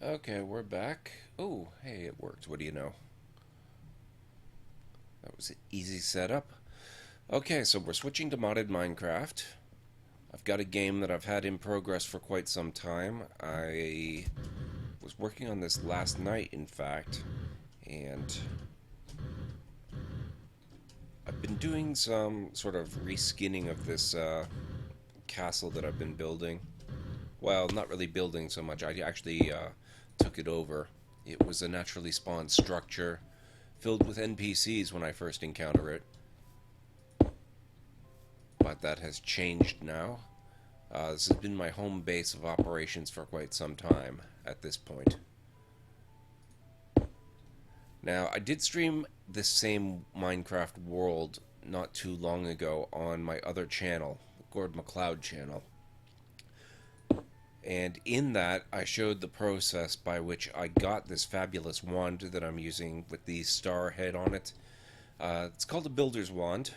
Okay, we're back. Oh, hey, it worked. What do you know? That was an easy setup. Okay, so we're switching to modded Minecraft. I've got a game that I've had in progress for quite some time. I was working on this last night, in fact, and I've been doing some sort of reskinning of this castle that I've been building. Well, not really building so much. I actually took it over. It was a naturally spawned structure filled with NPCs when I first encountered it, but that has changed now. This has been my home base of operations for quite some time at this point. Now, I did stream this same Minecraft world not too long ago on my other channel, the Gord McLeod channel. And in that, I showed the process by which I got this fabulous wand that I'm using with the star head on it. It's called a builder's wand,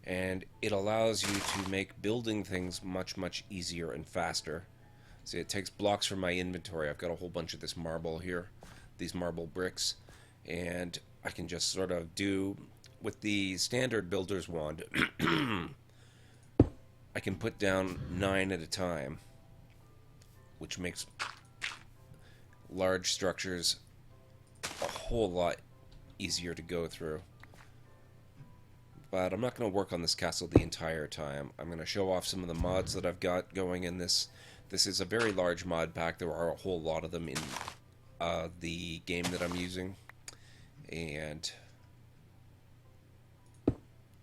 and it allows you to make building things much easier and faster. See, it takes blocks from my inventory. I've got a whole bunch of this marble here, these marble bricks, and I can just sort of do with the standard builder's wand. I can put down 9 at a time, which makes large structures a whole lot easier to go through. But I'm not going to work on this castle the entire time. I'm going to show off some of the mods that I've got going in this. This is a very large mod pack. There are a whole lot of them in the game that I'm using. And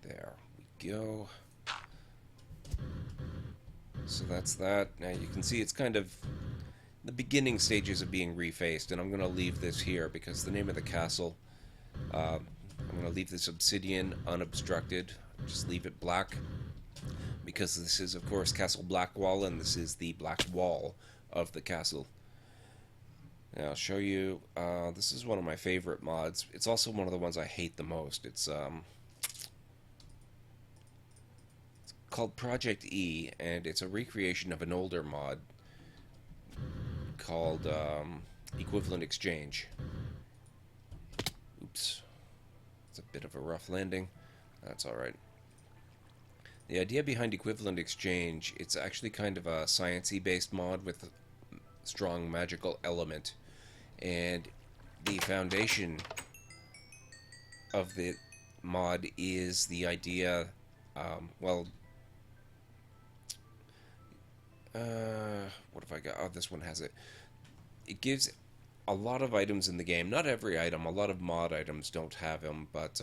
there we go. So that's that. Now you can see it's kind of the beginning stages of being refaced, and I'm going to leave this here because the name of the castle, I'm going to leave this obsidian unobstructed, just leave it black, because this is of course Castle Blackwall, and this is the black wall of the castle. Now I'll show you, this is one of my favorite mods. It's also one of the ones I hate the most. It's called Project E, and it's a recreation of an older mod called Equivalent Exchange. Oops. It's a bit of a rough landing. That's alright. The idea behind Equivalent Exchange, it's actually kind of a sciencey based mod with a strong magical element. And the foundation of the mod is the idea, well, what have I got? Oh, this one has it. It gives a lot of items in the game. Not every item. A lot of mod items don't have them, but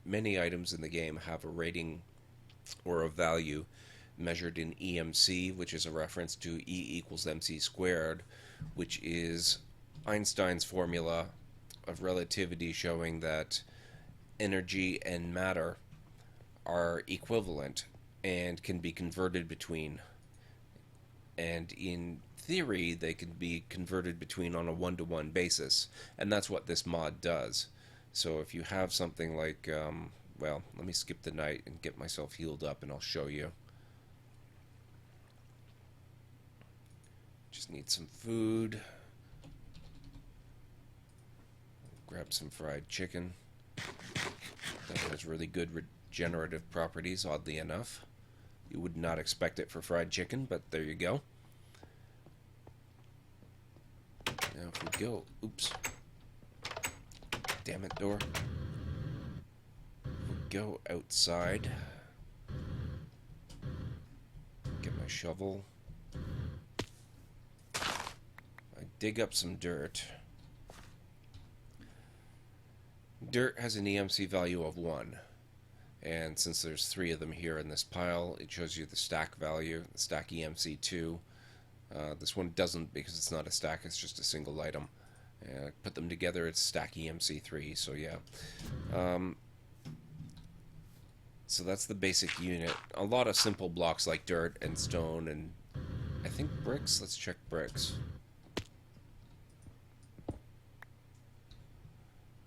many items in the game have a rating or a value measured in EMC, which is a reference to E equals MC squared, which is Einstein's formula of relativity showing that energy and matter are equivalent and can be converted between. And in theory, they can be converted between on a one-to-one basis, and that's what this mod does. So if you have something like, well, let me skip the night and get myself healed up, and I'll show you. Just need some food. Grab some fried chicken. That has really good regenerative properties, oddly enough. You would not expect it for fried chicken, but there you go. Now if we go, oops, damn it, door. If we go outside, get my shovel. I dig up some dirt. Dirt has an EMC value of 1. And since there's 3 of them here in this pile, it shows you the stack value, the stack EMC2. This one doesn't because it's not a stack, it's just a single item. Put them together, it's stack EMC3, so yeah. So that's the basic unit. A lot of simple blocks like dirt and stone and I think bricks. Let's check bricks.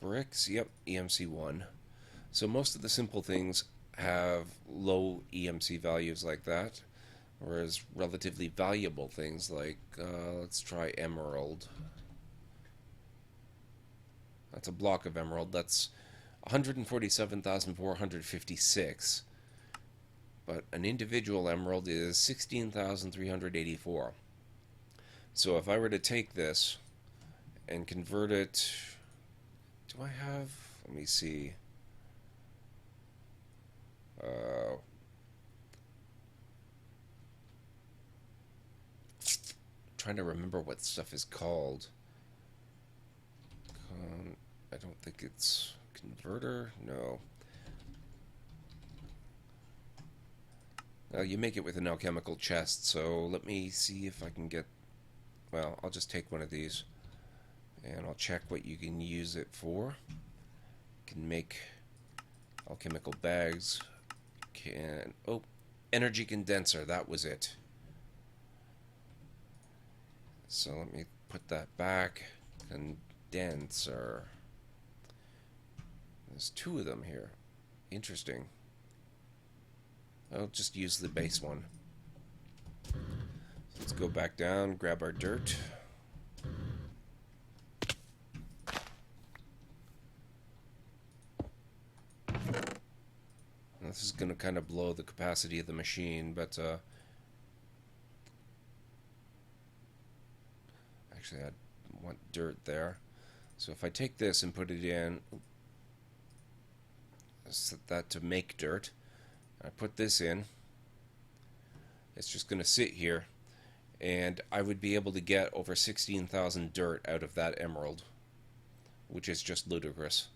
Bricks, yep, EMC1. So most of the simple things have low EMC values like that, whereas relatively valuable things like, let's try emerald. That's a block of emerald. That's 147,456. But an individual emerald is 16,384. So if I were to take this and convert it, do I have? Let me see. Uh, Trying to remember what stuff is called. I don't think it's converter. No. You make it with an alchemical chest, so let me see if I can get... Well, I'll just take one of these, and I'll check what you can use it for. You can make alchemical bags. Oh, energy condenser, that was it. So let me put that back. Condenser. There's two of them here. Interesting. I'll just use the base one. Let's go back down, grab our dirt. This is going to kind of blow the capacity of the machine, but actually I want dirt there. So if I take this and put it in, set that to make dirt. I put this in. It's just going to sit here, and I would be able to get over 16,000 dirt out of that emerald, which is just ludicrous.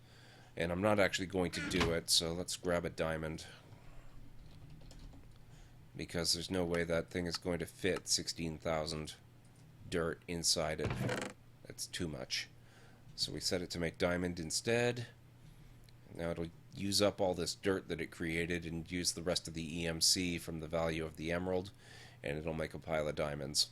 And I'm not actually going to do it, so let's grab a diamond, because there's no way that thing is going to fit 16,000 dirt inside it. That's too much. So we set it to make diamond instead. Now it'll use up all this dirt that it created and use the rest of the EMC from the value of the emerald, and it'll make a pile of diamonds.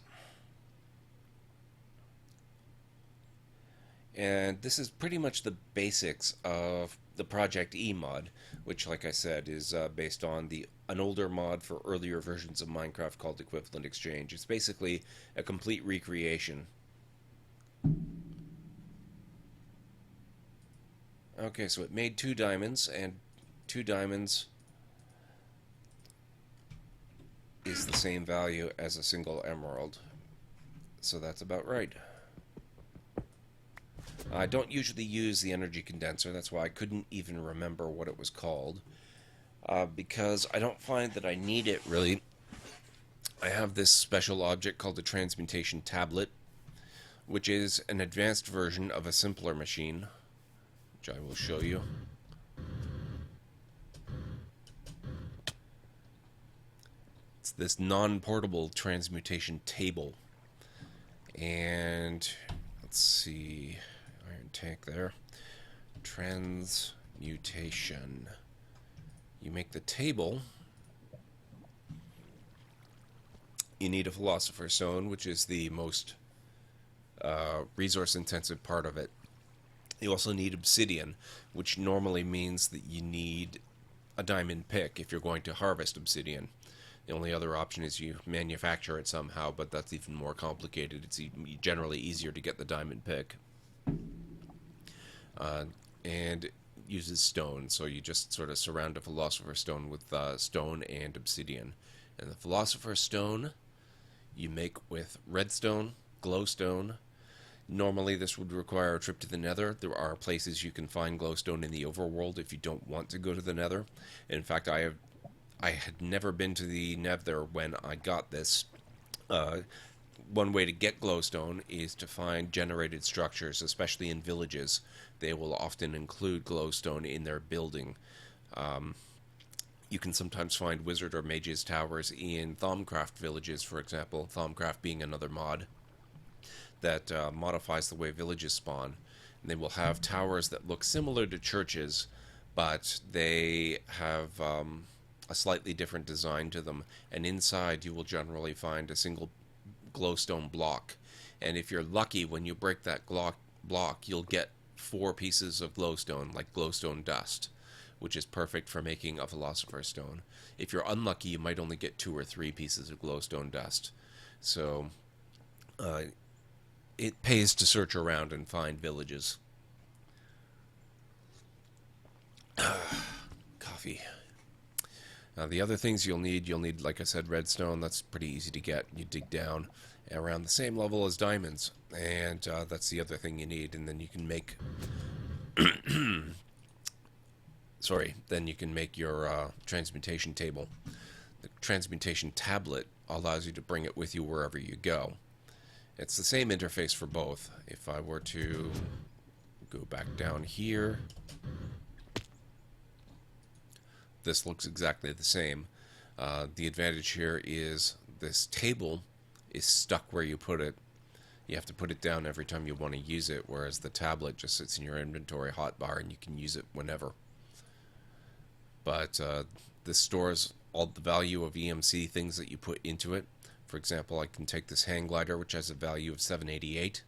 And this is pretty much the basics of the Project E mod, which, like I said, is based on an older mod for earlier versions of Minecraft called Equivalent Exchange. It's basically a complete recreation. Okay, so it made 2 diamonds, and 2 diamonds is the same value as a single emerald. So that's about right. I don't usually use the energy condenser, that's why I couldn't even remember what it was called. Because I don't find that I need it, really. I have this special object called the transmutation tablet, which is an advanced version of a simpler machine, which I will show you. It's this non-portable transmutation table. And let's see, iron tank there. Transmutation. You make the table. You need a philosopher's stone, which is the most resource-intensive part of it. You also need obsidian, which normally means that you need a diamond pick if you're going to harvest obsidian. The only other option is you manufacture it somehow, but that's even more complicated. It's generally easier to get the diamond pick. And uses stone, so you just sort of surround a philosopher's stone with stone and obsidian. And the philosopher's stone you make with redstone, glowstone. Normally this would require a trip to the nether. There are places you can find glowstone in the overworld if you don't want to go to the nether. In fact, I had never been to the nether when I got this. One way to get glowstone is to find generated structures, especially in villages. They will often include glowstone in their building. You can sometimes find wizard or mage's towers in Thaumcraft villages, for example. Thaumcraft being another mod that modifies the way villages spawn. And they will have towers that look similar to churches, but they have a slightly different design to them. And inside you will generally find a single glowstone block. And if you're lucky, when you break that block, you'll get 4 pieces of glowstone, like glowstone dust, which is perfect for making a philosopher's stone. If you're unlucky, you might only get 2 or 3 pieces of glowstone dust. So it pays to search around and find villages. Coffee. The other things you'll need, like I said, redstone. That's pretty easy to get. You dig down around the same level as diamonds, and that's the other thing you need. And then you can make, then you can make your transmutation table. The transmutation tablet allows you to bring it with you wherever you go. It's the same interface for both. If I were to go back down here, this looks exactly the same. The advantage here is this table is stuck where you put it. You have to put it down every time you want to use it, whereas the tablet just sits in your inventory hotbar and you can use it whenever. But this stores all the value of EMC things that you put into it. For example, I can take this hang glider, which has a value of 788.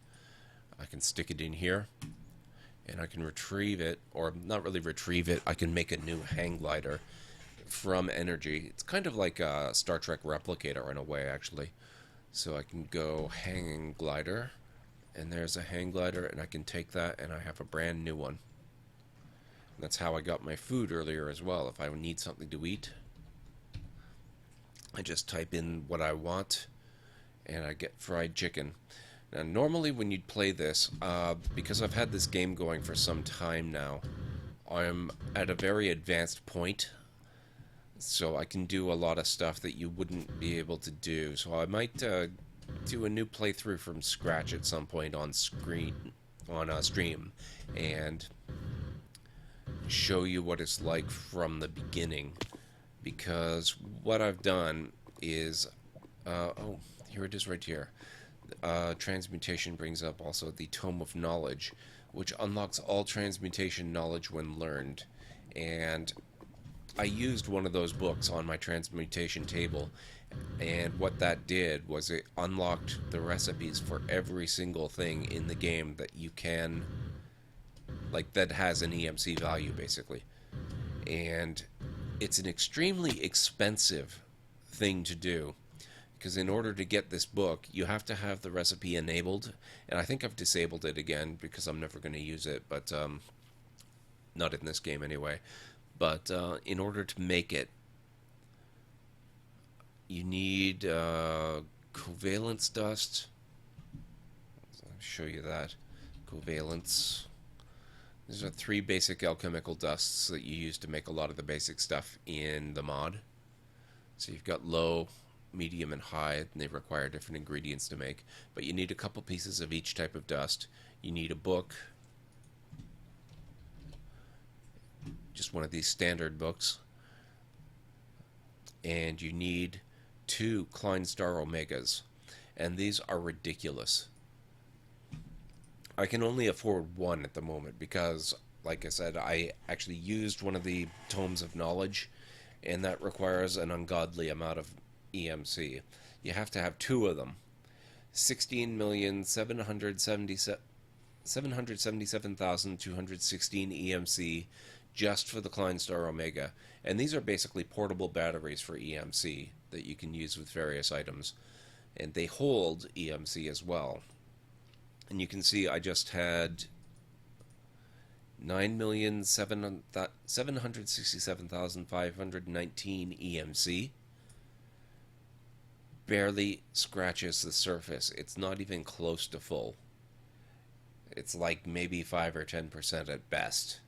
I can stick it in here, and I can retrieve it, or not really retrieve it, I can make a new hang glider from energy. It's kind of like a Star Trek replicator in a way, actually. So I can go hanging glider, and there's a hang glider, and I can take that, and I have a brand new one. And that's how I got my food earlier as well. If I need something to eat, I just type in what I want, and I get fried chicken. Now, normally when you'd play this, because I've had this game going for some time now, I'm at a very advanced point, so I can do a lot of stuff that you wouldn't be able to do. So I might do a new playthrough from scratch at some point on stream, and show you what it's like from the beginning. Because what I've done is, oh, here it is right here. Transmutation brings up also the Tome of Knowledge, which unlocks all transmutation knowledge when learned. And I used one of those books on my transmutation table, and what that did was it unlocked the recipes for every single thing in the game that you can, like, that has an EMC value, basically. And it's an extremely expensive thing to do, because in order to get this book, you have to have the recipe enabled, and I think I've disabled it again because I'm never going to use it, but not in this game anyway. But in order to make it, you need covalence dust. I'll show you that. Covalence. These are 3 basic alchemical dusts that you use to make a lot of the basic stuff in the mod. So you've got low, medium, and high, and they require different ingredients to make. But you need a couple pieces of each type of dust. You need a book, just one of these standard books. And you need 2 Klein Star Omegas. And these are ridiculous. I can only afford 1 at the moment because, like I said, I actually used one of the Tomes of Knowledge, and that requires an ungodly amount of EMC. You have to have 2 of them. 16,777,216 EMC just for the Klein Star Omega. And these are basically portable batteries for EMC that you can use with various items. And they hold EMC as well. And you can see I just had 9,767,519 EMC. Barely scratches the surface. It's not even close to full. It's like maybe 5 or 10% at best.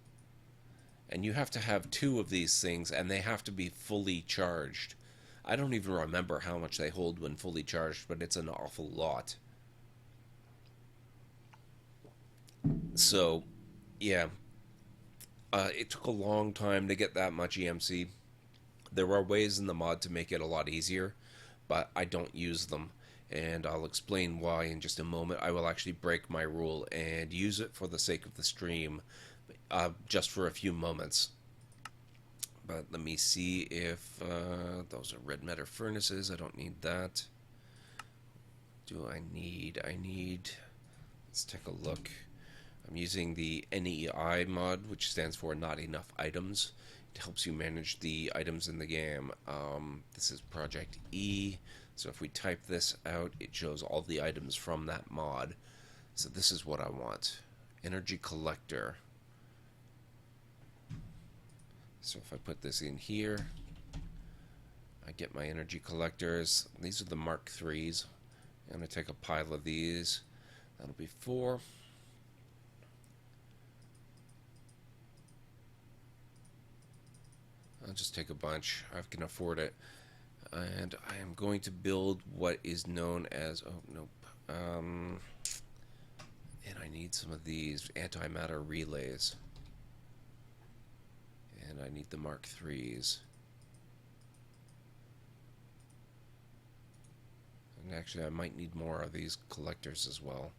And you have to have 2 of these things, and they have to be fully charged. I don't even remember how much they hold when fully charged, but it's an awful lot. So, yeah, it took a long time to get that much EMC. There are ways in the mod to make it a lot easier, but I don't use them, and I'll explain why in just a moment. I will actually break my rule and use it for the sake of the stream, just for a few moments. But let me see if those are red matter furnaces. I don't need that. Do I need... Let's take a look. I'm using the NEI mod, which stands for Not Enough Items. It helps you manage the items in the game. This is Project E, so if we type this out, it shows all the items from that mod. So this is what I want. Energy Collector. So if I put this in here, I get my energy collectors. These are the Mark IIIs. I'm going to take a pile of these. That'll be 4. I'll just take a bunch. I can afford it. And I am going to build what is known as... Oh, nope. And I need some of these antimatter relays. And I need the Mark IIIs. And actually, I might need more of these collectors as well.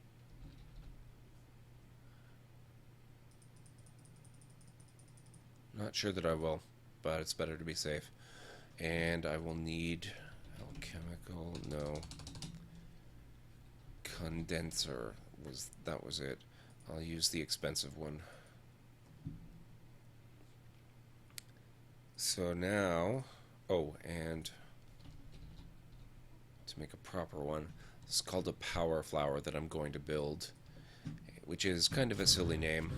Not sure that I will, but it's better to be safe. And I will need alchemical, no. Condenser, that was it. I'll use the expensive one. So now, oh, and to make a proper one, this is called a power flower that I'm going to build, which is kind of a silly name,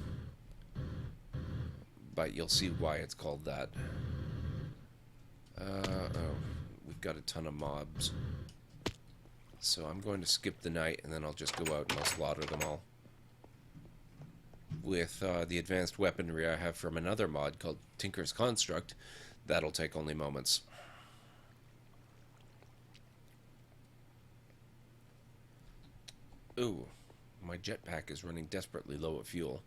but you'll see why it's called that. Oh, we've got a ton of mobs. So I'm going to skip the night, and then I'll just go out and I'll slaughter them all. With the advanced weaponry I have from another mod called Tinker's Construct, that'll take only moments. Ooh, my jetpack is running desperately low of fuel.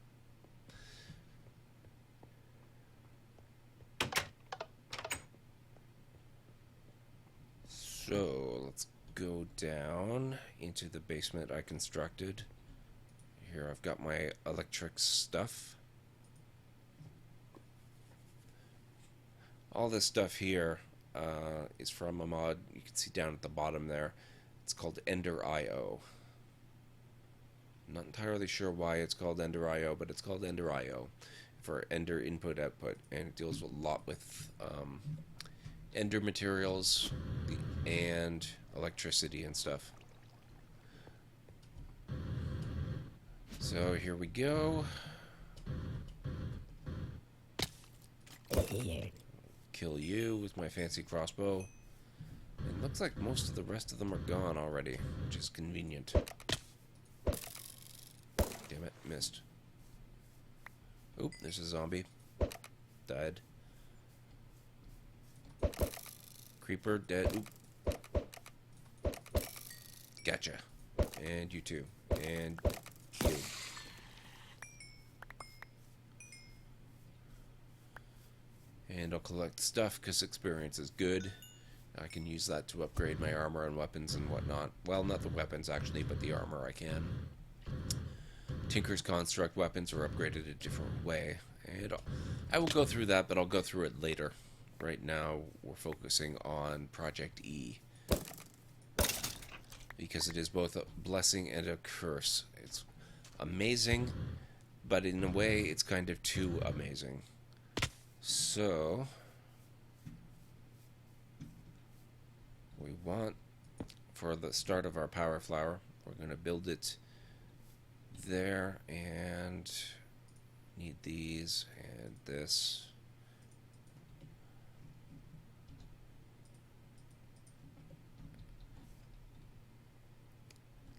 So let's go down into the basement I constructed. Here I've got my electric stuff. All this stuff here is from a mod you can see down at the bottom there. It's called Ender.io. I'm not entirely sure why it's called Ender.io, but it's called Ender.io for Ender Input Output, and it deals a lot with Ender materials and electricity and stuff. So here we go. Kill you with my fancy crossbow. It looks like most of the rest of them are gone already, which is convenient. Damn it, missed. Oop, there's a zombie. Died. Creeper, dead. Oop. Gotcha. And you too. And you. And I'll collect stuff because experience is good. I can use that to upgrade my armor and weapons and whatnot. Well, not the weapons actually, but the armor I can. Tinker's Construct weapons are upgraded a different way. And I will go through that, but I'll go through it later. Right now, we're focusing on Project E. Because it is both a blessing and a curse. It's amazing, but in a way, it's kind of too amazing. So, we want, for the start of our power flower, we're going to build it there, and need these and this.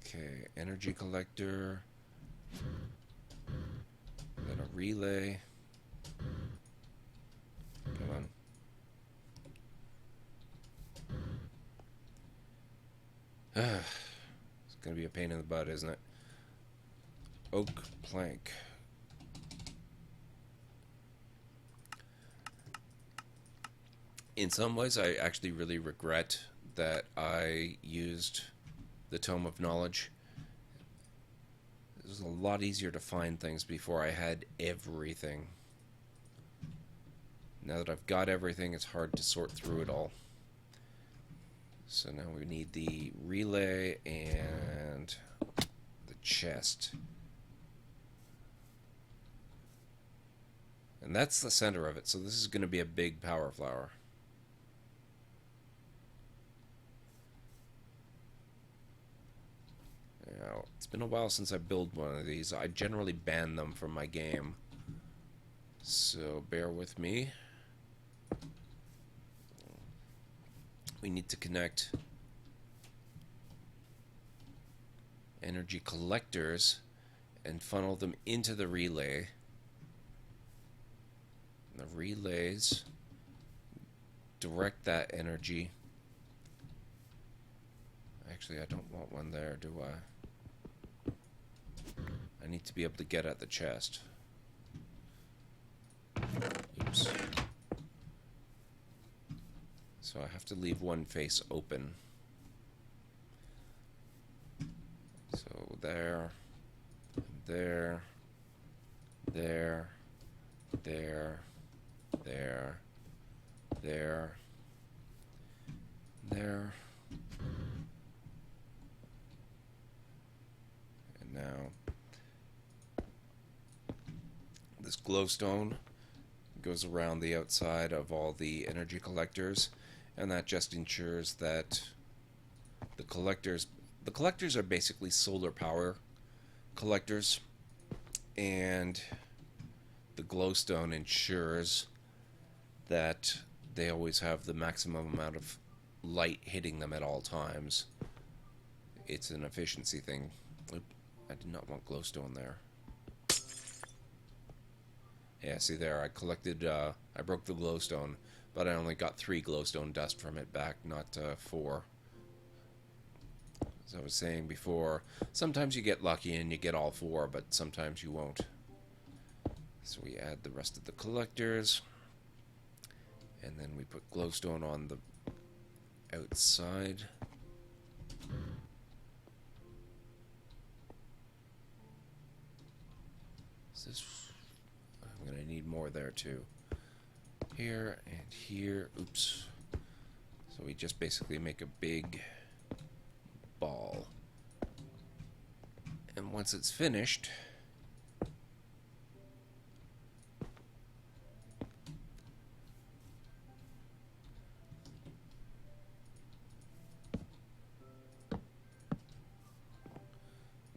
Okay, energy collector, then a relay. Come on. It's gonna be a pain in the butt, isn't it? Oak plank. In some ways, I actually really regret that I used the Tome of Knowledge. It was a lot easier to find things before I had everything. Now that I've got everything, it's hard to sort through it all. So now we need the relay and the chest. And that's the center of it, so this is going to be a big power flower. Now, it's been a while since I built one of these. I generally ban them from my game, so bear with me. we need to connect energy collectors and funnel them into the relay. And the relays direct that energy. Actually, I don't want one there, do I? I need to be able to get at the chest. Oops. So I have to leave one face open. So there, there, there, there, there, there, there. And now this glowstone goes around the outside of all the energy collectors, and that just ensures that the collectors are basically solar power collectors, and the glowstone ensures that they always have the maximum amount of light hitting them at all times. It's an efficiency thing. Oop, I did not want glowstone there. Yeah, see there, I collected, I broke the glowstone, but I only got 3 glowstone dust from it back, not 4. As I was saying before, sometimes you get lucky and you get all 4, but sometimes you won't. So we add the rest of the collectors, and then we put glowstone on the outside. Is this... I'm going to need more there too. Here and here. Oops. So we just basically make a big ball. And once it's finished,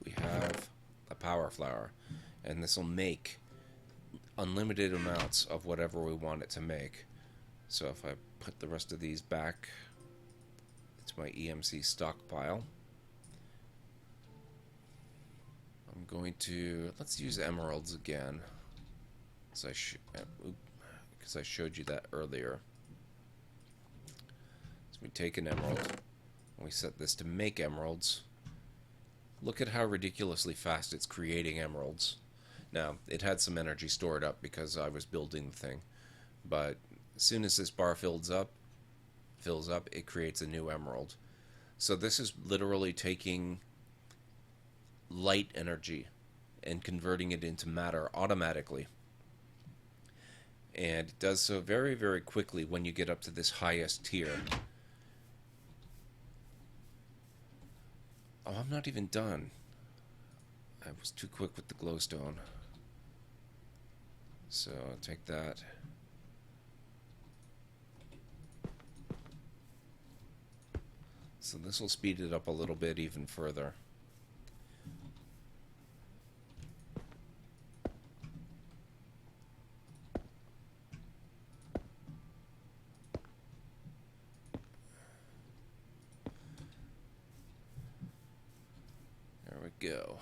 we have a power flower. And this will make unlimited amounts of whatever we want it to make. So if I put the rest of these back into my EMC stockpile, I'm going to, let's use emeralds again, because I showed you that earlier. So we take an emerald, and we set this to make emeralds. Look at how ridiculously fast it's creating emeralds. Now, it had some energy stored up because I was building the thing, but as soon as this bar fills up, it creates a new emerald. So this is literally taking light energy and converting it into matter automatically. And it does so very, very quickly when you get up to this highest tier. Oh, I'm not even done. I was too quick with the glowstone. So I'll take that. So this will speed it up a little bit even further. There we go.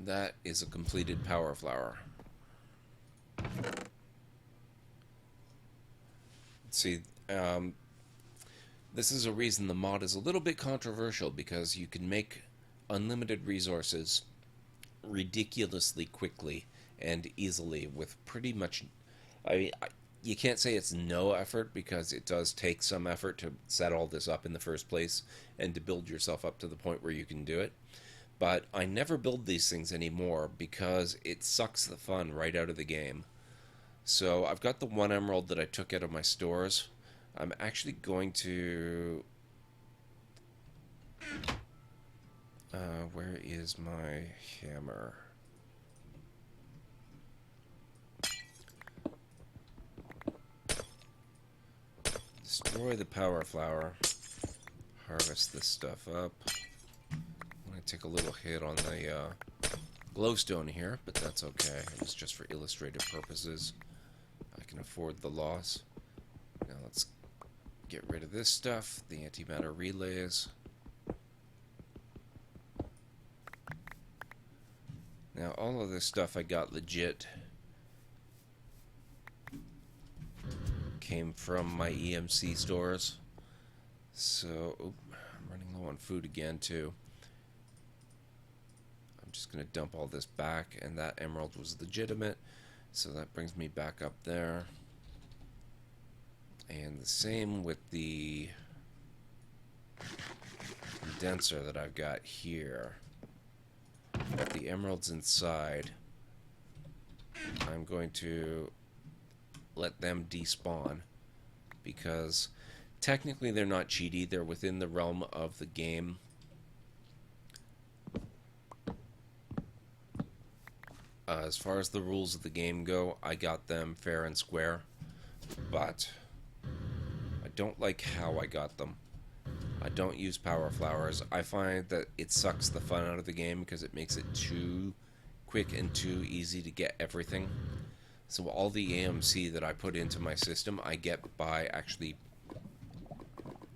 That is a completed power flower. See, this is a reason the mod is a little bit controversial, because you can make unlimited resources ridiculously quickly and easily with pretty much... you can't say it's no effort, because it does take some effort to set all this up in the first place and to build yourself up to the point where you can do it. But I never build these things anymore because it sucks the fun right out of the game. So I've got the 1 emerald that I took out of my stores. I'm actually going to... where is my hammer? Destroy the power flower. Harvest this stuff up. I'm going to take a little hit on the glowstone here, but that's okay. It was just for illustrative purposes. I can afford the loss. Now let's Get rid of this stuff, the antimatter relays. Now all of this stuff I got legit came from my EMC stores. So, I'm running low on food again too. I'm just going to dump all this back, and that emerald was legitimate, so that brings me back up there. And the same with the condenser that I've got here. The emeralds inside, I'm going to let them despawn, because technically they're not cheaty, they're within the realm of the game. As far as the rules of the game go, I got them fair and square, but I don't like how I got them. I don't use power flowers. I find that it sucks the fun out of the game because it makes it too quick and too easy to get everything. So all the AMC that I put into my system, I get by actually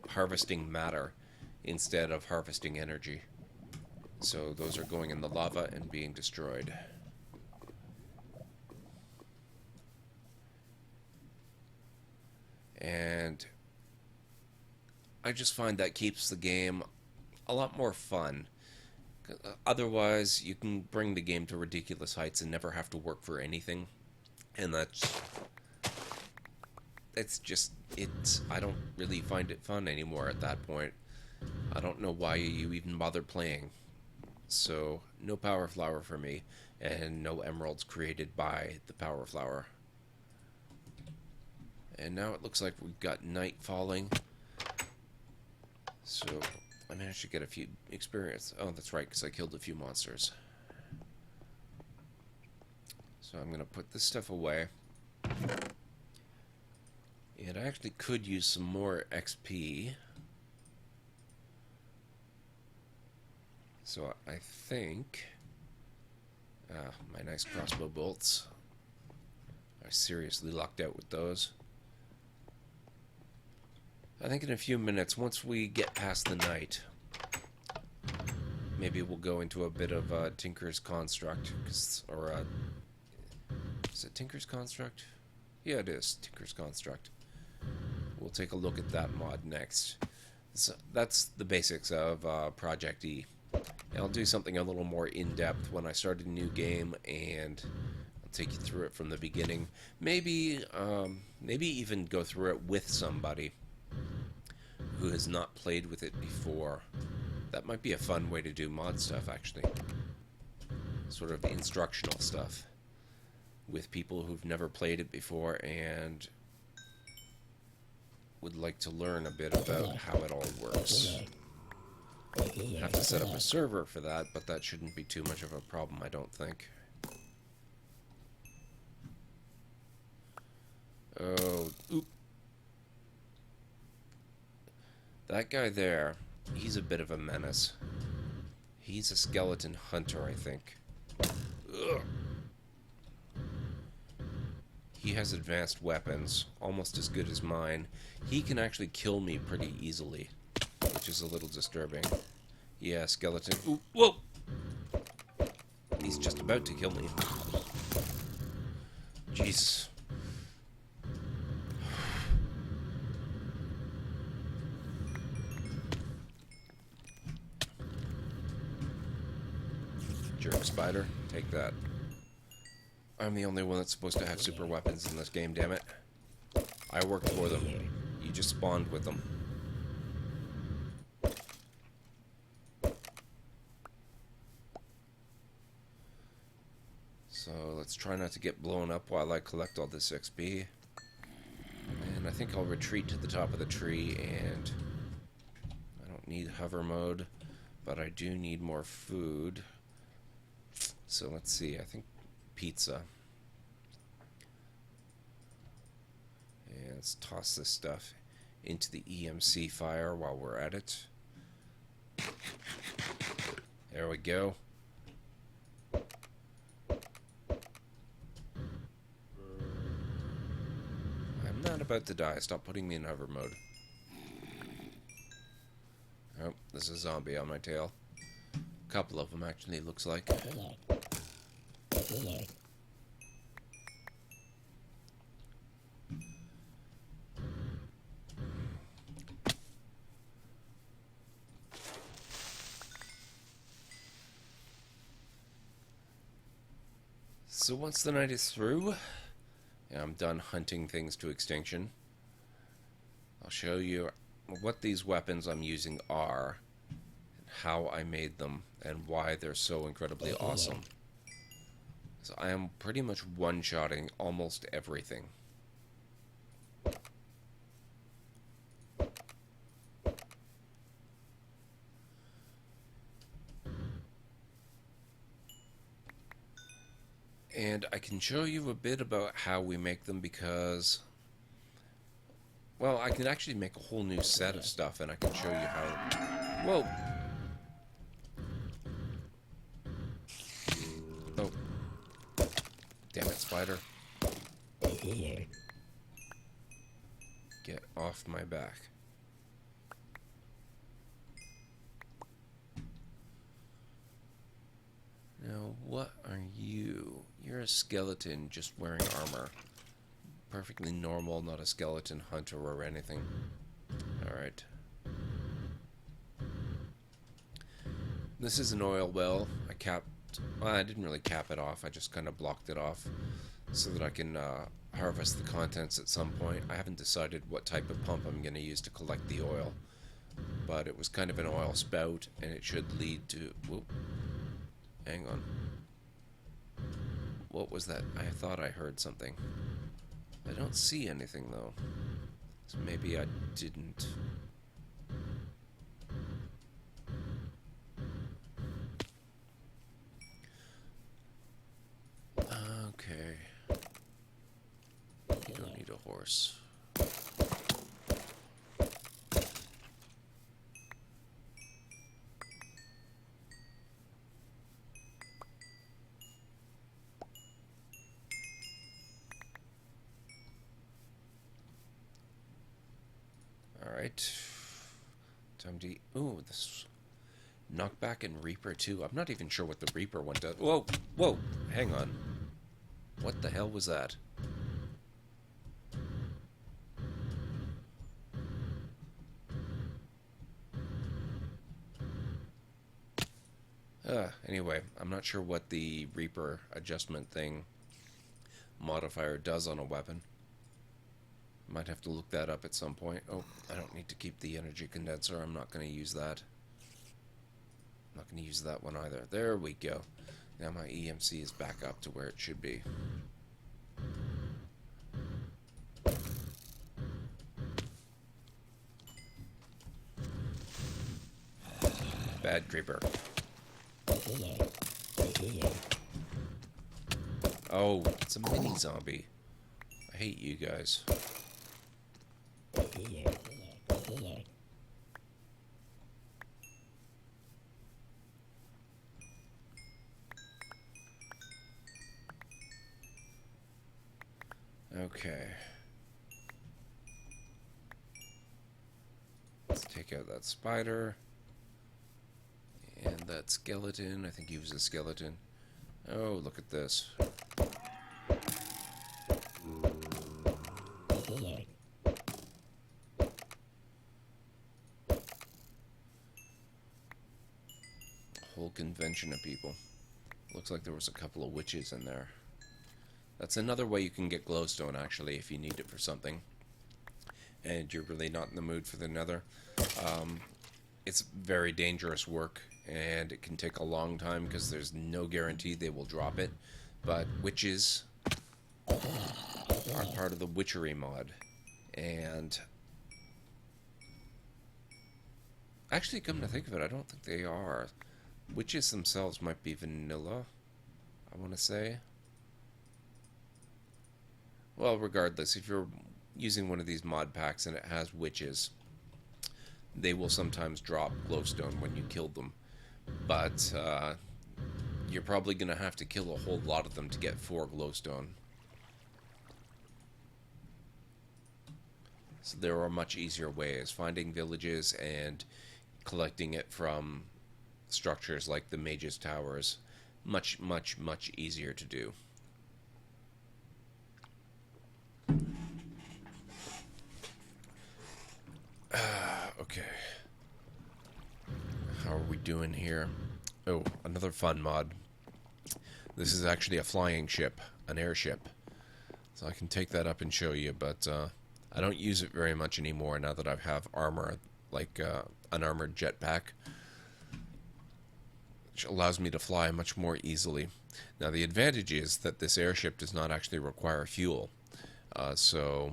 harvesting matter instead of harvesting energy. So those are going in the lava and being destroyed. And I just find that keeps the game a lot more fun. Otherwise, you can bring the game to ridiculous heights and never have to work for anything. And I don't really find it fun anymore at that point. I don't know why you even bother playing. So, no power flower for me, and no emeralds created by the power flower. And now it looks like we've got night falling. So, I managed to get a few experience. Oh, that's right, because I killed a few monsters. So I'm going to put this stuff away. And I actually could use some more XP. So I think... my nice crossbow bolts. I seriously lucked out with those. I think in a few minutes, once we get past the night, maybe we'll go into a bit of Tinker's Construct. Is it Tinker's Construct? Yeah, it is Tinker's Construct. We'll take a look at that mod next. So that's the basics of Project E. I'll do something a little more in-depth when I start a new game, and I'll take you through it from the beginning. Maybe even go through it with somebody who has not played with it before. That might be a fun way to do mod stuff, actually. Sort of instructional stuff with people who've never played it before and would like to learn a bit about how it all works. Have to set up a server for that, but that shouldn't be too much of a problem, I don't think. Oh, oop. That guy there, he's a bit of a menace. He's a skeleton hunter, I think. Ugh. He has advanced weapons, almost as good as mine. He can actually kill me pretty easily, which is a little disturbing. Yeah, skeleton. Ooh, whoa! He's just about to kill me. Jesus. Jerk spider, take that. I'm the only one that's supposed to have super weapons in this game, damn it. I worked for them. You just spawned with them. So let's try not to get blown up while I collect all this XP. And I think I'll retreat to the top of the tree, and I don't need hover mode, but I do need more food. So let's see, I think pizza. And let's toss this stuff into the EMC fire while we're at it. There we go. I'm not about to die. Stop putting me in hover mode. there's a zombie on my tail. A couple of them, actually, looks like. So once the night is through, and I'm done hunting things to extinction, I'll show you what these weapons I'm using are, and how I made them, and why they're so incredibly awesome. So I am pretty much one-shotting almost everything. And I can show you a bit about how we make them because, well, I can actually make a whole new set of stuff, and I can show you how... Whoa! Oh. Damn it, spider. Get off my back. Now, what are you? You're a skeleton just wearing armor. Perfectly normal, not a skeleton hunter or anything. Alright. This is an oil well. Well, I didn't really cap it off. I just kind of blocked it off so that I can harvest the contents at some point. I haven't decided what type of pump I'm going to use to collect the oil. But it was kind of an oil spout, and it should lead to... Whoop. Hang on. What was that? I thought I heard something. I don't see anything, though. So maybe I didn't. Okay. You don't need a horse. Alright. Time to eat. Ooh, this knockback and Reaper too. I'm not even sure what the Reaper one does. Whoa! Whoa! Hang on. What the hell was that? Anyway, I'm not sure what the Reaper adjustment thing modifier does on a weapon. Might have to look that up at some point. Oh, I don't need to keep the energy condenser. I'm not going to use that. I'm not going to use that one either. There we go. Now my EMC is back up to where it should be. Bad creeper. Oh, it's a mini zombie. I hate you guys. Okay. Let's take out that spider. And that skeleton. I think he was a skeleton. Oh, look at this. A whole convention of people. Looks like there was a couple of witches in there. That's another way you can get glowstone, actually, if you need it for something. And you're really not in the mood for the nether. It's very dangerous work, and it can take a long time because there's no guarantee they will drop it. But witches are part of the witchery mod. And actually, come to think of it, I don't think they are. Witches themselves might be vanilla, I want to say. Well, regardless, if you're using one of these mod packs and it has witches, they will sometimes drop glowstone when you kill them. But you're probably going to have to kill a whole lot of them to get 4 glowstone. So there are much easier ways. Finding villages and collecting it from structures like the Mage's Towers, much, much, much easier to do. Okay. How are we doing here? Oh, another fun mod. This is actually a flying ship, an airship. So I can take that up and show you, but I don't use it very much anymore now that I have armor, like an armored jetpack, which allows me to fly much more easily. Now the advantage is that this airship does not actually require fuel, so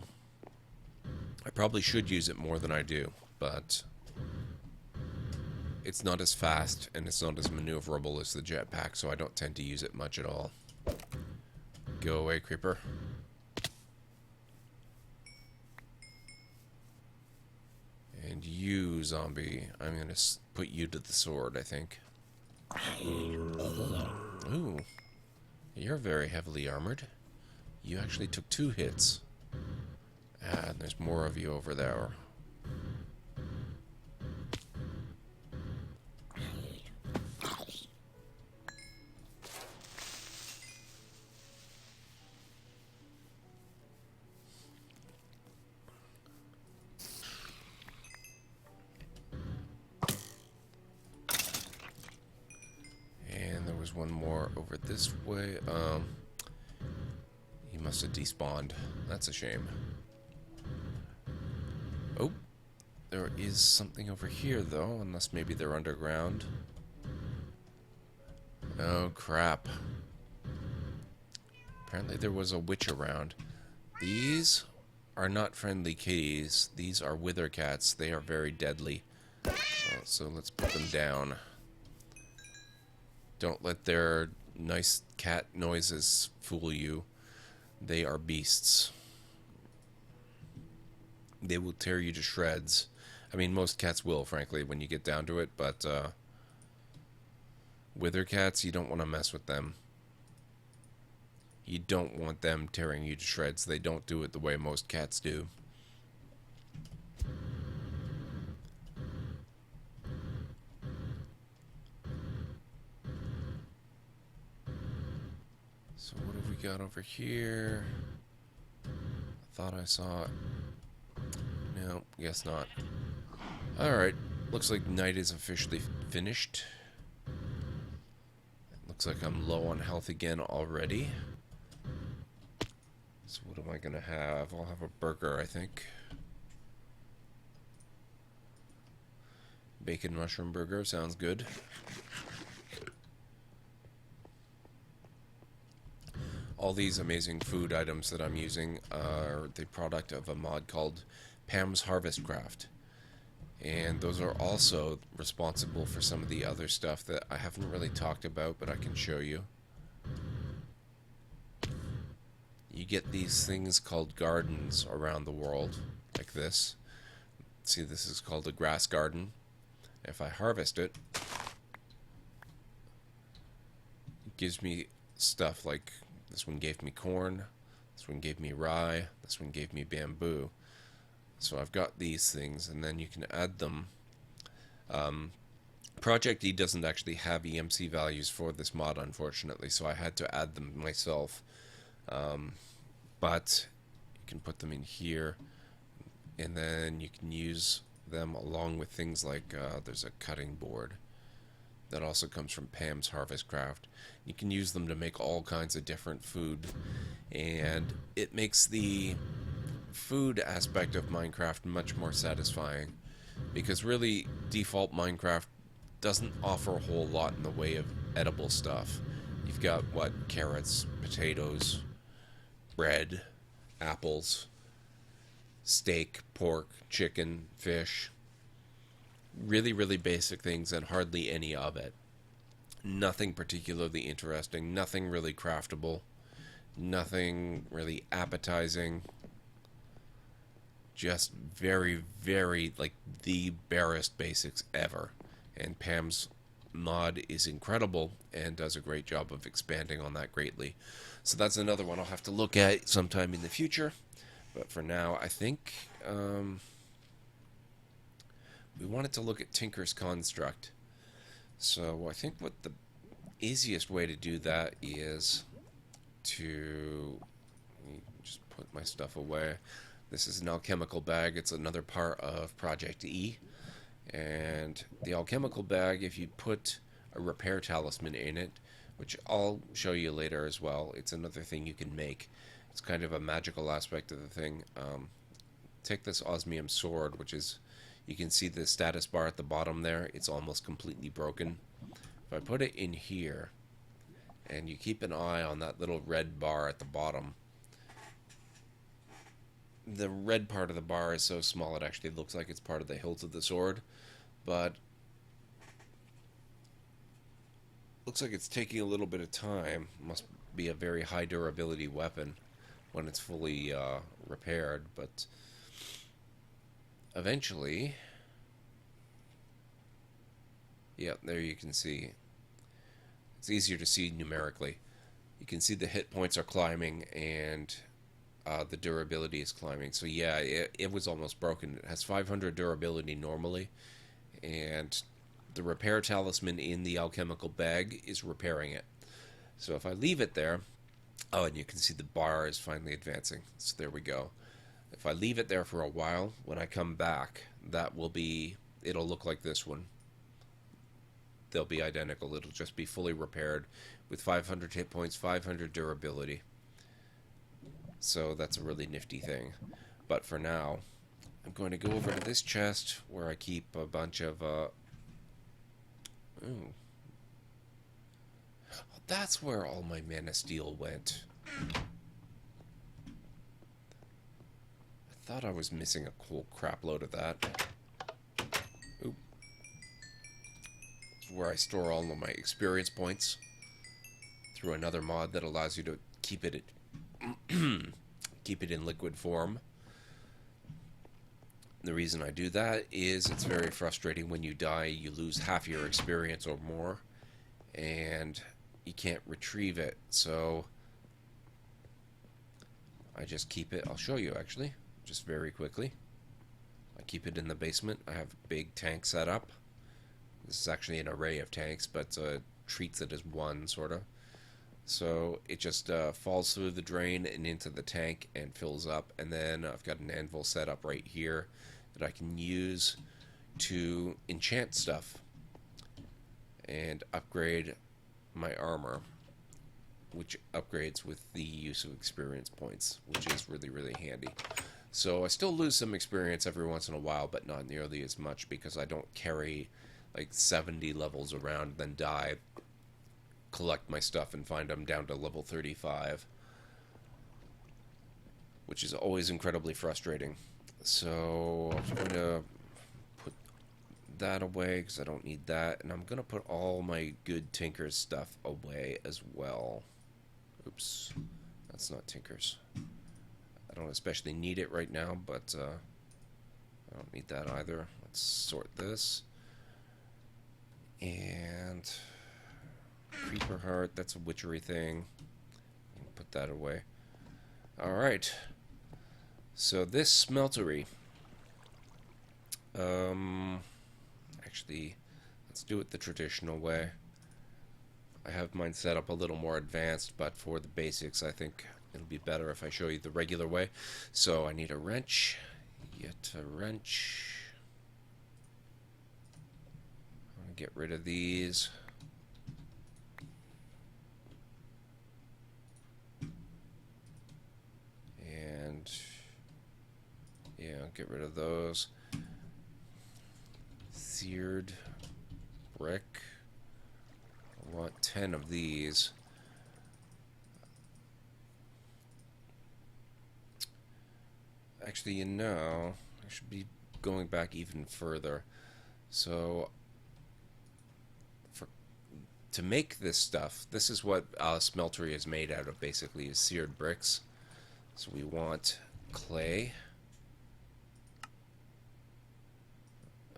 I probably should use it more than I do, but it's not as fast and it's not as maneuverable as the jetpack, so I don't tend to use it much at all. Go away, creeper. And you, zombie, I'm going to put you to the sword, I think. Ooh. You're very heavily armored. You actually took 2 hits. And there's more of you over there. One more over this way. He must have despawned. That's a shame. Oh, there is something over here though, unless maybe they're underground. Oh crap. Apparently there was a witch around. These are not friendly kitties. These are wither cats. They are very deadly. So let's put them down. Don't let their nice cat noises fool you. They are beasts. They will tear you to shreds. I mean, most cats will, frankly, when you get down to it, but wither cats, you don't want to mess with them. You don't want them tearing you to shreds. They don't do it the way most cats do. So what have we got over here? I thought I saw it. No, guess not. Alright, looks like night is officially finished. Looks like I'm low on health again already. So what am I gonna have? I'll have a burger, I think. Bacon mushroom burger, sounds good. All these amazing food items that I'm using are the product of a mod called Pam's Harvest Craft. And those are also responsible for some of the other stuff that I haven't really talked about, but I can show you. You get these things called gardens around the world, like this. See, this is called a grass garden. If I harvest it, it gives me stuff like this one gave me corn, this one gave me rye, this one gave me bamboo. So I've got these things, and then you can add them. Project E doesn't actually have EMC values for this mod, unfortunately, so I had to add them myself. But you can put them in here, and then you can use them along with things like there's a cutting board that also comes from Pam's Harvest Craft. You can use them to make all kinds of different food, and it makes the food aspect of Minecraft much more satisfying, because really default Minecraft doesn't offer a whole lot in the way of edible stuff. You've got what? Carrots, potatoes, bread, apples, steak, pork, chicken, fish. Really, really basic things, and hardly any of it. Nothing particularly interesting, nothing really craftable, nothing really appetizing. Just very, very, like, the barest basics ever. And Pam's mod is incredible and does a great job of expanding on that greatly. So that's another one I'll have to look at sometime in the future. But for now, I think we wanted to look at Tinker's construct. So I think what the easiest way to do that is to just put my stuff away. This is an alchemical bag. It's another part of Project E. And the alchemical bag, if you put a repair talisman in it, which I'll show you later as well, it's another thing you can make. It's kind of a magical aspect of the thing. Take this osmium sword, which is, you can see the status bar at the bottom there. It's almost completely broken. If I put it in here, and you keep an eye on that little red bar at the bottom, the red part of the bar is so small it actually looks like it's part of the hilt of the sword, but looks like it's taking a little bit of time. Must be a very high durability weapon when it's fully repaired, but eventually, yeah, there you can see. It's easier to see numerically. You can see the hit points are climbing and the durability is climbing. So yeah, it was almost broken. It has 500 durability normally, and the repair talisman in the alchemical bag is repairing it. So if I leave it there, oh, and you can see the bar is finally advancing. So there we go. If I leave it there for a while, when I come back, it'll look like this one. They'll be identical. It'll just be fully repaired with 500 hit points, 500 durability. So that's a really nifty thing. But for now, I'm going to go over to this chest where I keep a bunch of ooh. Oh, that's where all my mana steel went. I thought I was missing a whole crap load of that. Oop. It's where I store all of my experience points through another mod that allows you to keep it keep it in liquid form. The reason I do that is it's very frustrating when you die. You lose half your experience or more, and you can't retrieve it. So I just keep it. I'll show you actually, just very quickly. I keep it in the basement. I have a big tank set up. This is actually an array of tanks, but treats it as one, sort of. So it just falls through the drain and into the tank and fills up. And then I've got an anvil set up right here that I can use to enchant stuff and upgrade my armor, which upgrades with the use of experience points, which is really, really handy. So I still lose some experience every once in a while, but not nearly as much because I don't carry like 70 levels around, then die, collect my stuff, and find I'm down to level 35, which is always incredibly frustrating. So I'm going to put that away because I don't need that, and I'm going to put all my good Tinker's stuff away as well. Oops, that's not Tinker's. I don't especially need it right now, but I don't need that either. Let's sort this. And Creeper Heart, that's a witchery thing. Put that away. Alright. So this smeltery. Actually, let's do it the traditional way. I have mine set up a little more advanced, but for the basics, I think it'll be better if I show you the regular way. So I need a wrench. Get a wrench. I'm gonna get rid of these. And yeah, get rid of those. Seared brick. I want 10 of these. Actually, you know, I should be going back even further. So, to make this stuff, this is what smeltery is made out of, basically, is seared bricks. So we want clay.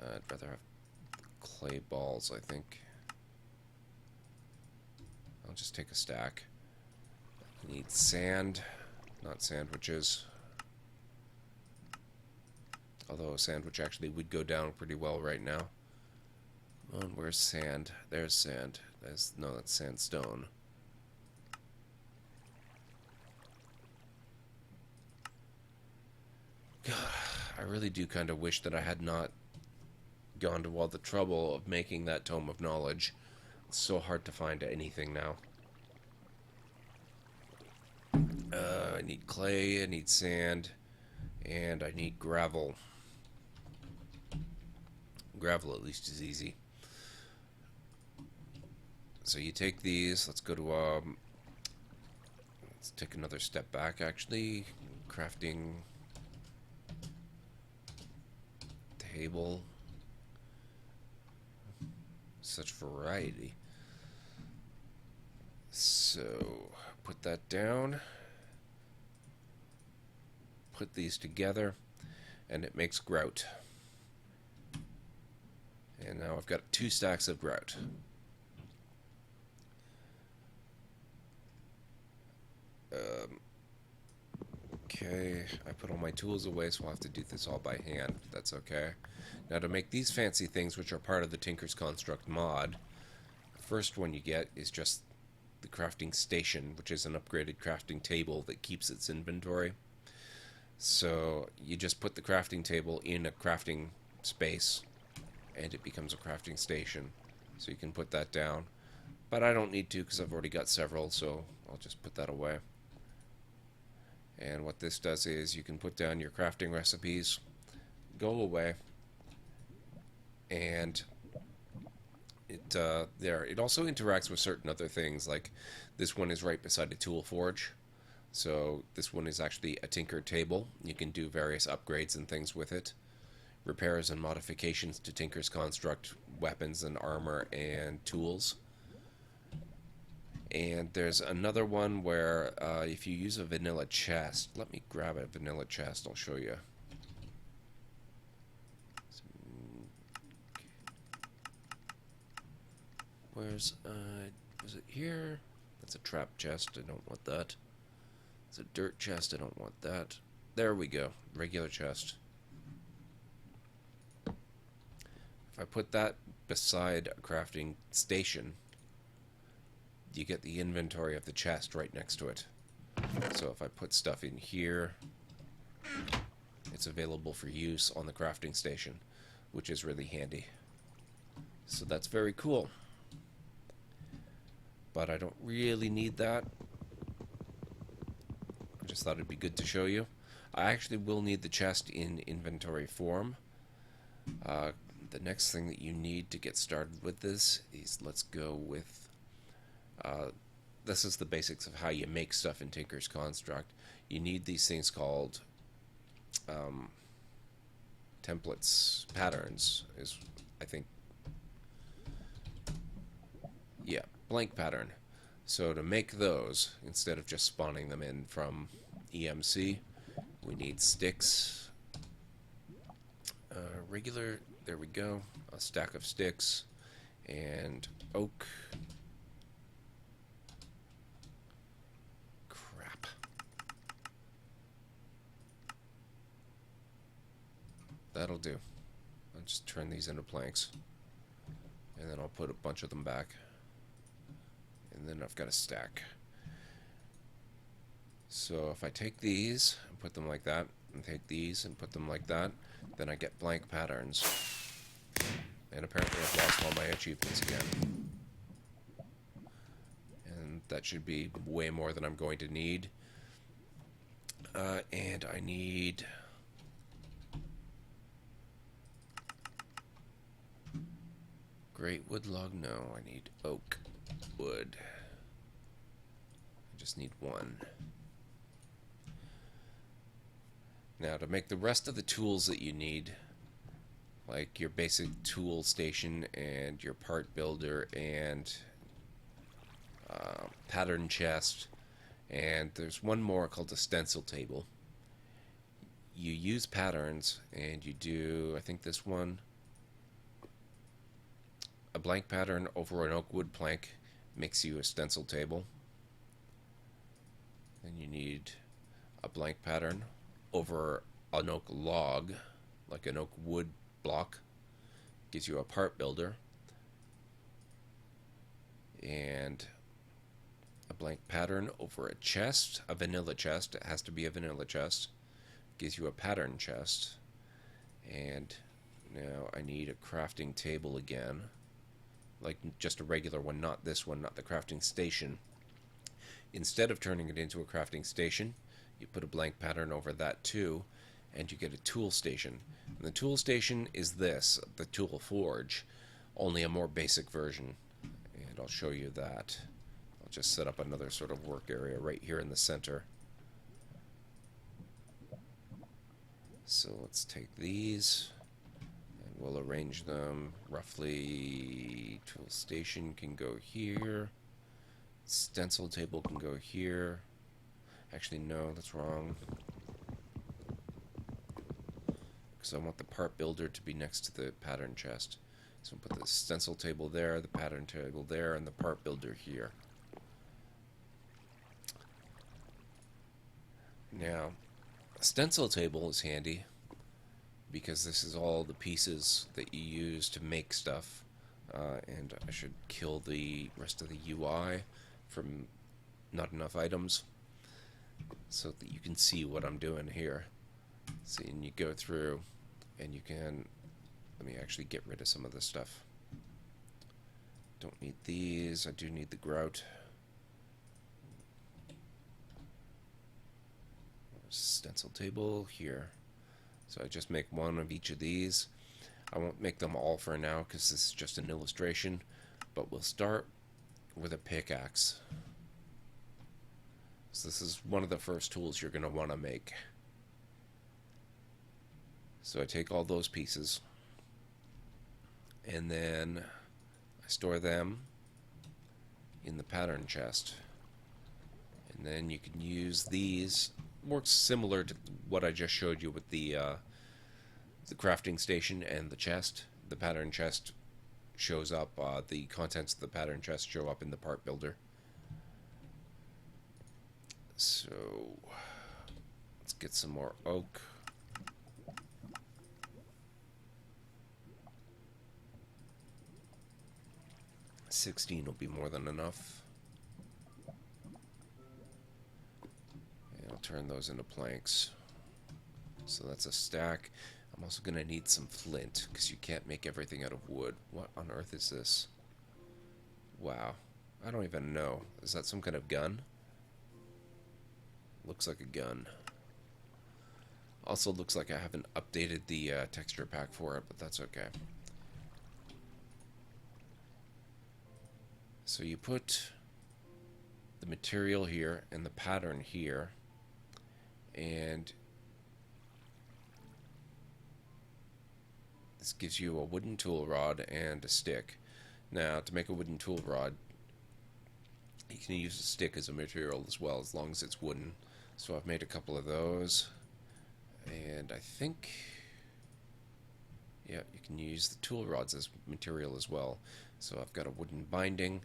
I'd rather have clay balls, I think. I'll just take a stack. I need sand, not sandwiches. Although a sandwich actually would go down pretty well right now. Oh, and where's sand? There's sand. No, that's sandstone. God, I really do kind of wish that I had not gone to all the trouble of making that Tome of Knowledge. It's so hard to find anything now. I need clay, I need sand, and I need gravel. Gravel at least is easy. So you take these, let's go to, let's take another step back actually. Crafting table. Such variety. So, put that down. Put these together, and it makes grout. And now I've got 2 stacks of grout. Okay, I put all my tools away, so I'll have to do this all by hand. That's okay. Now to make these fancy things, which are part of the Tinker's Construct mod, the first one you get is just the crafting station, which is an upgraded crafting table that keeps its inventory. So you just put the crafting table in a crafting space, and it becomes a crafting station. So you can put that down. But I don't need to because I've already got several, so I'll just put that away. And what this does is you can put down your crafting recipes, go away, and it also interacts with certain other things, like this one is right beside a tool forge. So this one is actually a tinker table. You can do various upgrades and things with it. Repairs and modifications to Tinker's Construct, weapons and armor and tools. And there's another one where if you use a vanilla chest, let me grab a vanilla chest, I'll show you. Where's, was it here? That's a trap chest, I don't want that. It's a dirt chest, I don't want that. There we go, regular chest. If I put that beside a crafting station, you get the inventory of the chest right next to it. So if I put stuff in here, it's available for use on the crafting station, which is really handy. So that's very cool. But I don't really need that. I just thought it'd be good to show you. I actually will need the chest in inventory form. The next thing that you need to get started with this is, let's go with this is the basics of how you make stuff in Tinker's Construct. You need these things called templates, patterns, is I think, yeah, blank pattern. So to make those, instead of just spawning them in from EMC, we need sticks, regular, there we go, a stack of sticks, and oak. That'll do. I'll just turn these into planks. And then I'll put a bunch of them back. And then I've got a stack. So if I take these and put them like that, and take these and put them like that, then I get blank patterns. And apparently I've lost all my achievements again. And that should be way more than I'm going to need. And I need... great wood log? No, I need oak wood. I just need one. Now to make the rest of the tools that you need, like your basic tool station and your part builder and pattern chest, and there's one more called a stencil table. You use patterns and you do, I think this one, a blank pattern over an oak wood plank makes you a stencil table. Then you need a blank pattern over an oak log, like an oak wood block. Gives you a part builder and a blank pattern over a chest, a vanilla chest. It has to be a vanilla chest. Gives you a pattern chest. And now I need a crafting table again, like just a regular one, not this one, not the crafting station. Instead of turning it into a crafting station, you put a blank pattern over that too, and you get a tool station. And the tool station is this, the tool forge, only a more basic version. And I'll show you that. I'll just set up another sort of work area right here in the center. So let's take these and we'll arrange them roughly. Tool station can go here. Stencil table can go here. Actually, no, that's wrong. Because I want the part builder to be next to the pattern chest. So I'll put the stencil table there, the pattern table there, and the part builder here. Now, a stencil table is handy because this is all the pieces that you use to make stuff. And I should kill the rest of the UI from not enough items so that you can see what I'm doing here. See, and you go through and you can, let me actually get rid of some of this stuff. Don't need these. I do need the grout. Stencil table here. So I just make one of each of these. I won't make them all for now because this is just an illustration, but we'll start with a pickaxe. So this is one of the first tools you're going to want to make. So I take all those pieces and then I store them in the pattern chest. And then you can use these. Works similar to what I just showed you with the crafting station and the chest. The pattern chest shows up, the contents of the pattern chest show up in the part builder. So let's get some more oak. $16 will be more than enough. And I'll turn those into planks. So that's a stack. I'm also going to need some flint because you can't make everything out of wood. What on earth is this? Wow. I don't even know. Is that some kind of gun? Looks like a gun. Also looks like I haven't updated the texture pack for it, but that's okay. So you put the material here and the pattern here, and this gives you a wooden tool rod and a stick. Now, to make a wooden tool rod, you can use a stick as a material as well, as long as it's wooden. So I've made a couple of those, and I think, yeah, you can use the tool rods as material as well. So I've got a wooden binding.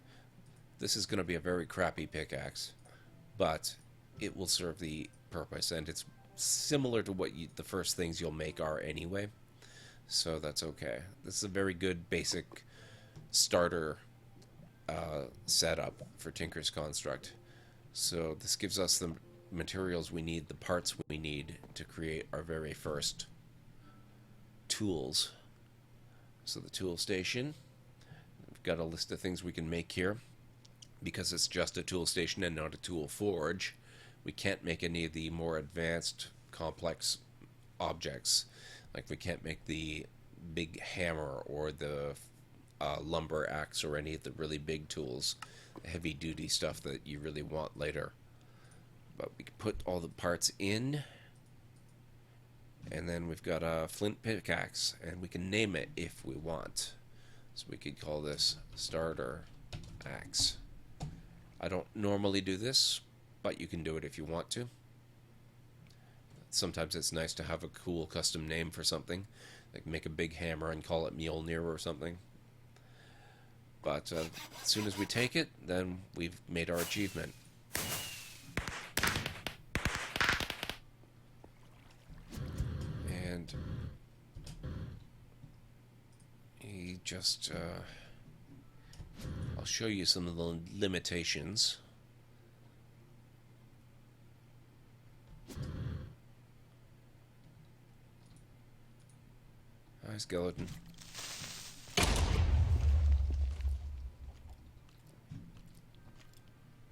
This is going to be a very crappy pickaxe, but it will serve the purpose, and it's similar to what the first things you'll make are anyway. So that's okay. This is a very good basic starter setup for Tinker's Construct. So this gives us the materials we need, the parts we need to create our very first tools. So the tool station, we've got a list of things we can make here. Because it's just a tool station and not a tool forge, we can't make any of the more advanced, complex objects. Like we can't make the big hammer or the lumber axe or any of the really big tools, heavy duty stuff that you really want later. But we can put all the parts in, and then we've got a flint pickaxe, and we can name it if we want. So we could call this starter axe. I don't normally do this, but you can do it if you want to. Sometimes it's nice to have a cool custom name for something, like make a big hammer and call it Mjolnir or something. But as soon as we take it, then we've made our achievement. And just I'll show you some of the limitations. Hi, skeleton.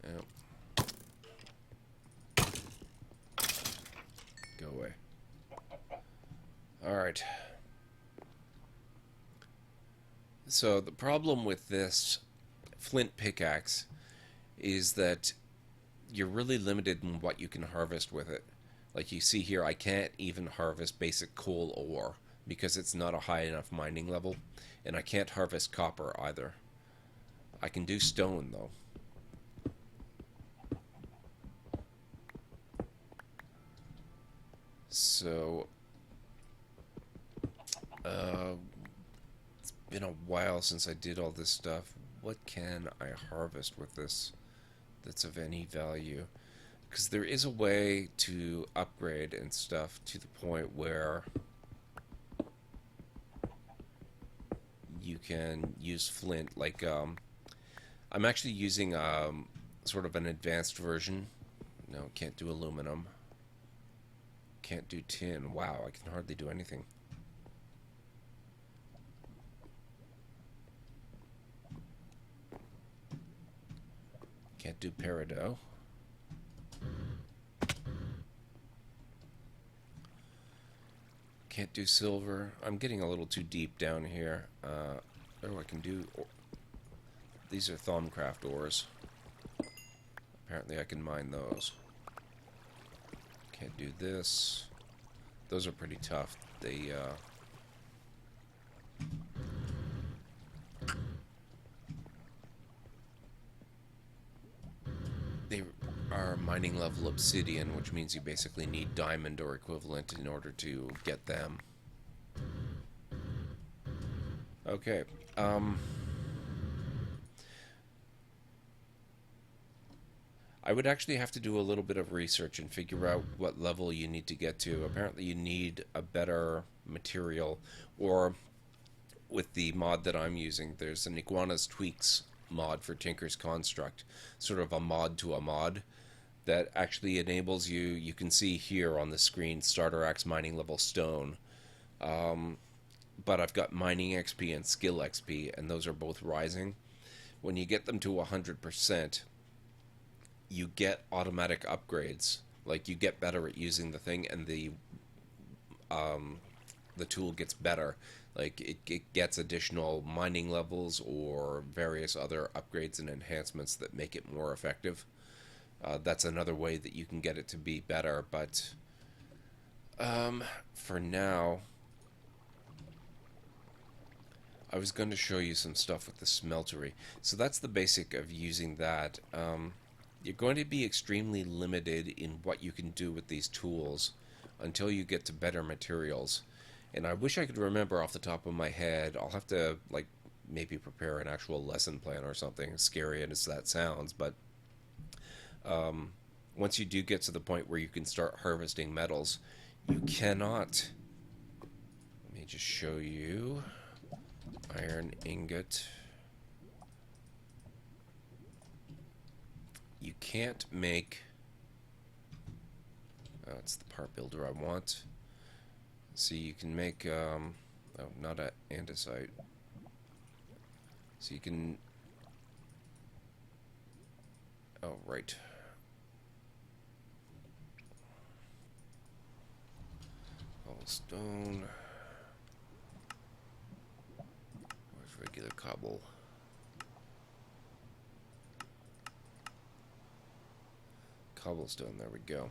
Yep. Go away. Alright. So the problem with this flint pickaxe is that you're really limited in what you can harvest with it. Like you see here, I can't even harvest basic coal ore because it's not a high enough mining level, and I can't harvest copper either. I can do stone though. So it's been a while since I did all this stuff. What can I harvest with this that's of any value? Because there is a way to upgrade and stuff to the point where you can use flint. Like I'm actually using sort of an advanced version. No, can't do aluminum. Can't do tin. Wow, I can hardly do anything. Can't do peridot. Can't do silver. I'm getting a little too deep down here. Oh, I can do... These are Thaumcraft ores. Apparently I can mine those. Can't do this. Those are pretty tough. They are mining level obsidian, which means you basically need diamond or equivalent in order to get them. Okay. I would actually have to do a little bit of research and figure out what level you need to get to. Apparently you need a better material, or with the mod that I'm using, there's an Iguana's Tweaks mod for Tinker's Construct, sort of a mod to a mod that actually enables you. You can see here on the screen starter axe mining level stone, but I've got mining XP and skill XP, and those are both rising. When you get them to 100%, you get automatic upgrades. Like you get better at using the thing, and the tool gets better. Like it gets additional mining levels or various other upgrades and enhancements that make it more effective. That's another way that you can get it to be better, but for now, I was going to show you some stuff with the smeltery. So that's the basic of using that. You're going to be extremely limited in what you can do with these tools until you get to better materials. And I wish I could remember off the top of my head. I'll have to, like, maybe prepare an actual lesson plan or something, as scary as that sounds. But once you do get to the point where you can start harvesting metals, you cannot... Let me just show you. Iron ingot. You can't make... Oh, it's the part builder I want. See, you can make... oh, not an andesite. So you can... Oh, right. Stone. Where's regular cobble? Cobblestone, there we go.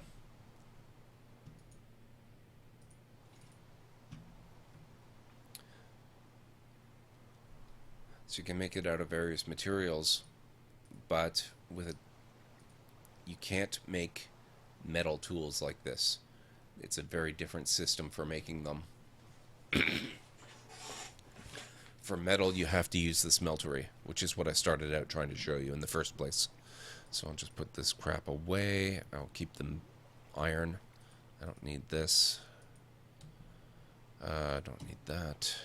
So you can make it out of various materials, but with it, you can't make metal tools like this. It's a very different system for making them. For metal, you have to use the smeltery, which is what I started out trying to show you in the first place. So I'll just put this crap away. I'll keep the iron. I don't need this. I don't need that.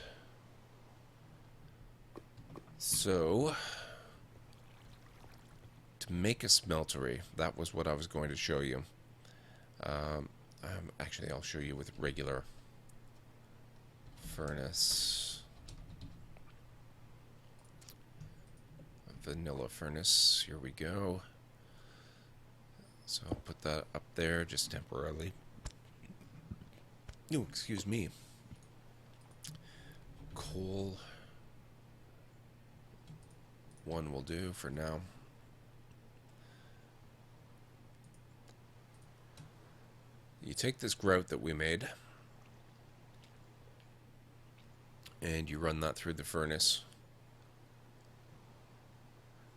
So, to make a smeltery, that was what I was going to show you. Actually, I'll show you with regular furnace. Vanilla furnace. Here we go. So I'll put that up there just temporarily. Oh, excuse me. Coal. One will do for now. You take this grout that we made and you run that through the furnace,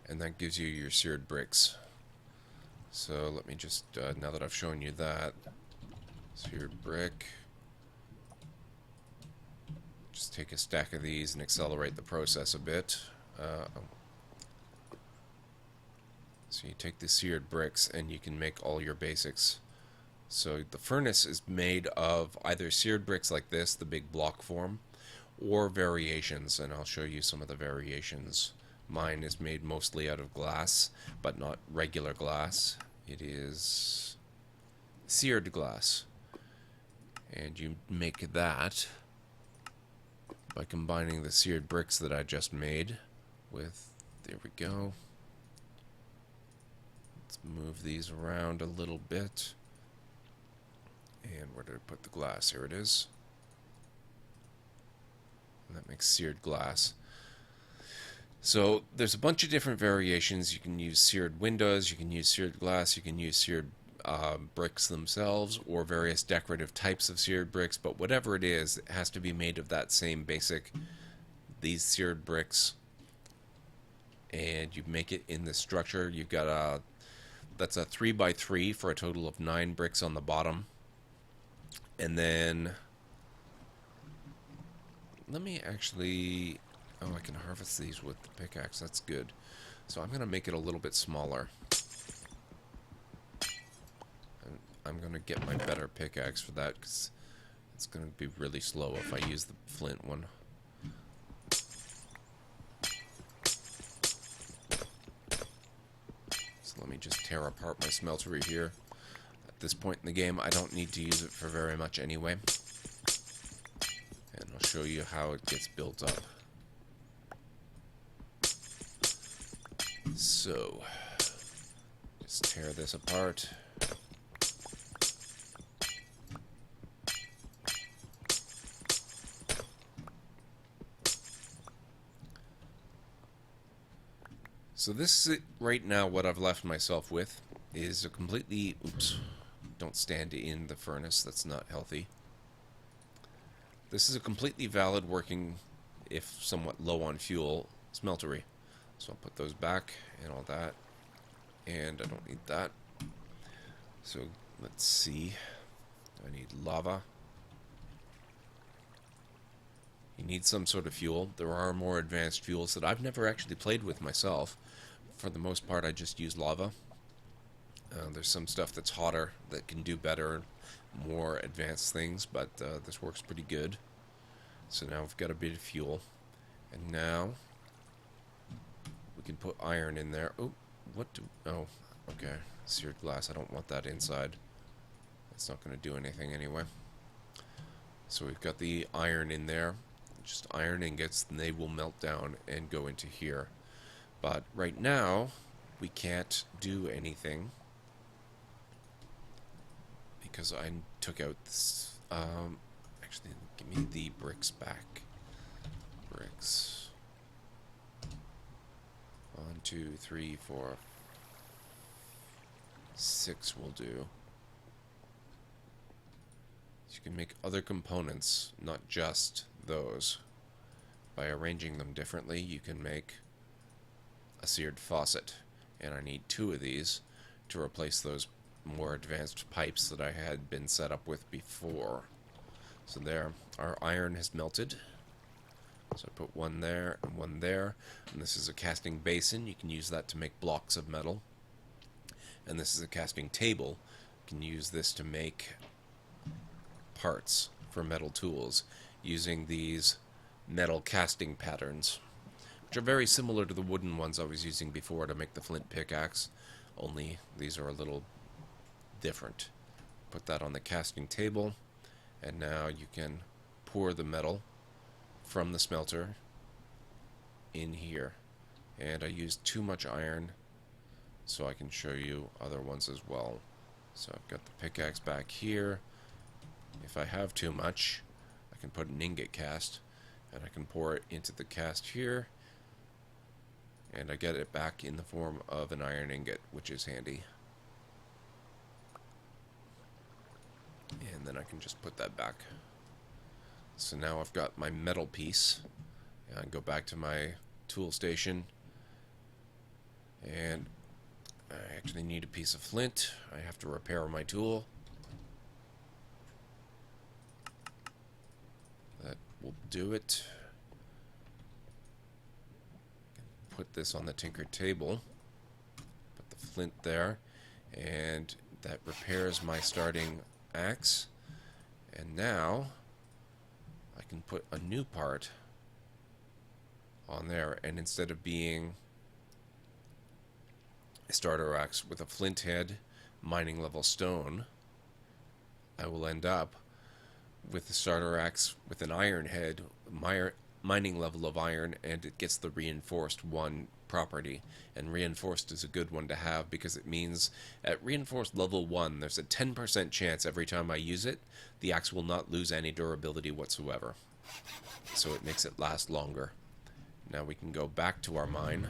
and that gives you your seared bricks. So let me just, now that I've shown you that, seared brick, just take a stack of these and accelerate the process a bit. So you take the seared bricks and you can make all your basics. So the furnace is made of either seared bricks like this, the big block form, or variations, and I'll show you some of the variations. Mine is made mostly out of glass, but not regular glass. It is seared glass. And you make that by combining the seared bricks that I just made with, there we go. Let's move these around a little bit. And where did I put the glass? Here it is. And that makes seared glass. So there's a bunch of different variations. You can use seared windows, you can use seared glass, you can use seared bricks themselves, or various decorative types of seared bricks, but whatever it is, it has to be made of that same basic, these seared bricks, and you make it in this structure. You've got that's a 3x3 for a total of 9 bricks on the bottom. And then, let me actually, oh, I can harvest these with the pickaxe, that's good. So I'm going to make it a little bit smaller. And I'm going to get my better pickaxe for that, because it's going to be really slow if I use the flint one. So let me just tear apart my smeltery here. At this point in the game, I don't need to use it for very much anyway. And I'll show you how it gets built up. So, just tear this apart. So this is it right now. What I've left myself with is a completely, oops, don't stand in the furnace, that's not healthy. This is a completely valid working, if somewhat low on fuel, smeltery. So I'll put those back and all that, and I don't need that. So let's see, I need lava. You need some sort of fuel. There are more advanced fuels that I've never actually played with myself. For the most part, I just use lava. There's some stuff that's hotter that can do better, more advanced things, but this works pretty good. So now we've got a bit of fuel, and now we can put iron in there. Oh, what do, oh, okay, seared glass, I don't want that inside. That's not going to do anything anyway. So we've got the iron in there, just iron ingots, and they will melt down and go into here. But right now, we can't do anything because I took out this, actually, give me the bricks back. Bricks. 1, 2, 3, 4, 6 will do. You can make other components, not just those. By arranging them differently, you can make a seared faucet, and I need 2 of these to replace those more advanced pipes that I had been set up with before. So there, our iron has melted. So I put one there and one there, and this is a casting basin. You can use that to make blocks of metal. And this is a casting table. You can use this to make parts for metal tools using these metal casting patterns. which are very similar to the wooden ones I was using before to make the flint pickaxe, only these are a little different. Put that on the casting table, and now you can pour the metal from the smelter in here. And I used too much iron, so I can show you other ones as well. So I've got the pickaxe back here. If I have too much, I can put an ingot cast, and I can pour it into the cast here, and I get it back in the form of an iron ingot, which is handy. And then I can just put that back. So now I've got my metal piece. And I go back to my tool station, and I actually need a piece of flint. I have to repair my tool. That will do it. Put this on the tinker table. Put the flint there, and that repairs my starting axe. And now I can put a new part on there, and instead of being a starter axe with a flint head, mining level stone, I will end up with the starter axe with an iron head, mining level of iron, and it gets the reinforced 1 property. And reinforced is a good one to have because it means at reinforced level 1 there's a 10% chance every time I use it the axe will not lose any durability whatsoever, so it makes it last longer. Now we can go back to our mine.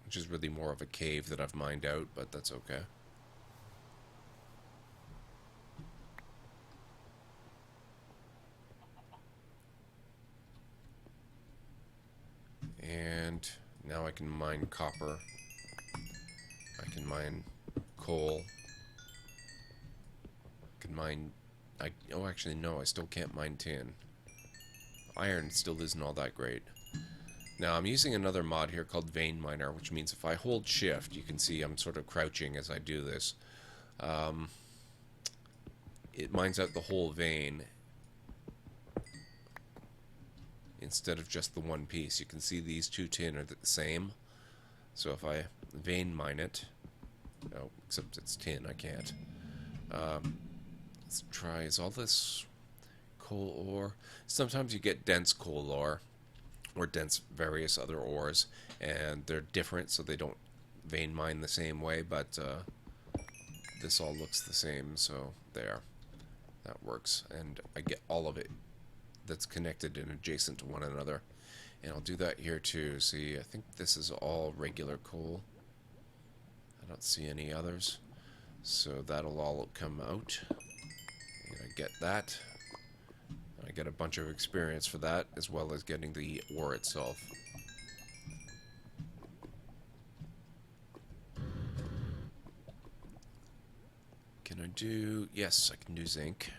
Which is really more of a cave that I've mined out, but that's okay. And now I can mine copper. I can mine coal. I can mine... oh, actually, no, I still can't mine tin. Iron still isn't all that great. Now, I'm using another mod here called Vein Miner, which means if I hold shift, you can see I'm sort of crouching as I do this. It mines out the whole vein instead of just the one piece. You can see these 2 tin are the same. So if I vein mine it... oh, except it's tin, I can't. Let's try, is all this coal ore? Sometimes you get dense coal ore, or dense various other ores, and they're different, so they don't vein mine the same way, but this all looks the same, so there. That works, and I get all of it that's connected and adjacent to one another. And I'll do that here too. See, I think this is all regular coal. I don't see any others. So that'll all come out. And I get that. I get a bunch of experience for that, as well as getting the ore itself. Can I do... yes, I can do zinc.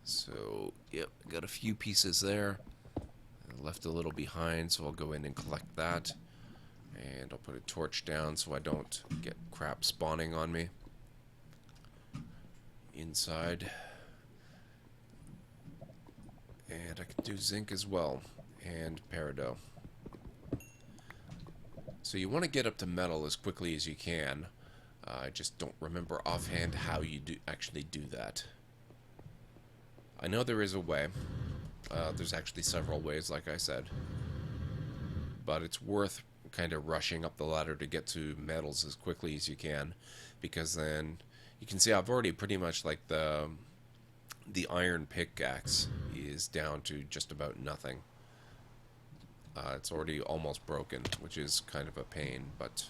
So, yep, got a few pieces there. I left a little behind, so I'll go in and collect that. And I'll put a torch down so I don't get crap spawning on me. Inside. And I can do zinc as well. And peridot. So you want to get up to metal as quickly as you can. I just don't remember offhand how you actually do that. I know there is a way. There's actually several ways, like I said. But it's worth kind of rushing up the ladder to get to metals as quickly as you can, because then you can see I've already pretty much, like, the iron pickaxe is down to just about nothing. It's already almost broken, which is kind of a pain, but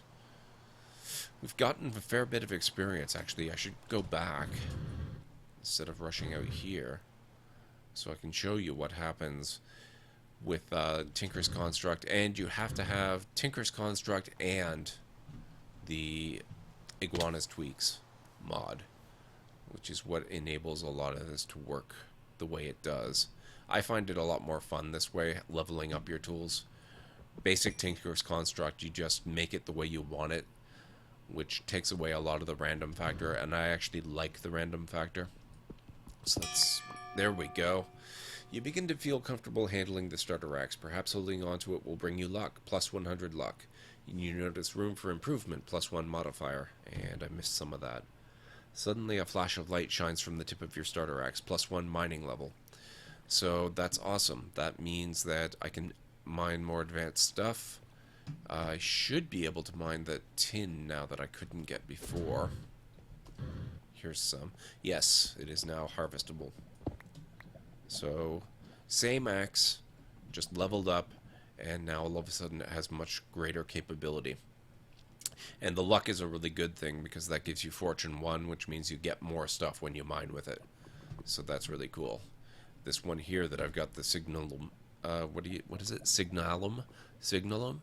we've gotten a fair bit of experience. Actually, I should go back instead of rushing out here, so I can show you what happens with Tinker's Construct. And you have to have Tinker's Construct and the Iguana's Tweaks mod, which is what enables a lot of this to work the way it does. I find it a lot more fun this way, leveling up your tools. Basic Tinker's Construct, you just make it the way you want it, which takes away a lot of the random factor, and I actually like the random factor. So there we go. You begin to feel comfortable handling the starter axe. Perhaps holding onto it will bring you luck, plus 100 luck. You notice room for improvement, plus 1 modifier, and I missed some of that. Suddenly a flash of light shines from the tip of your starter axe, plus 1 mining level. So that's awesome. That means that I can mine more advanced stuff. I should be able to mine the tin now that I couldn't get before. Here's some. Yes, it is now harvestable. So, same axe, just leveled up, and now all of a sudden it has much greater capability. And the luck is a really good thing because that gives you Fortune 1, which means you get more stuff when you mine with it. So that's really cool. This one here that I've got, the Signalum, what is it? Signalum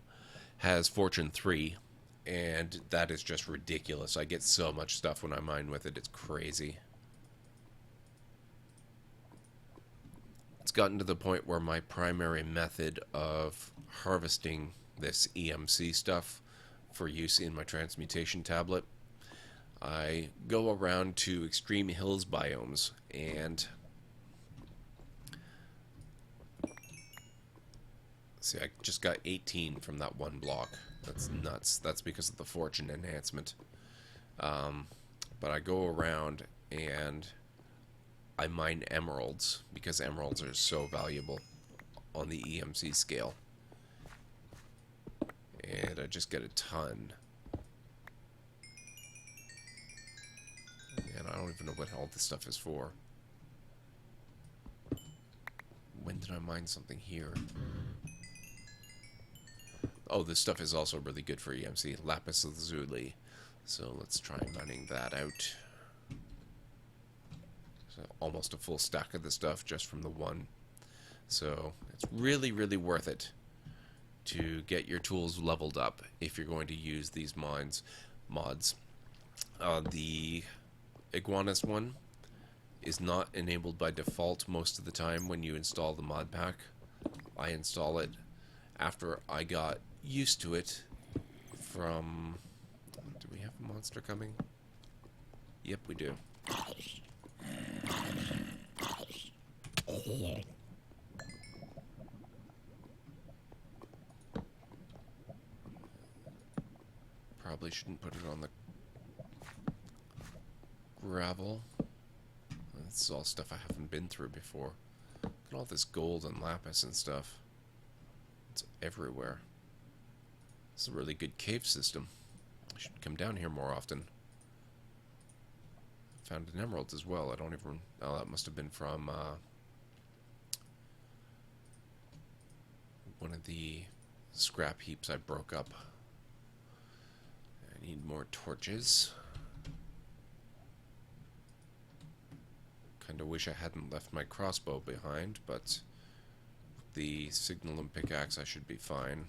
has Fortune 3, and that is just ridiculous. I get so much stuff when I mine with it. It's crazy. It's gotten to the point where my primary method of harvesting this EMC stuff for use in my transmutation tablet, I go around to extreme hills biomes, and see, I just got 18 from that one block. That's nuts. That's because of the fortune enhancement. But I go around and I mine emeralds because emeralds are so valuable on the EMC scale. And I just get a ton. And I don't even know what all this stuff is for. When did I mine something here? Oh, this stuff is also really good for EMC. Lapis lazuli. So let's try mining that out. So almost a full stack of the stuff just from the one. So it's really, really worth it to get your tools leveled up if you're going to use these mods. The Iguanas one is not enabled by default most of the time when you install the mod pack. I install it after I got used to it from... Do we have a monster coming? Yep, we do. Probably shouldn't put it on the gravel. This is all stuff I haven't been through before. Look at all this gold and lapis and stuff. It's everywhere. It's a really good cave system. I should come down here more often. Found an emerald as well. I don't even... Oh, that must have been from one of the scrap heaps I broke up. I need more torches. Kinda wish I hadn't left my crossbow behind, but with the Signalum pickaxe I should be fine.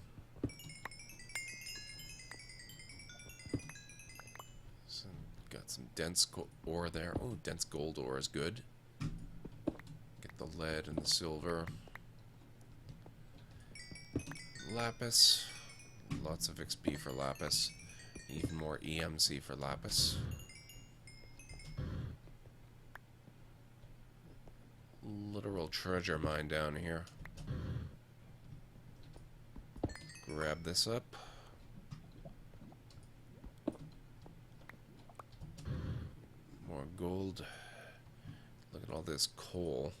So, got some dense ore there. Oh, dense gold ore is good. Get the lead and the silver. Lapis. Lots of XP for lapis. Even more EMC for lapis. Literal treasure mine down here. Grab this up. More gold. Look at all this coal.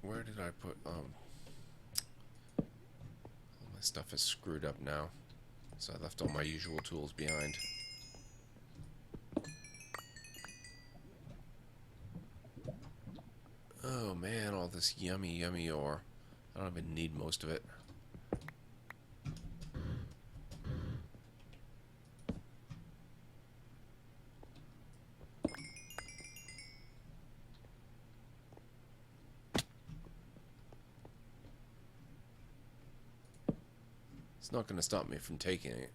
Where did I put... all my stuff is screwed up now. So I left all my usual tools behind. Oh man, all this yummy, yummy ore. I don't even need most of it. It's not going to stop me from taking it.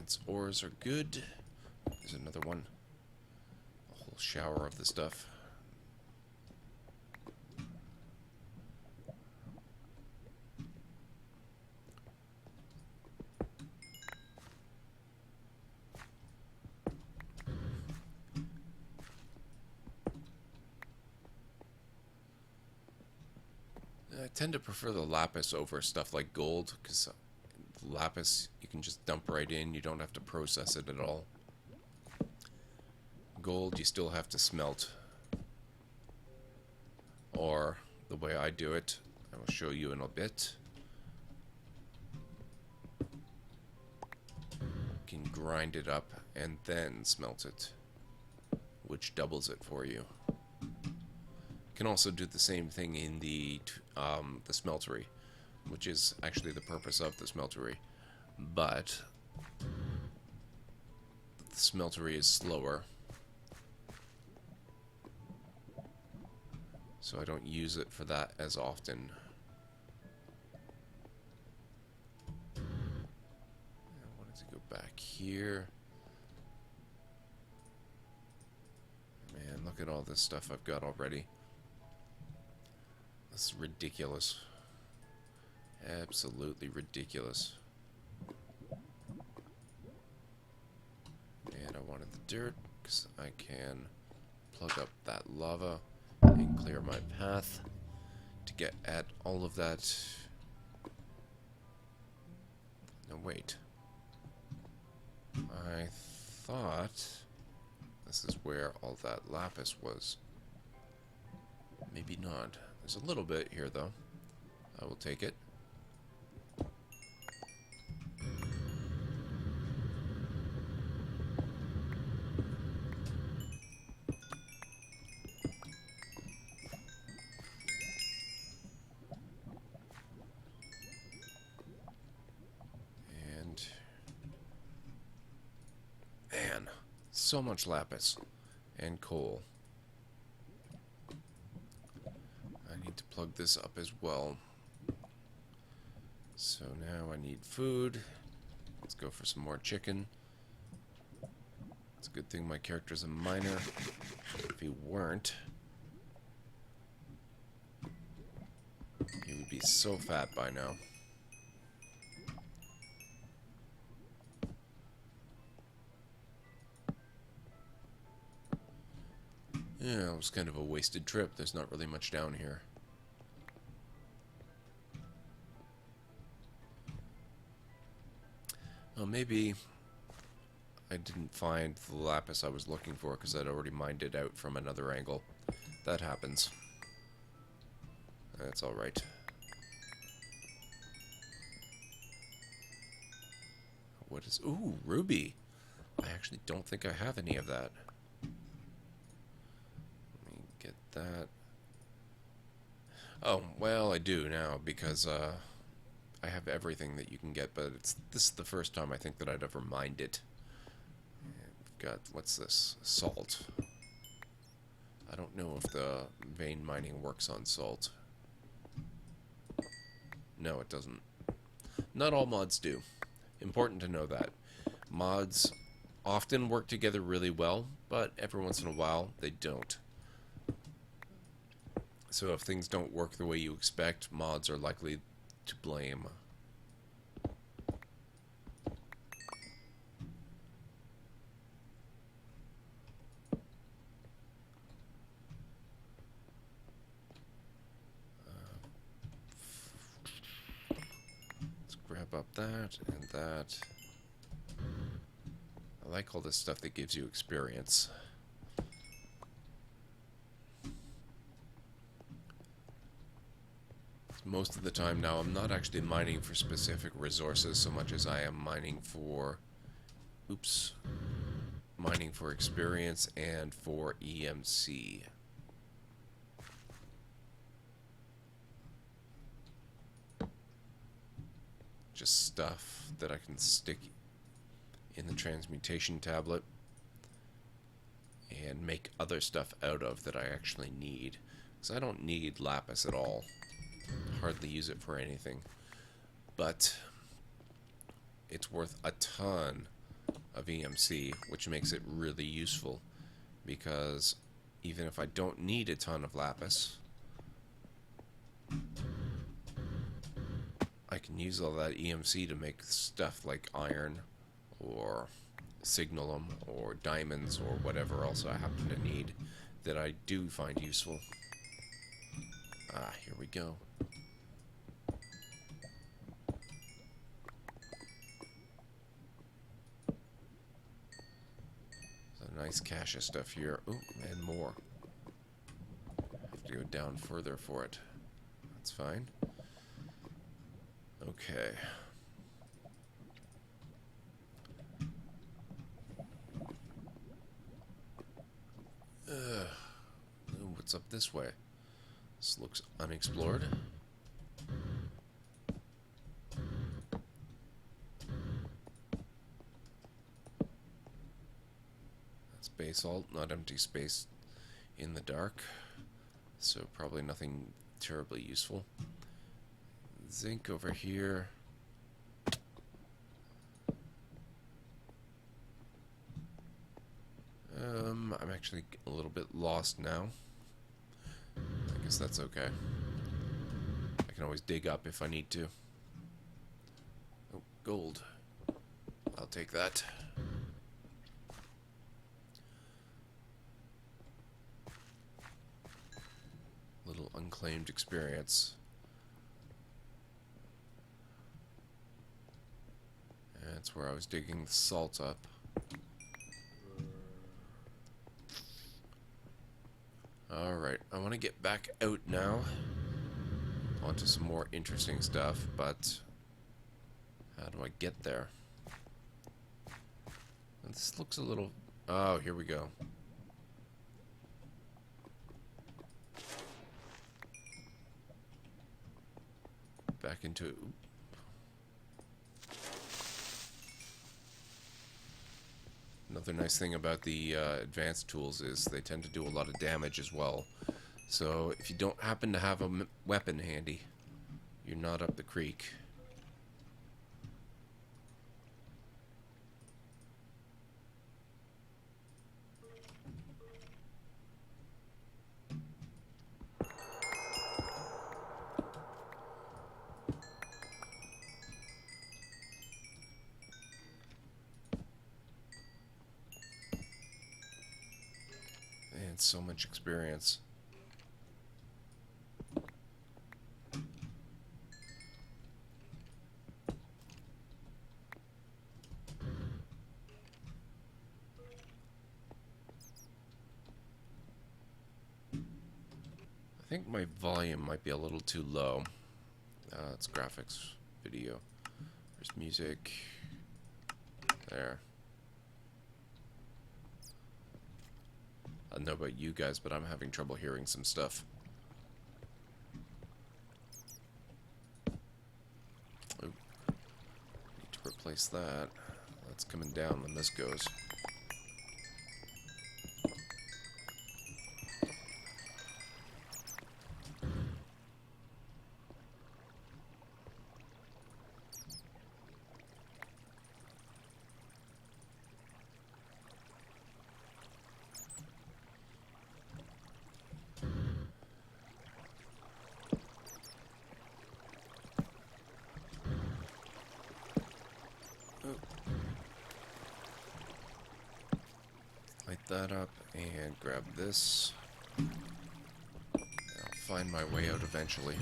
Quartz ores are good. There's another one. A whole shower of the stuff. I tend to prefer the lapis over stuff like gold, because lapis you can just dump right in, you don't have to process it at all. Gold you still have to smelt. Or, the way I do it, I will show you in a bit. You can grind it up and then smelt it, which doubles it for you. You can also do the same thing in the smeltery, which is actually the purpose of the smeltery, but the smeltery is slower, so I don't use it for that as often. I wanted to go back here. Man, look at all this stuff I've got already. This is ridiculous. Absolutely ridiculous. And I wanted the dirt, because I can plug up that lava and clear my path to get at all of that. No, wait. I thought this is where all that lapis was. Maybe not. There's a little bit here, though. I will take it. And man, so much lapis and coal. To plug this up as well. So now I need food. Let's go for some more chicken. It's a good thing my character's a miner. If he weren't, he would be so fat by now. Yeah, it was kind of a wasted trip. There's not really much down here. Well, maybe I didn't find the lapis I was looking for because I'd already mined it out from another angle. That happens. That's alright. What is... Ooh, ruby! I actually don't think I have any of that. Let me get that. Oh, well, I do now because, I have everything that you can get, but this is the first time I think that I'd ever mined it. We've got, what's this? Salt. I don't know if the vein mining works on salt. No, it doesn't. Not all mods do. Important to know that. Mods often work together really well, but every once in a while they don't. So if things don't work the way you expect, mods are likely to blame. Let's grab up that and that. I like all this stuff that gives you experience. Most of the time now, I'm not actually mining for specific resources so much as I am mining for... Oops. Mining for experience and for EMC. Just stuff that I can stick in the transmutation tablet and make other stuff out of that I actually need. Because I don't need lapis at all. Hardly use it for anything, but it's worth a ton of EMC, which makes it really useful, because even if I don't need a ton of lapis, I can use all that EMC to make stuff like iron, or signalum, or diamonds, or whatever else I happen to need that I do find useful. Ah, here we go. A nice cache of stuff here. Ooh, and more. Have to go down further for it. That's fine. Okay. Ooh, what's up this way? This looks unexplored. That's basalt, not empty space in the dark. So probably nothing terribly useful. Zinc over here. I'm actually a little bit lost now. I guess that's okay. I can always dig up if I need to. Oh, gold. I'll take that. Little unclaimed experience. That's where I was digging the salt up. Alright, I want to get back out now onto some more interesting stuff, but how do I get there? This looks a little... Oh, here we go. Back into... Another nice thing about the advanced tools is they tend to do a lot of damage as well. So if you don't happen to have a weapon handy, you're not up the creek. And so much experience. I think my volume might be a little too low. It's graphics, video. There's music. There. I don't know about you guys, but I'm having trouble hearing some stuff. Oh, need to replace that. That's coming down when this goes. Light that up and grab this. I'll find my way out eventually.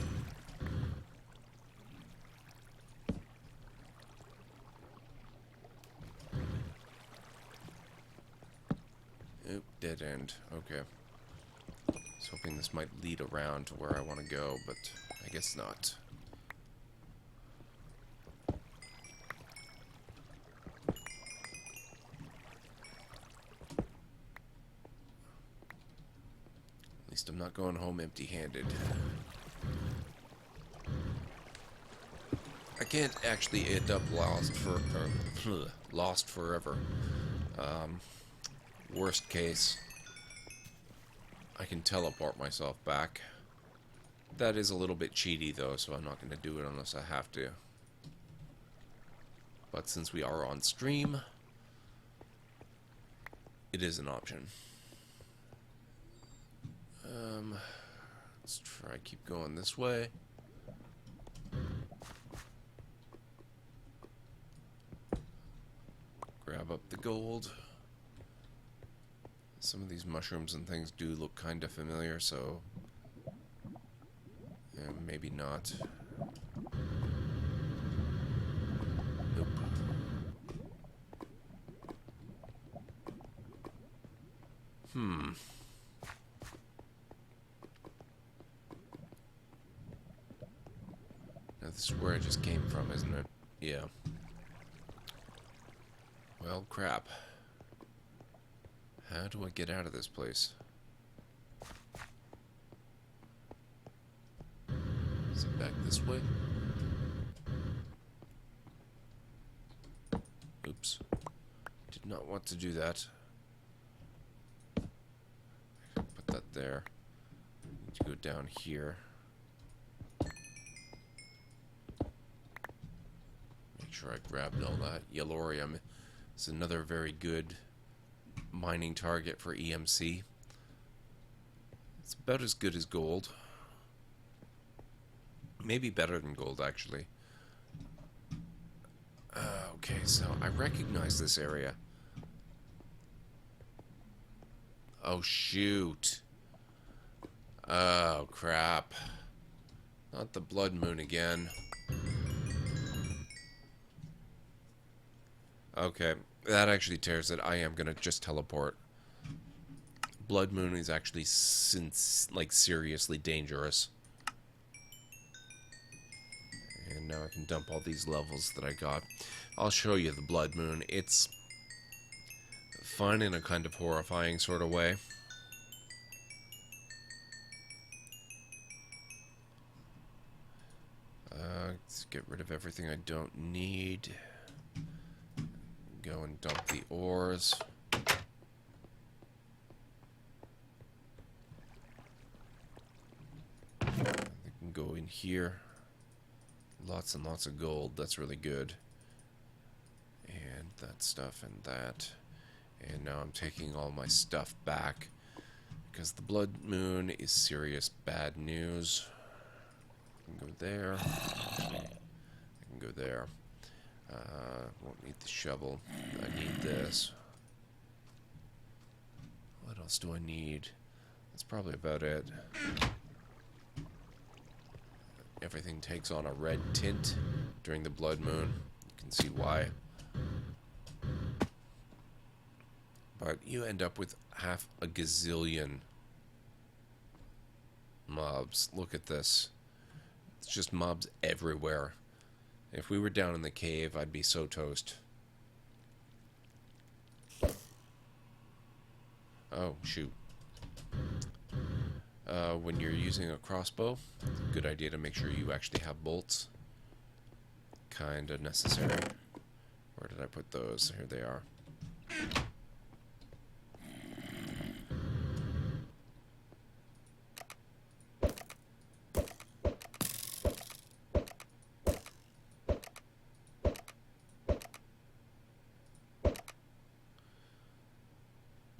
Oop, dead end. Okay. I was hoping this might lead around to where I want to go, but I guess not. At least I'm not going home empty-handed. I can't actually end up lost forever. Worst case, I can teleport myself back. That is a little bit cheaty though, so I'm not going to do it unless I have to. But since we are on stream, it is an option. Let's try keep going this way. Grab up the gold. Some of these mushrooms and things do look kind of familiar, so maybe not. Nope. Now this is where I just came from, isn't it? Yeah. Well, crap. How do I get out of this place? Is it back this way? Oops. Did not want to do that. Put that there. Need to go down here. Make sure I grabbed all that. Yellorium is another very good mining target for EMC. It's about as good as gold. Maybe better than gold, actually. Okay, so I recognize this area. Oh, shoot. Oh, crap. Not the blood moon again. Okay, that actually tears it. I am gonna just teleport. Blood moon is actually seriously dangerous. And now I can dump all these levels that I got. I'll show you the blood moon. It's fun in a kind of horrifying sort of way. Let's get rid of everything I don't need. Go and dump the ores. They can go in here. Lots and lots of gold. That's really good. And that stuff and that. And now I'm taking all my stuff back because the blood moon is serious bad news. I can go there. I can go there. Won't need the shovel. I need this. What else do I need? That's probably about it. Everything takes on a red tint during the blood moon. You can see why. But you end up with half a gazillion mobs. Look at this. It's just mobs everywhere. If we were down in the cave, I'd be so toast. Oh, shoot. When you're using a crossbow, it's a good idea to make sure you actually have bolts. Kinda necessary. Where did I put those? Here they are.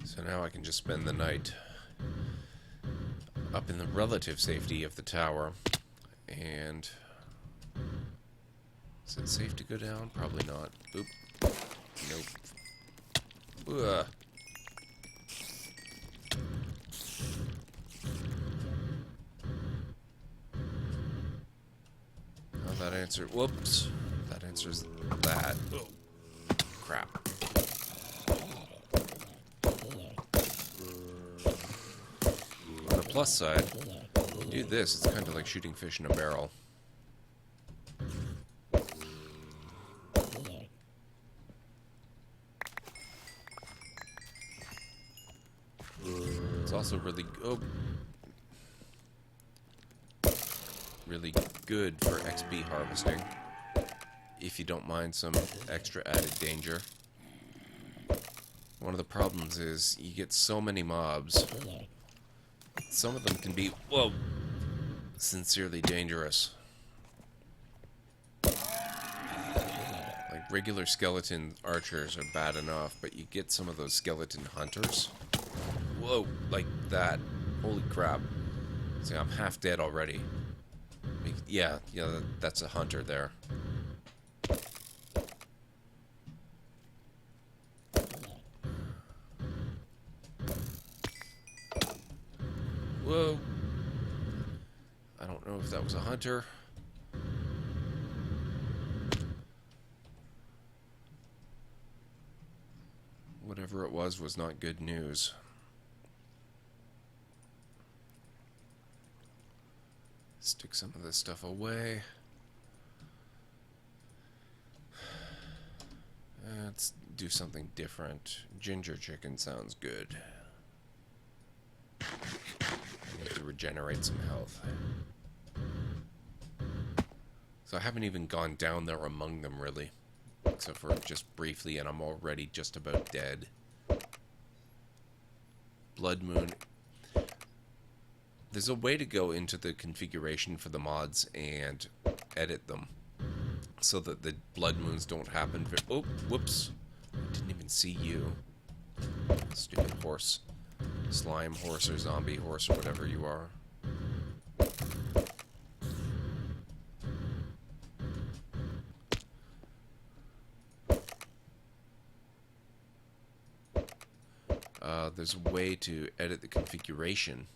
So now I can just spend the night up in the relative safety of the tower. And is it safe to go down? Probably not. Oop. Nope. Ugh. Oh, that answer. Whoops. That answers that. Oh, crap. On the plus side, you do this, it's kind of like shooting fish in a barrel. It's also really really good for XP harvesting, if you don't mind some extra added danger. One of the problems is you get so many mobs. Some of them can be, whoa, sincerely dangerous. Like regular skeleton archers are bad enough, but you get some of those skeleton hunters. Whoa, like that. Holy crap. See, I'm half dead already. Yeah, that's a hunter there. Whoa. I don't know if that was a hunter. Whatever it was not good news. Stick some of this stuff away. Let's do something different. Ginger chicken sounds good. I need to regenerate some health. So I haven't even gone down there among them, really. Except for just briefly, and I'm already just about dead. Blood Moon. There's a way to go into the configuration for the mods and edit them so that the blood moons don't happen. Oh, whoops. I didn't even see you. Stupid horse. Slime horse or zombie horse or whatever you are. There's a way to edit the configuration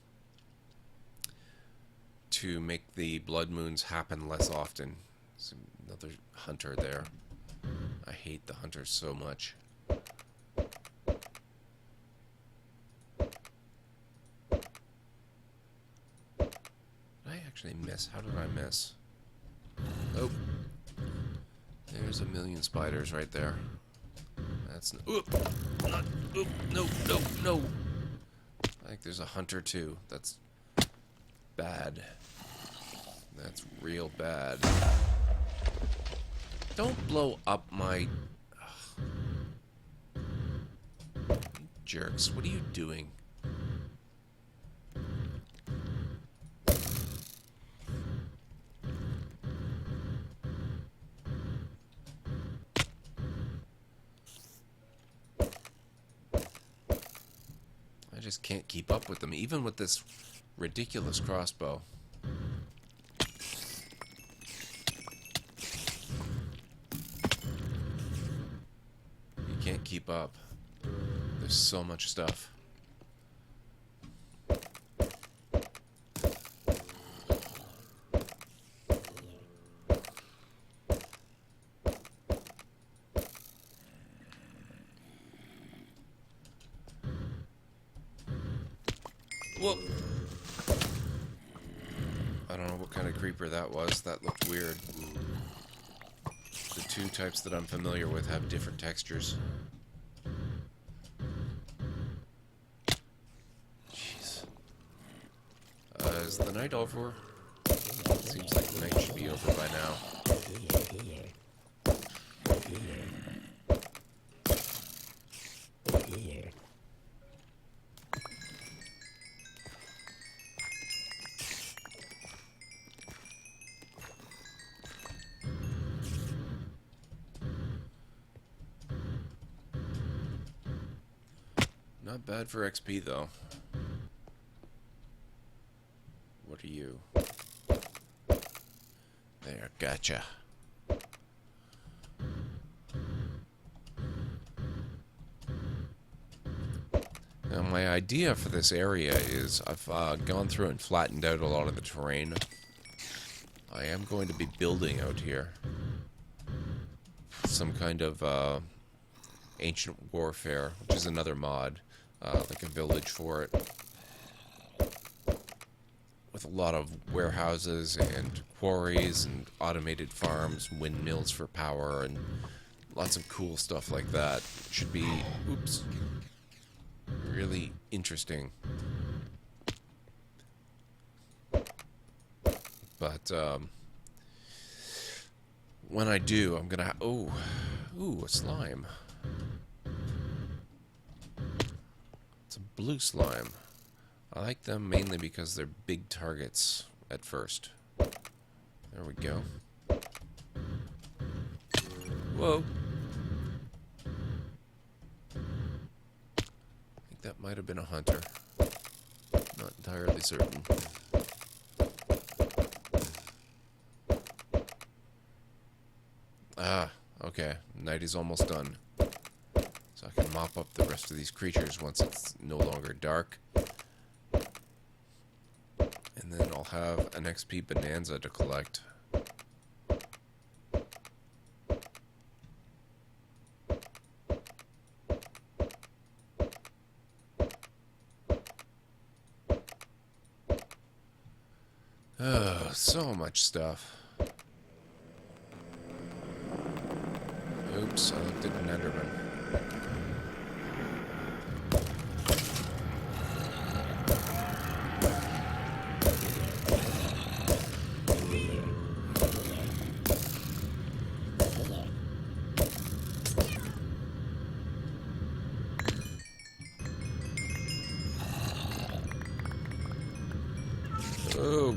to make the blood moons happen less often. There's another hunter there. I hate the hunters so much. Did I actually miss? How did I miss? Oh. There's a million spiders right there. That's oop, not, oop, no. I think there's a hunter too. That's bad. That's real bad. Don't blow up my... Ugh. Jerks, what are you doing? I just can't keep up with them, even with this ridiculous crossbow. You can't keep up. There's so much stuff. Whoa! I don't know what kind of creeper that was. That looked weird. The two types that I'm familiar with have different textures. Jeez. Is the night over? Seems like the night should be over by now. Not bad for XP, though. What are you? There, gotcha. Now, my idea for this area is I've gone through and flattened out a lot of the terrain. I am going to be building out here. Some kind of ancient warfare, which is another mod. Like a village for it. With a lot of warehouses and quarries and automated farms, windmills for power, and lots of cool stuff like that. Should be, oops, really interesting. But, when I do, I'm gonna ooh, a slime. It's a blue slime. I like them mainly because they're big targets at first. There we go. Whoa. Might have been a hunter. Not entirely certain. Ah, okay. Night is almost done. So I can mop up the rest of these creatures once it's no longer dark. And then I'll have an XP bonanza to collect. Oh, so much stuff. Oops, I looked at an Enderman. Oh.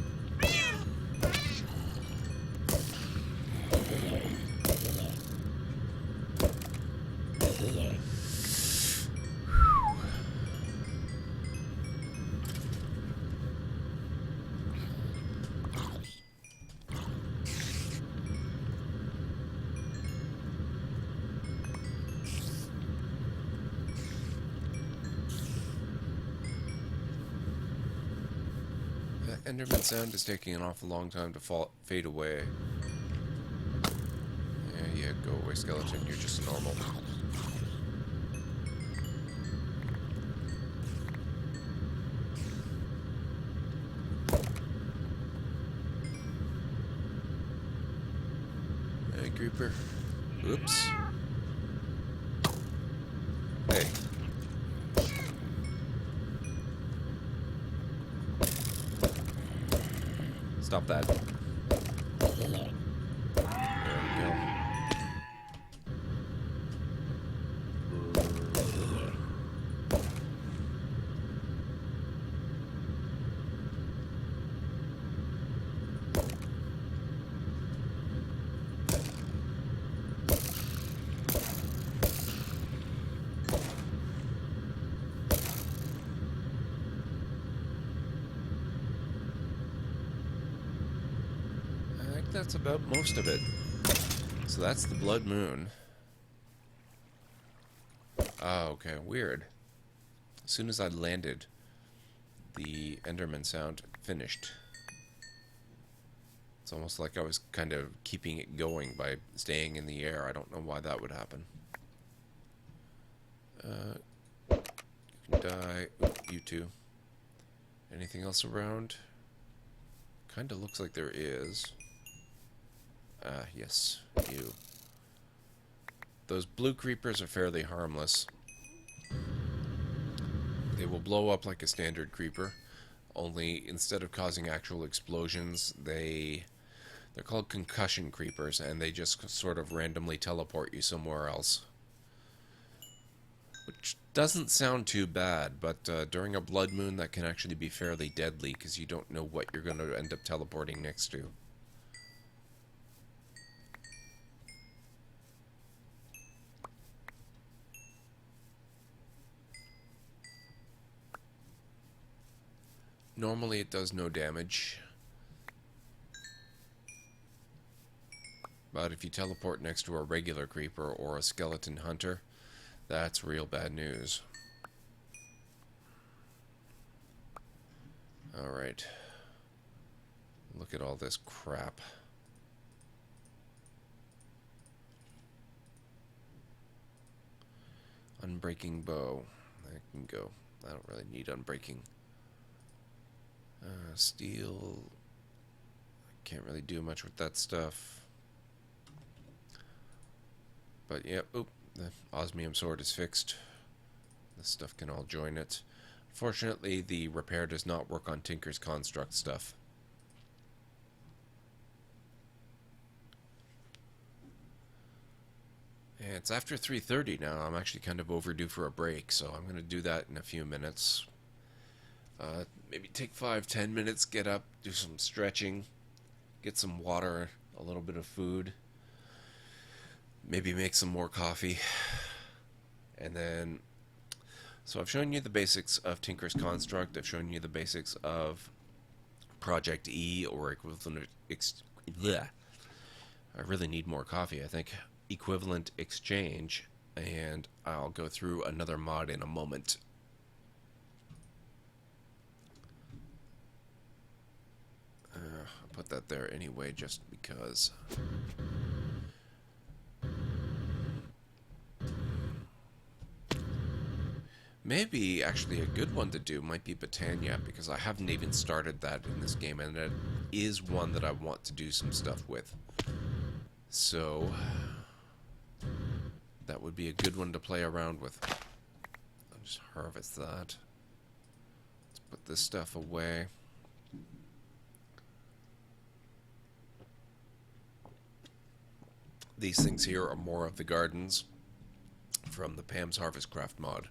That Enderman sound is taking an awful long time to fade away. Yeah, go away, skeleton. You're just normal. Hey, creeper. Oops. Hey. Stop that. There we go. I think that's about most of it. So that's the Blood Moon. Ah, okay, weird. As soon as I landed, the Enderman sound finished. It's almost like I was kind of keeping it going by staying in the air. I don't know why that would happen. You can die. Oop, you too. Anything else around? Kinda looks like there is. Ah, yes, you. Those blue creepers are fairly harmless. They will blow up like a standard creeper, only instead of causing actual explosions, they're called concussion creepers, and they just sort of randomly teleport you somewhere else. Which doesn't sound too bad, but during a blood moon that can actually be fairly deadly because you don't know what you're going to end up teleporting next to. Normally it does no damage. But if you teleport next to a regular creeper or a skeleton hunter, that's real bad news. Alright. Look at all this crap. Unbreaking bow. That can go. I don't really need unbreaking. Steel. I can't really do much with that stuff. But yeah, oop, the osmium sword is fixed. This stuff can all join it. Fortunately, the repair does not work on Tinker's Construct stuff. And it's after 3:30 now. I'm actually kind of overdue for a break, so I'm going to do that in a few minutes. Maybe take 5-10 minutes, get up, do some stretching, get some water, a little bit of food, maybe make some more coffee, and then So I've shown you the basics of Tinker's Construct. I've shown you the basics of Project E or equivalent. Bleh. I really need more coffee, I think. Equivalent Exchange, and I'll go through another mod in a moment. I'll put that there anyway, just because. Maybe actually a good one to do might be Britannia, because I haven't even started that in this game, and it is one that I want to do some stuff with. So that would be a good one to play around with. I'll just harvest that. Let's put this stuff away. These things here are more of the gardens from the Pam's Harvest Craft mod.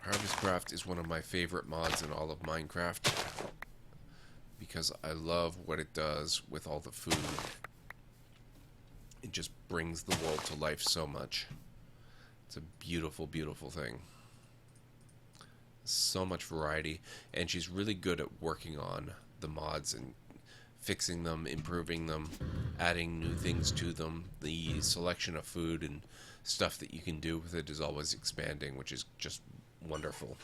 Harvestcraft is one of my favorite mods in all of Minecraft because I love what it does with all the food. It just brings the world to life so much. It's a beautiful, beautiful thing. So much variety, and she's really good at working on the mods and fixing them, improving them, adding new things to them. The selection of food and stuff that you can do with it is always expanding, which is just wonderful.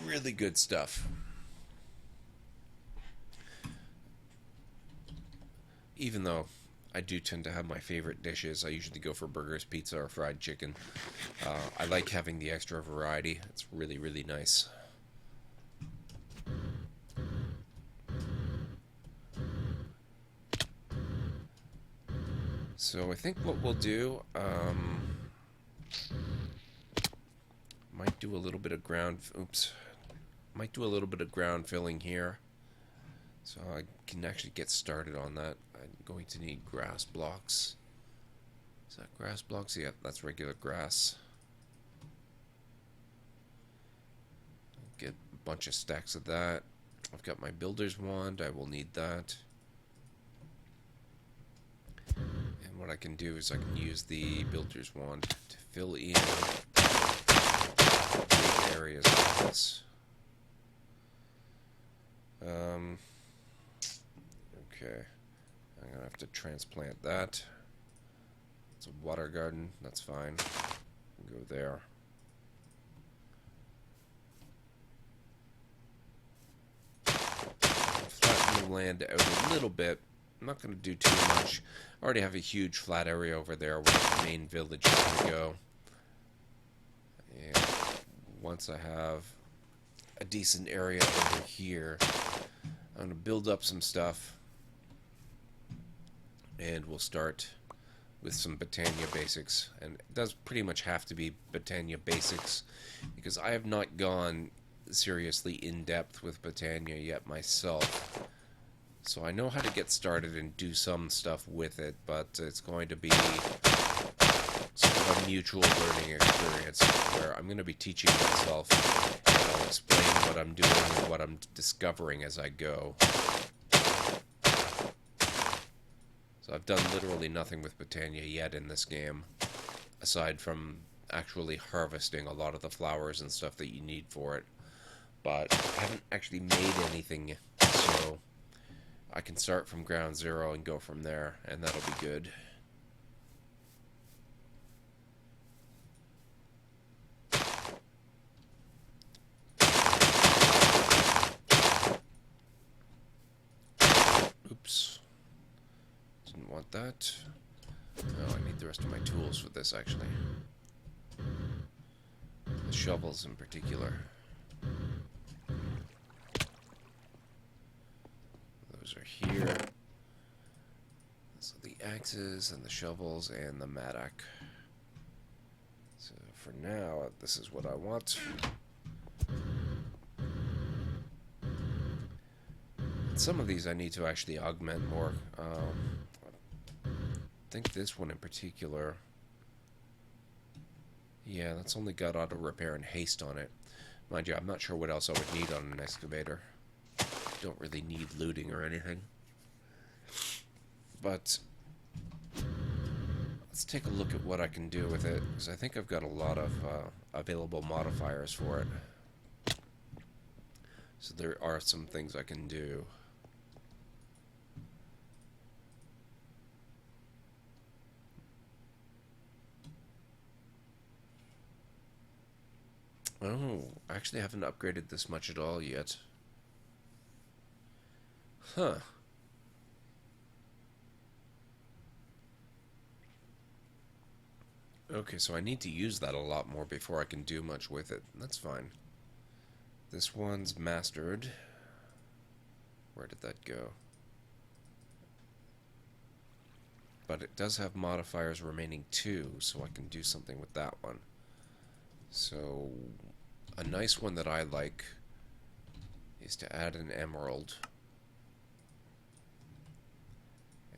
Really good stuff. Even though I do tend to have my favorite dishes, I usually go for burgers, pizza, or fried chicken. I like having the extra variety. It's really, really nice. So I think what we'll do, might do a little bit of ground. Might do a little bit of ground filling here, so I can actually get started on that. I'm going to need grass blocks. Is that grass blocks? Yeah, that's regular grass. Get a bunch of stacks of that. I've got my builder's wand. I will need that. And what I can do is I can use the builder's wand to fill in big areas like this. Okay. I'm going to have to transplant that. It's a water garden. That's fine. Go there. Flatten the land out a little bit. I'm not going to do too much. I already have a huge flat area over there where the main village is going to go. And once I have a decent area over here, I'm going to build up some stuff. And we'll start with some Britannia basics. And it does pretty much have to be Britannia basics, because I have not gone seriously in depth with Britannia yet myself. So I know how to get started and do some stuff with it, but it's going to be sort of a mutual learning experience where I'm going to be teaching myself, and I'll explain what I'm doing and what I'm discovering as I go. So I've done literally nothing with Britannia yet in this game, aside from actually harvesting a lot of the flowers and stuff that you need for it. But I haven't actually made anything, so I can start from ground zero and go from there, and that'll be good. Oops. Didn't want that. Oh, I need the rest of my tools for this, actually. The shovels in particular. Those are here. So the axes and the shovels and the mattock. So for now, this is what I want. Some of these I need to actually augment more. I think this one in particular. Yeah, that's only got auto repair and haste on it. Mind you, I'm not sure what else I would need on an excavator. Don't really need looting or anything. But Let's take a look at what I can do with it, because I think I've got a lot of available modifiers for it. So there are some things I can do. Oh, I actually haven't upgraded this much at all yet. Huh. Okay, so I need to use that a lot more before I can do much with it. That's fine. This one's mastered. Where did that go? But it does have modifiers remaining 2, so I can do something with that one. So, a nice one that I like is to add an emerald.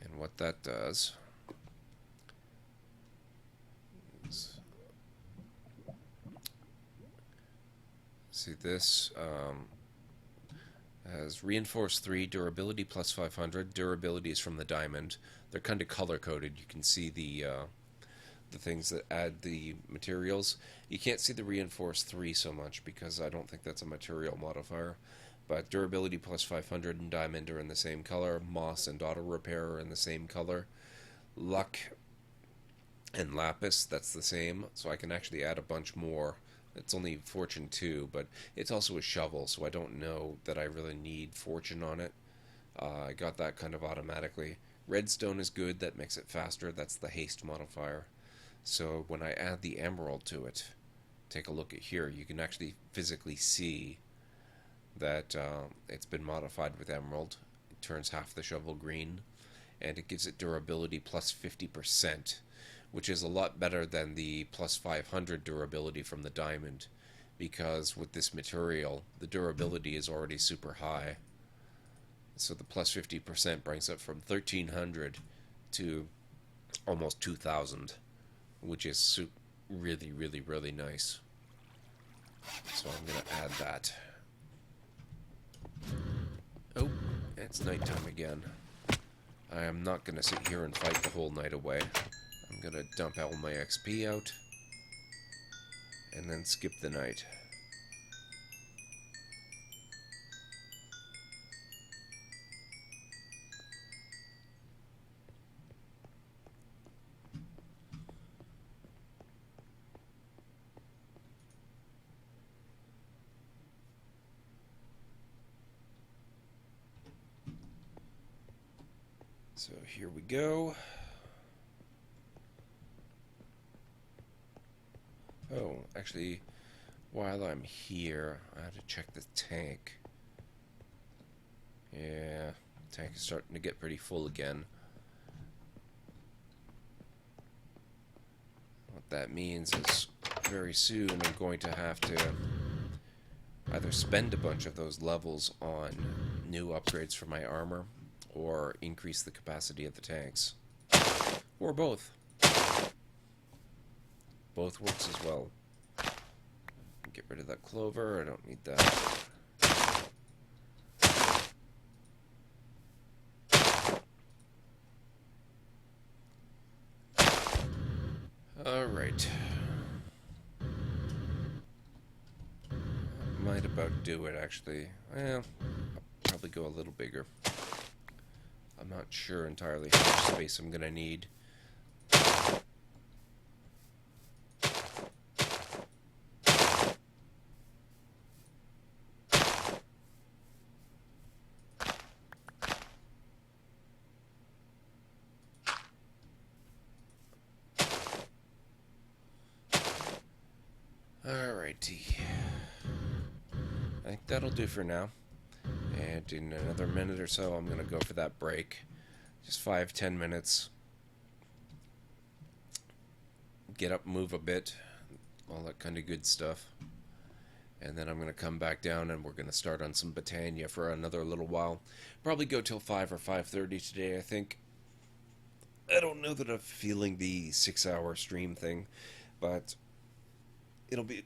And what that does is, see this has reinforced 3, durability plus 500. Durability is from the diamond. They're kind of color coded. You can see the things that add the materials. You can't see the reinforced 3 so much because I don't think that's a material modifier. But durability plus 500 and diamond are in the same color. Moss and auto repair are in the same color. Luck and lapis, that's the same. So I can actually add a bunch more. It's only fortune 2, but it's also a shovel, so I don't know that I really need fortune on it. I got that kind of automatically. Redstone is good, that makes it faster. That's the haste modifier. So when I add the emerald to it, take a look at here, you can actually physically see that it's been modified with emerald. It turns half the shovel green, and it gives it durability plus 50%, which is a lot better than the plus 500 durability from the diamond, because with this material, the durability is already super high. So the plus 50% brings it from 1300 to almost 2000, which is really, really, really nice. So I'm going to add that. Oh, it's nighttime again. I am not going to sit here and fight the whole night away. I'm going to dump all my XP out and then skip the night. So here we go. Oh, actually, while I'm here, I have to check the tank. Yeah, the tank is starting to get pretty full again. What that means is very soon I'm going to have to either spend a bunch of those levels on new upgrades for my armor or increase the capacity of the tanks. Or both. Both works as well. Get rid of that clover, I don't need that. Alright. Might about do it, actually. Well, I'll probably go a little bigger. I'm not sure entirely how much space I'm gonna need. Alrighty. I think that'll do for now. And in another minute or so, I'm going to go for that break. Just 5-10 minutes. Get up, move a bit. All that kind of good stuff. And then I'm going to come back down and we're going to start on some Botania for another little while. Probably go till 5 or 5:30 today, I think. I don't know that I'm feeling the 6-hour stream thing, but it'll be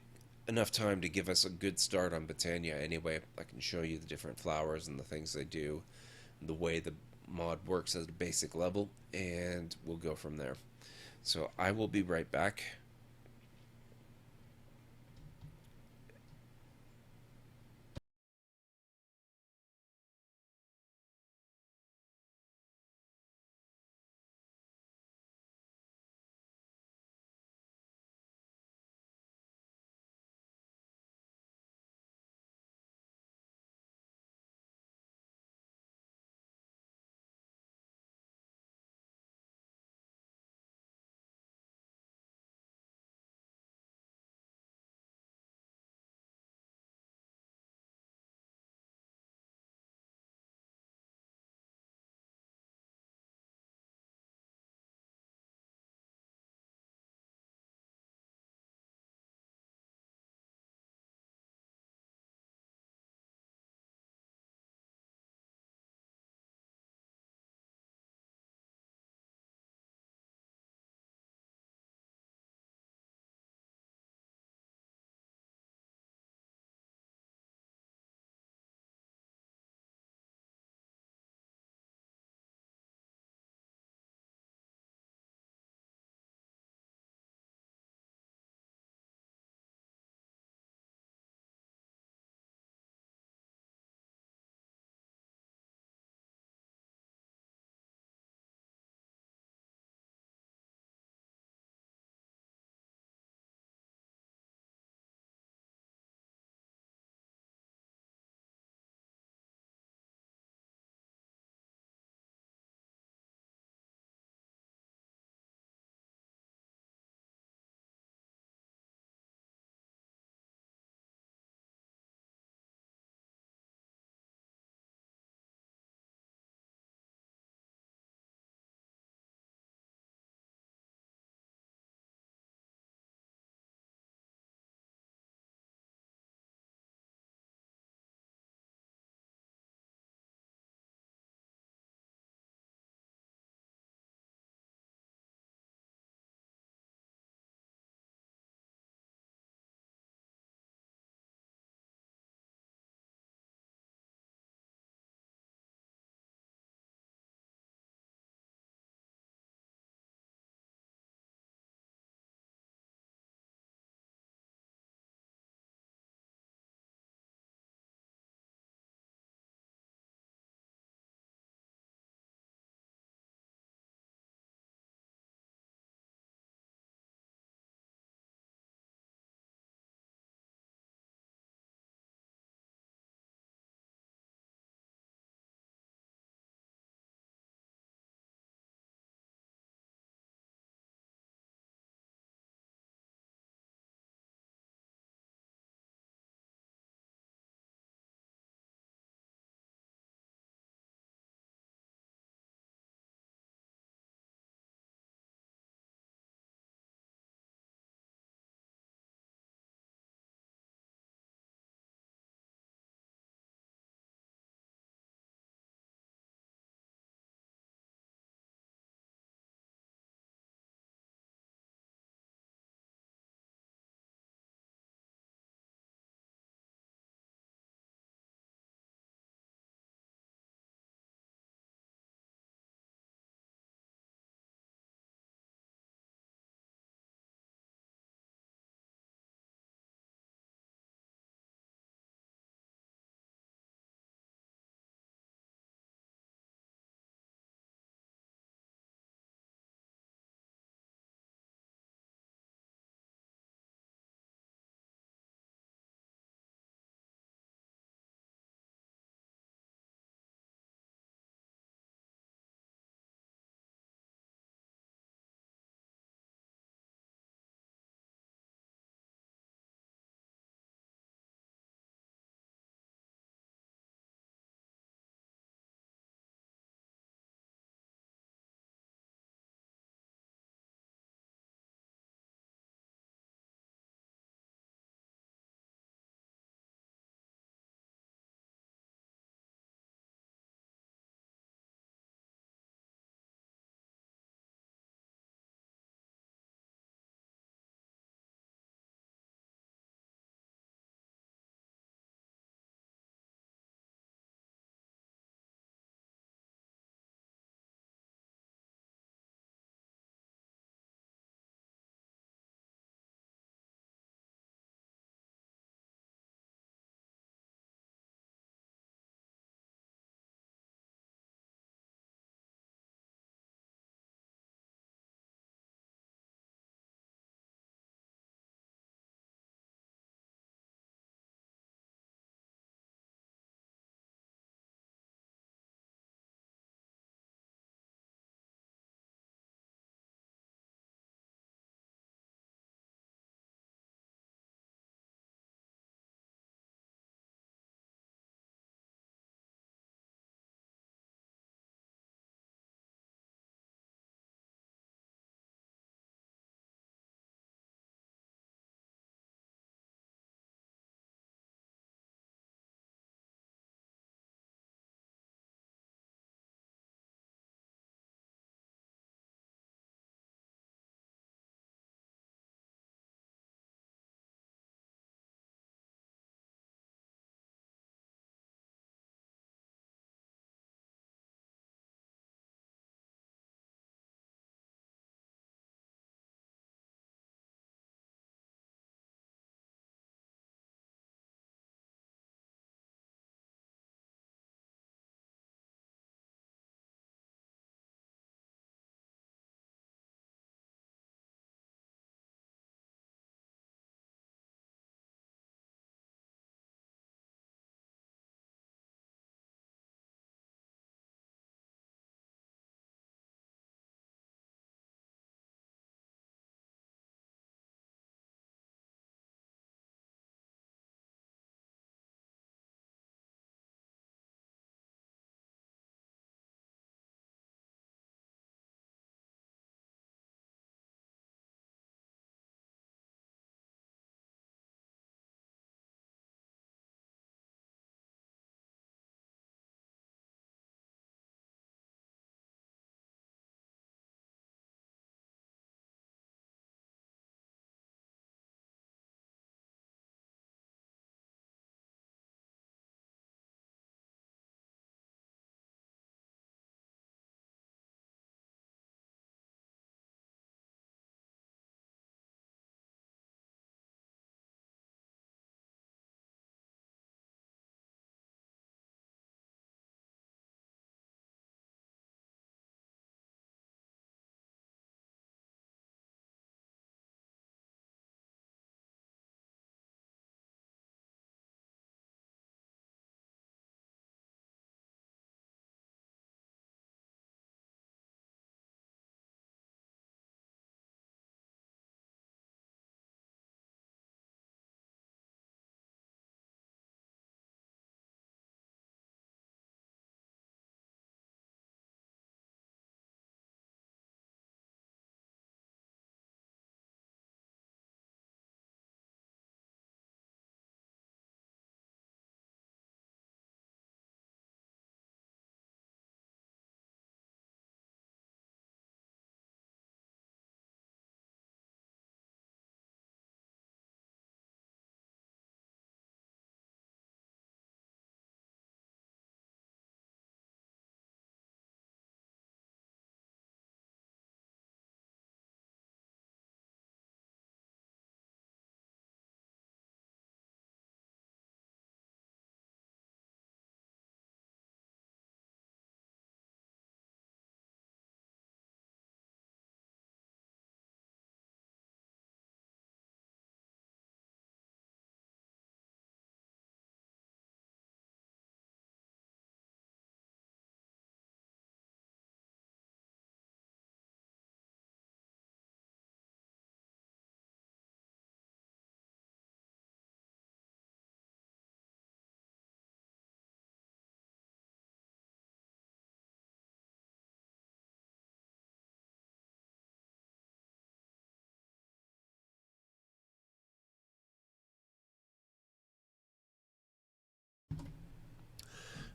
enough time to give us a good start on Botania anyway. I can show you the different flowers and the things they do, the way the mod works at a basic level, and we'll go from there. So I will be right back.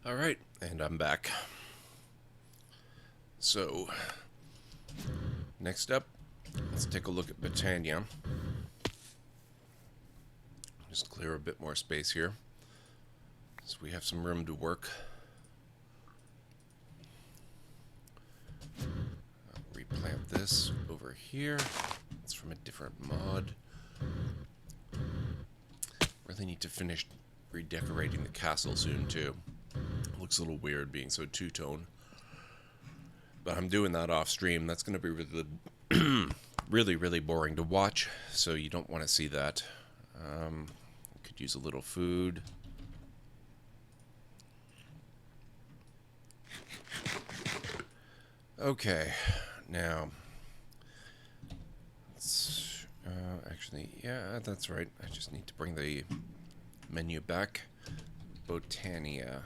Alright, and I'm back. So, next up, let's take a look at Britannia. Just clear a bit more space here, so we have some room to work. I'll replant this over here. It's from a different mod. Really need to finish redecorating the castle soon too. Looks a little weird being so two-tone. But I'm doing that off stream. That's going to be really boring to watch, so you don't want to see that. Could use a little food. Okay, now let's actually, yeah, that's right. I just need to bring the menu back. Botania.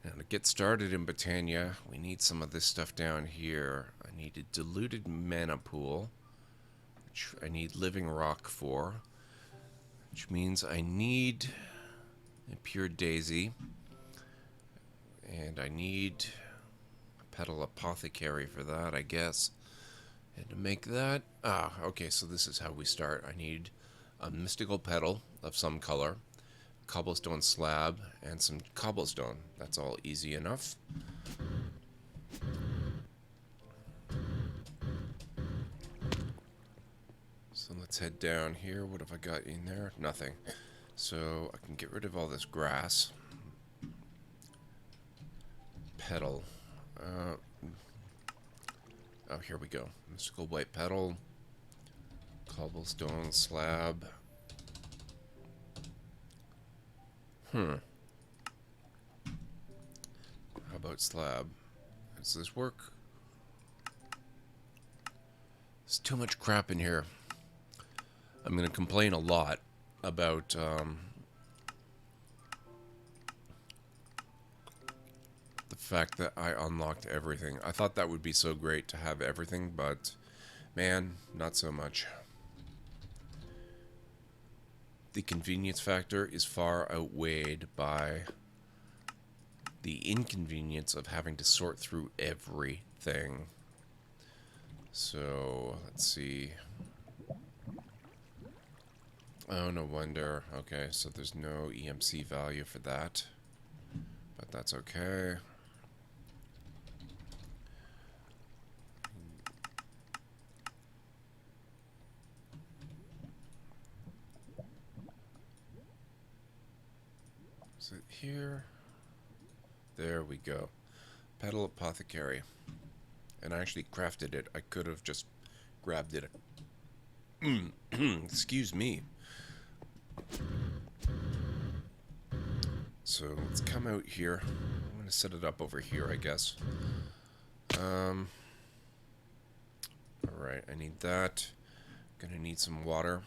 Now to get started in Britannia, we need some of this stuff down here. I need a diluted mana pool, which I need living rock for, which means I need a pure daisy, and I need a petal apothecary for that, I guess. And to make that, okay, so this is how we start. I need a mystical petal of some color, cobblestone slab, and some cobblestone. That's all easy enough. So let's head down here. What have I got in there? Nothing. So I can get rid of all this grass. Petal. Oh, here we go. Mystical white petal, cobblestone slab. How about slab? Does this work? There's too much crap in here. I'm going to complain a lot about the fact that I unlocked everything. I thought that would be so great to have everything, but man, not so much. The convenience factor is far outweighed by the inconvenience of having to sort through everything. So, let's see. Oh, no wonder. Okay, so there's no EMC value for that. But that's okay. Is it here? There we go. Petal apothecary. And I actually crafted it. I could have just grabbed it. Excuse me. So let's come out here. I'm going to set it up over here, I guess. Alright, I need that. Gonna need some water.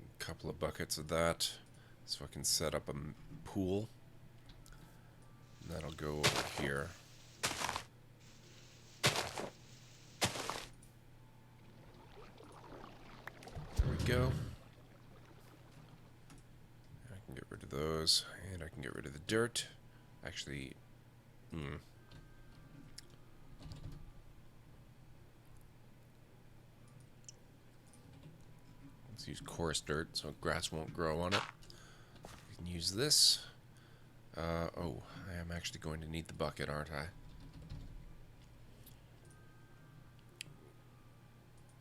A couple of buckets of that. So I can set up a pool. And that'll go over here. There we go. I can get rid of those, and I can get rid of the dirt. Actually, let's use coarse dirt so grass won't grow on it. We can use this. Oh, I am actually going to need the bucket, aren't I?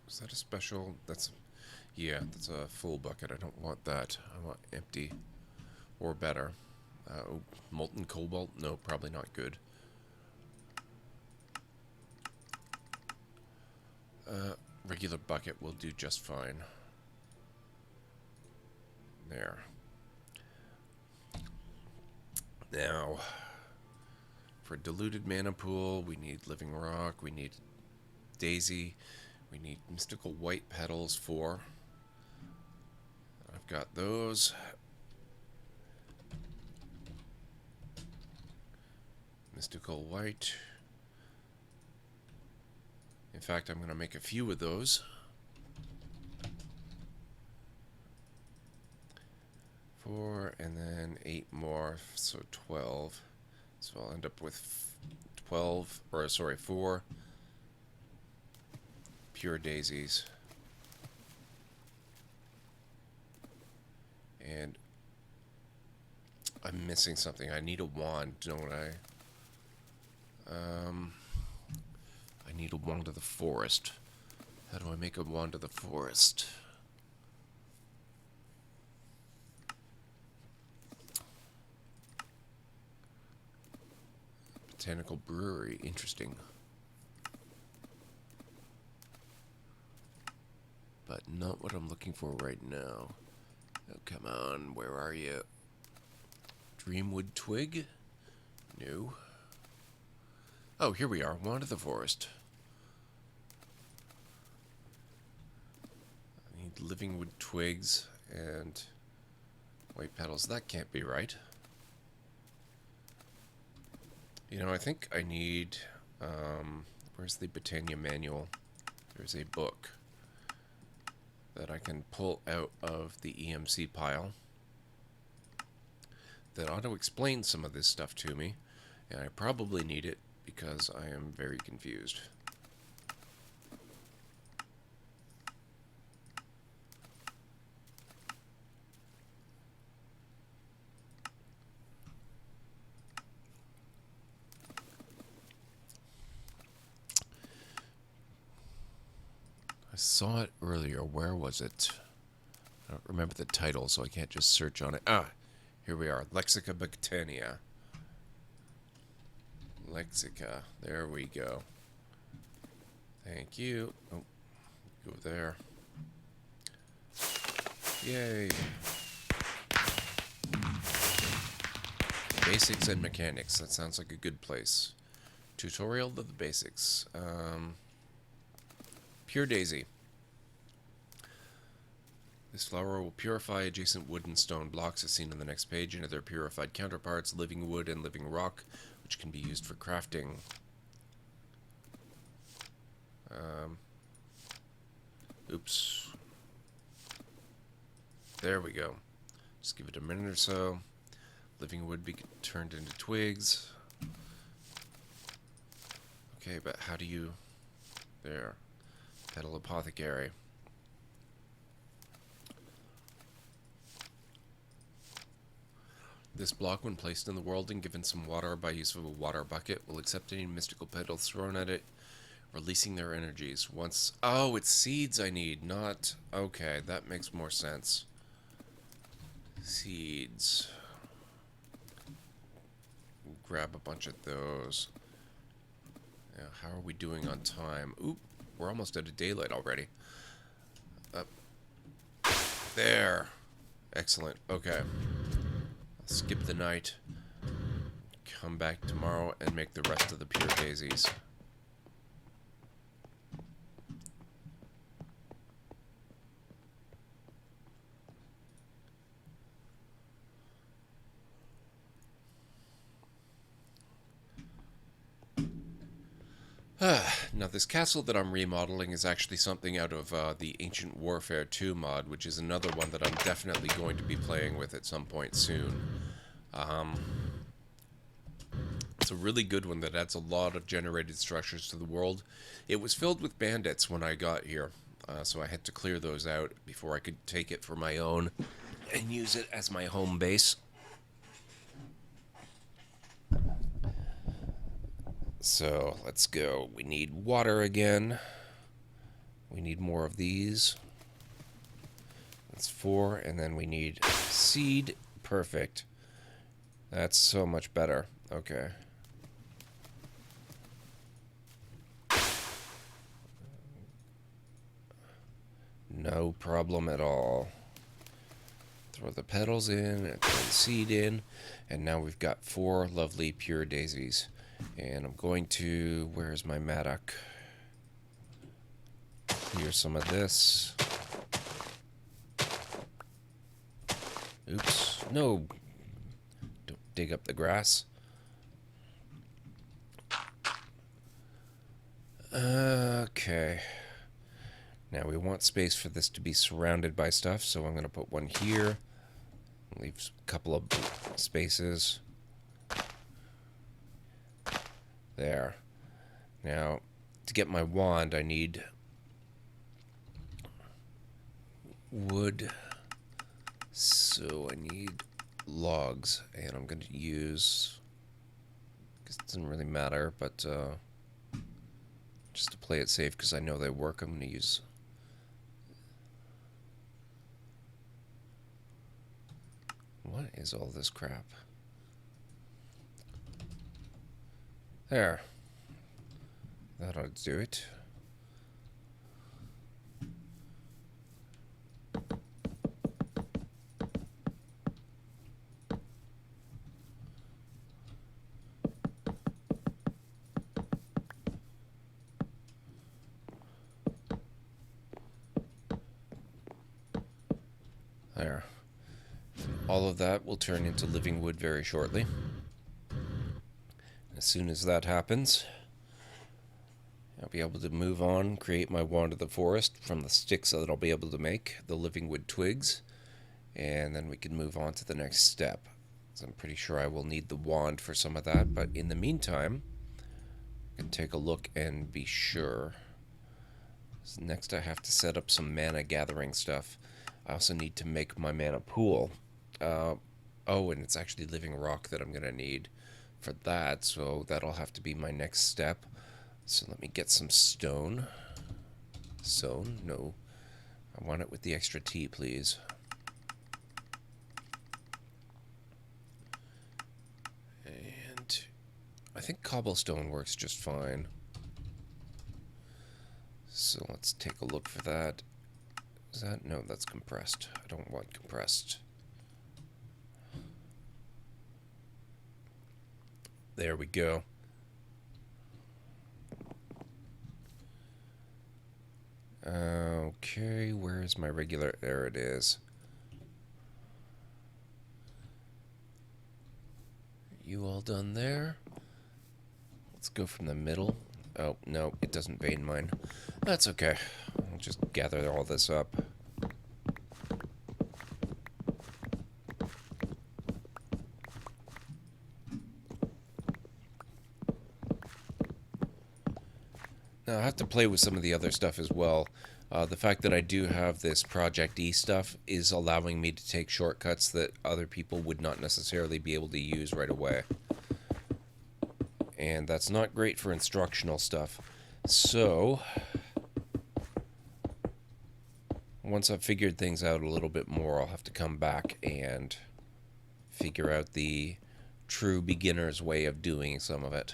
Is that a special? Yeah, that's a full bucket. I don't want that. I want empty or better. Oh, molten cobalt? No, probably not good. Regular bucket will do just fine. There. Now, for diluted mana pool, we need living rock, we need daisy, we need mystical white petals for. I've got those. Mystical white. In fact, I'm going to make a few of those. 4 and then 8 more, so 12. So I'll end up with 12, or sorry, 4 pure daisies. And I'm missing something. I need a wand, don't I? I need a wand of the forest. How do I make a wand of the forest? Botanical brewery, interesting. But not what I'm looking for right now. Oh, come on, where are you? Dreamwood twig? No. Oh, here we are, wand of the forest. I need living wood twigs and white petals. That can't be right. You know, I think I need... where's the Botania manual? There's a book that I can pull out of the EMC pile that ought to explain some of this stuff to me. And I probably need it because I am very confused. I saw it earlier. Where was it? I don't remember the title, so I can't just search on it. Ah, here we are. Lexica Botania. Lexica. There we go. Thank you. Oh, go there. Yay. Basics and mechanics. That sounds like a good place. Tutorial of the basics. Pure daisy. This flower will purify adjacent wood and stone blocks as seen on the next page into their purified counterparts, living wood and living rock, which can be used for crafting. Oops. There we go. Just give it a minute or so. Living wood be turned into twigs. Okay, but how do you... There. Petal apothecary. This block, when placed in the world and given some water by use of a water bucket, will accept any mystical petals thrown at it, releasing their energies. Once... Oh, it's seeds I need, not... Okay, that makes more sense. Seeds. Grab a bunch of those. Now, how are we doing on time? Oop, we're almost out of daylight already. Up. There. Excellent. Okay. I'll skip the night. Come back tomorrow and make the rest of the pure daisies. Now, this castle that I'm remodeling is actually something out of the Ancient Warfare 2 mod, which is another one that I'm definitely going to be playing with at some point soon. It's a really good one that adds a lot of generated structures to the world. It was filled with bandits when I got here, so I had to clear those out before I could take it for my own and use it as my home base. So, let's go. We need water again. We need more of these. That's 4, and then we need seed. Perfect. That's so much better. Okay. No problem at all. Throw the petals in, and throw the seed in, and now we've got 4 lovely pure daisies. And I'm going to... Where's my mattock? Here's some of this. Oops. No. Don't dig up the grass. Okay. Now we want space for this to be surrounded by stuff, so I'm going to put one here. Leave a couple of spaces. There. Now, to get my wand, I need wood. So I need logs, and I'm going to use, because it doesn't really matter, but just to play it safe, because I know they work, I'm going to use. What is all this crap? There. That ought to do it. There. All of that will turn into living wood very shortly. As soon as that happens, I'll be able to move on, create my wand of the forest from the sticks that I'll be able to make, the living wood twigs, and then we can move on to the next step. So I'm pretty sure I will need the wand for some of that, but in the meantime, I can take a look and be sure. So next I have to set up some mana gathering stuff. I also need to make my mana pool. Oh, and it's actually living rock that I'm going to need for that, so that'll have to be my next step. So let me get some stone. Stone? No. I want it with the extra T, please. And I think cobblestone works just fine. So let's take a look for that. Is that? No, that's compressed. I don't want compressed. There we go. Okay, where is my regular? There it is. You all done there? Let's go from the middle. Oh, no, it doesn't vein mine. That's okay. I'll just gather all this up. Now, I have to play with some of the other stuff as well. The fact that I do have this Project E stuff is allowing me to take shortcuts that other people would not necessarily be able to use right away. And that's not great for instructional stuff. So, once I've figured things out a little bit more, I'll have to come back and figure out the true beginner's way of doing some of it.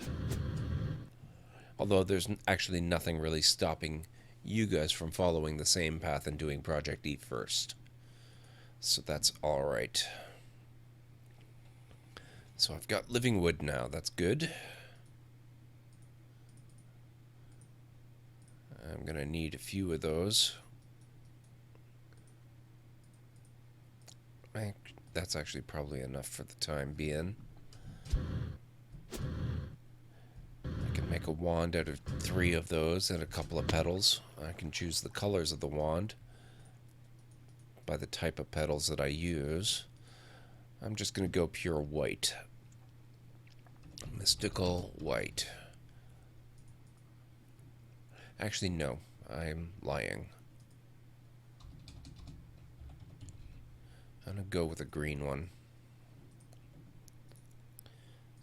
Although there's actually nothing really stopping you guys from following the same path and doing Project E first. So that's alright. So I've got living wood now, that's good. I'm going to need a few of those. That's actually probably enough for the time being. I can make a wand out of 3 of those and a couple of petals. I can choose the colors of the wand by the type of petals that I use. I'm just going to go pure white. Mystical white. Actually, no. I'm lying. I'm going to go with a green one.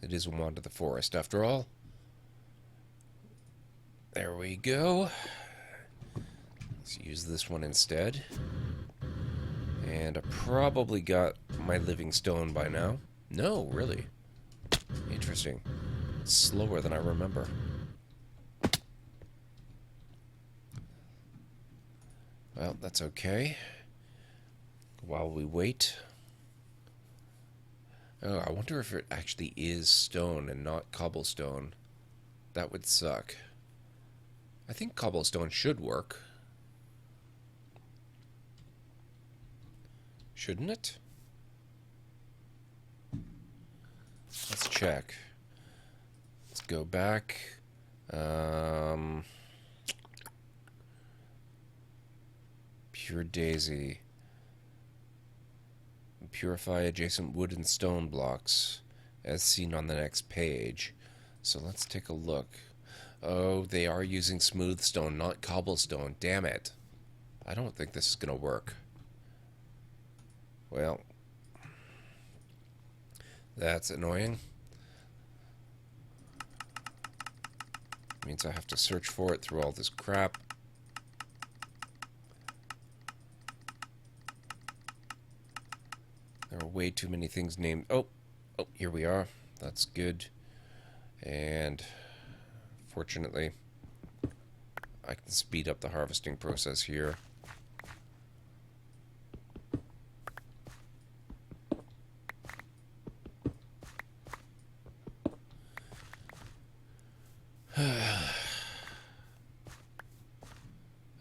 It is a wand of the forest, after all. There we go. Let's use this one instead. And I probably got my living stone by now. No, really. Interesting. It's slower than I remember. Well, that's okay. While we wait. Oh, I wonder if it actually is stone and not cobblestone. That would suck. I think cobblestone should work. Shouldn't it? Let's check. Let's go back. Pure Daisy. Purify adjacent wood and stone blocks, as seen on the next page. So let's take a look. Oh, they are using smooth stone, not cobblestone. Damn it. I don't think this is going to work. Well, that's annoying. Means I have to search for it through all this crap. There are way too many things named. Oh, here we are. That's good. And fortunately, I can speed up the harvesting process here.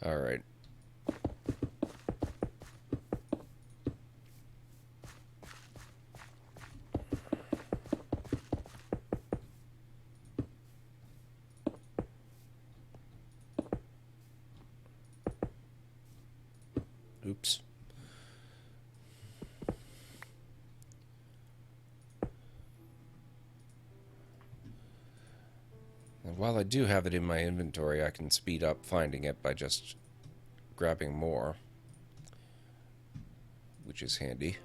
All right. Oops. And while I do have it in my inventory, I can speed up finding it by just grabbing more, which is handy.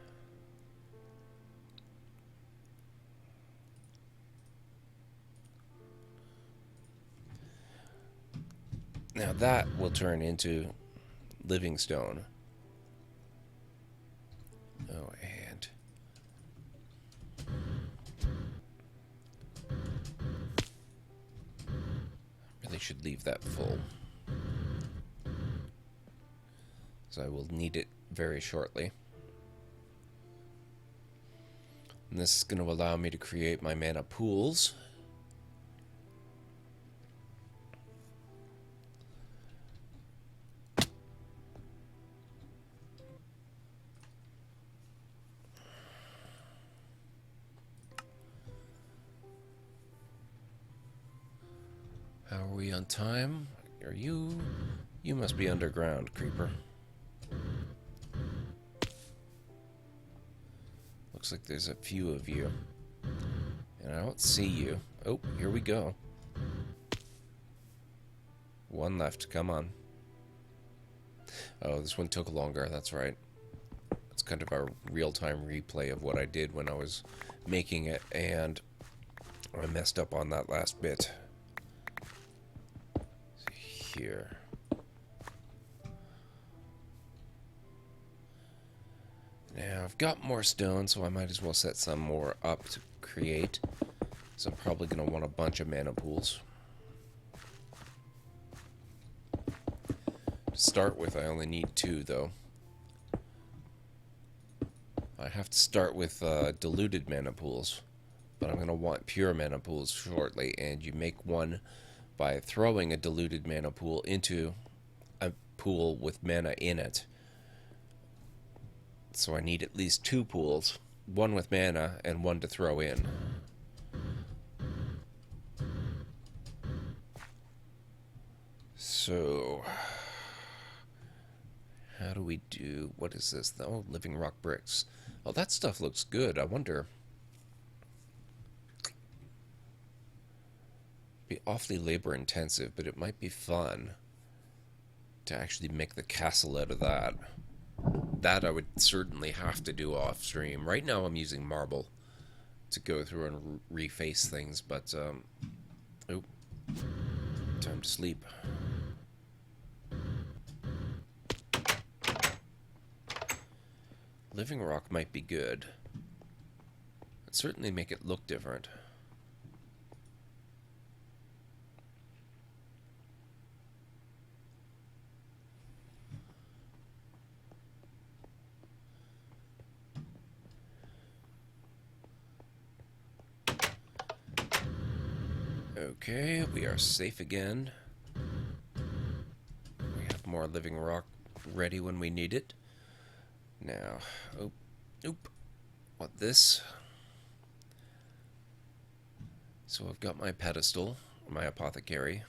Now that will turn into living stone. Oh, and really should leave that full, so I will need it very shortly. And this is going to allow me to create my mana pools. How are we on time? Are you? You must be underground, creeper. Looks like there's a few of you. And I don't see you. Oh, here we go. One left, come on. Oh, this one took longer, that's right. It's kind of a real-time replay of what I did when I was making it, and I messed up on that last bit. Here. Now, I've got more stone, so I might as well set some more up to create. So I'm probably going to want a bunch of mana pools. To start with, I only need 2, though. I have to start with diluted mana pools, but I'm going to want pure mana pools shortly, and you make one by throwing a diluted mana pool into a pool with mana in it. So I need at least 2 pools, one with mana and one to throw in. So, how do we do, what is this? Oh, living rock bricks. Oh, that stuff looks good. I wonder. Be awfully labor intensive, but it might be fun to actually make the castle out of that. That I would certainly have to do off stream. Right now I'm using marble to go through and reface things, but oh, time to sleep. Living rock might be good. It'd certainly make it look different. Okay, we are safe again. We have more living rock ready when we need it. Now, oop, what this? So I've got my pedestal, my apothecary.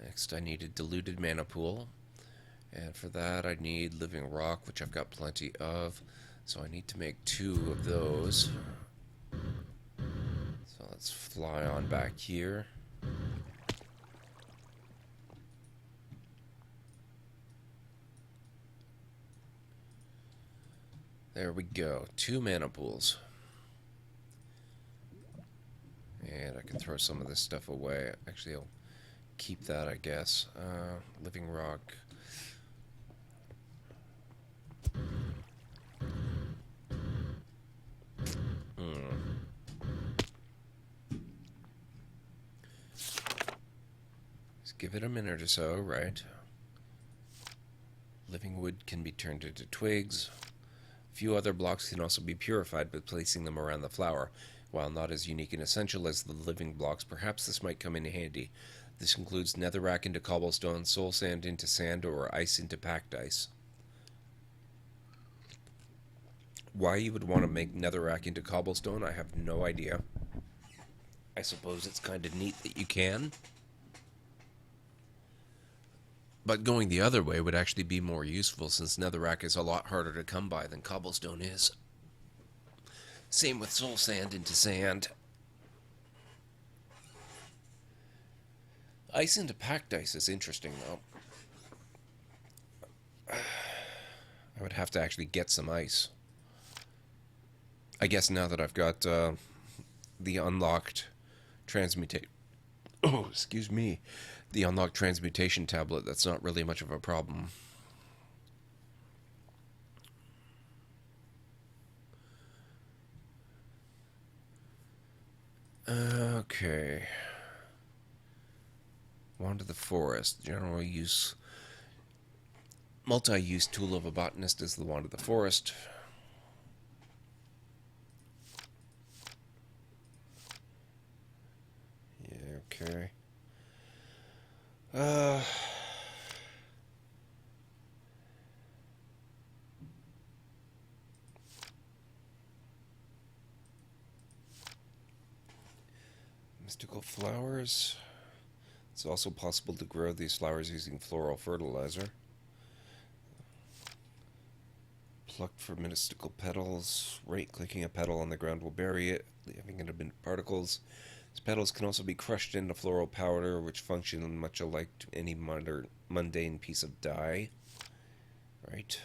Next I need a diluted mana pool. And for that, I need living rock, which I've got plenty of. So I need to make 2 of those. So let's fly on back here. There we go. 2 mana pools. And I can throw some of this stuff away. Actually, I'll keep that, I guess. Living rock. Just give it a minute or so, right? Living wood can be turned into twigs. A few other blocks can also be purified by placing them around the flower. While not as unique and essential as the living blocks, perhaps this might come in handy. This includes netherrack into cobblestone, soul sand into sand, or ice into packed ice. Why you would want to make netherrack into cobblestone, I have no idea. I suppose it's kind of neat that you can. But going the other way would actually be more useful, since netherrack is a lot harder to come by than cobblestone is. Same with soul sand into sand. Ice into packed ice is interesting, though. I would have to actually get some ice. I guess now that I've got the unlocked transmutation... Oh, excuse me. The unlocked transmutation tablet, that's not really much of a problem. Okay. Wand of the Forest. General use. Multi-use tool of a botanist is the Wand of the Forest. Yeah, okay. Mystical flowers. It's also possible to grow these flowers using floral fertilizer. Plucked for mystical petals. Right-clicking a petal on the ground will bury it, leaving it in particles. These petals can also be crushed into floral powder, which function much alike to any mundane piece of dye. Right.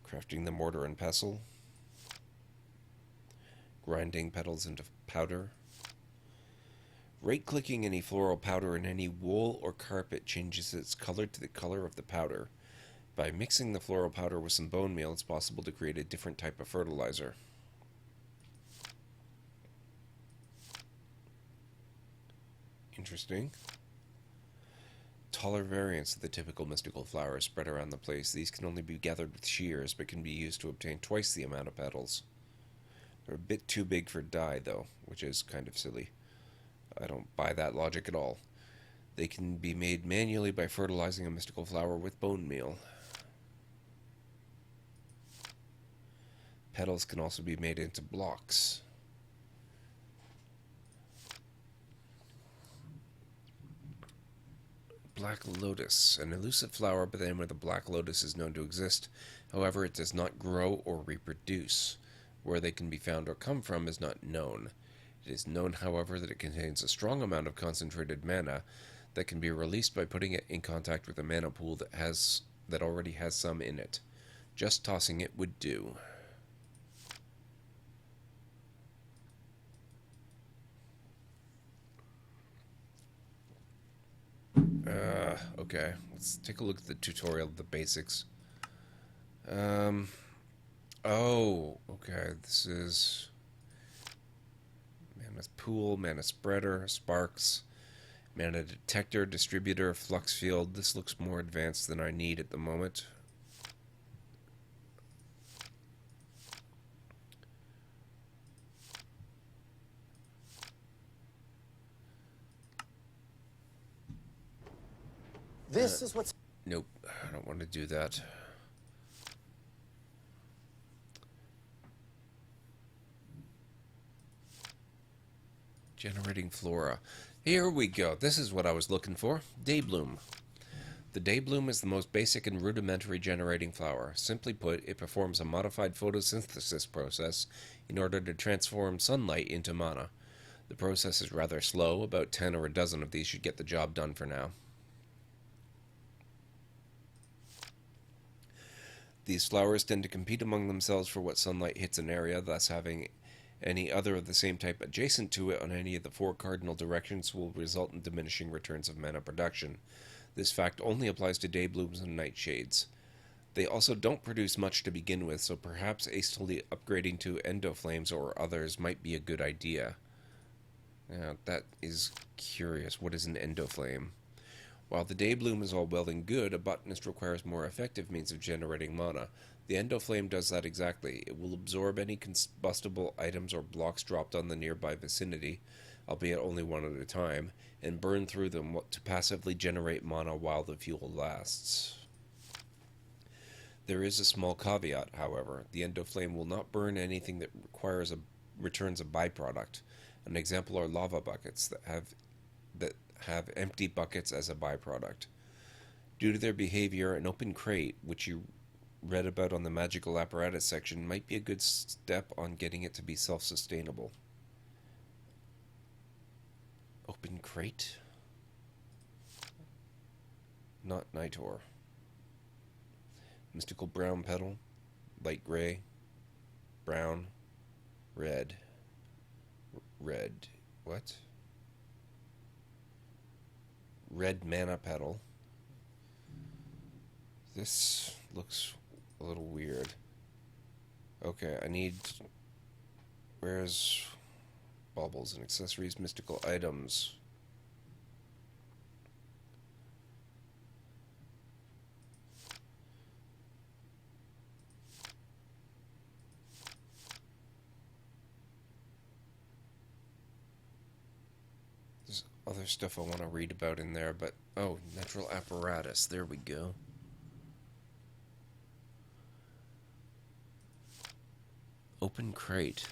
Crafting the mortar and pestle. Grinding petals into powder. Right-clicking any floral powder in any wool or carpet changes its color to the color of the powder. By mixing the floral powder with some bone meal, it's possible to create a different type of fertilizer. Interesting. Taller variants of the typical mystical flowers spread around the place. These can only be gathered with shears, but can be used to obtain twice the amount of petals. They're a bit too big for dye, though, which is kind of silly. I don't buy that logic at all. They can be made manually by fertilizing a mystical flower with bone meal. Petals can also be made into blocks. Black lotus, an elusive flower by the name of the black lotus, is known to exist. However, it does not grow or reproduce. Where they can be found or come from is not known. It is known, however, that it contains a strong amount of concentrated mana that can be released by putting it in contact with a mana pool that already has some in it. Just tossing it would do. Okay, let's take a look at the tutorial of the basics. Oh, okay, this is mana pool, mana spreader, sparks, mana detector, distributor, flux field. This looks more advanced than I need at the moment. This is what's... Nope, I don't want to do that. Generating flora. Here we go. This is what I was looking for. Daybloom. The day bloom is the most basic and rudimentary generating flower. Simply put, it performs a modified photosynthesis process in order to transform sunlight into mana. The process is rather slow, about 10 or a dozen of these should get the job done for now. These flowers tend to compete among themselves for what sunlight hits an area, thus having any other of the same type adjacent to it on any of the four cardinal directions will result in diminishing returns of mana production. This fact only applies to day blooms and nightshades. They also don't produce much to begin with, so perhaps hastily upgrading to endoflames or others might be a good idea. Now, that is curious. What is an endoflame? While the day bloom is all well and good, a botanist requires more effective means of generating mana. The endoflame does that exactly. It will absorb any combustible items or blocks dropped on the nearby vicinity, albeit only one at a time, and burn through them to passively generate mana while the fuel lasts. There is a small caveat, however. The endoflame will not burn anything that returns a byproduct. An example are lava buckets that have empty buckets as a byproduct. Due to their behavior, an open crate, which you read about on the magical apparatus section, might be a good step on getting it to be self-sustainable. Open crate? Not Nitor. Mystical brown petal, light gray, brown, red. Red. What? Red mana petal. This looks a little weird. Okay, I need... Where's baubles and accessories, mystical items? There's other stuff I want to read about in there, but... Oh, natural apparatus. There we go. Open crate.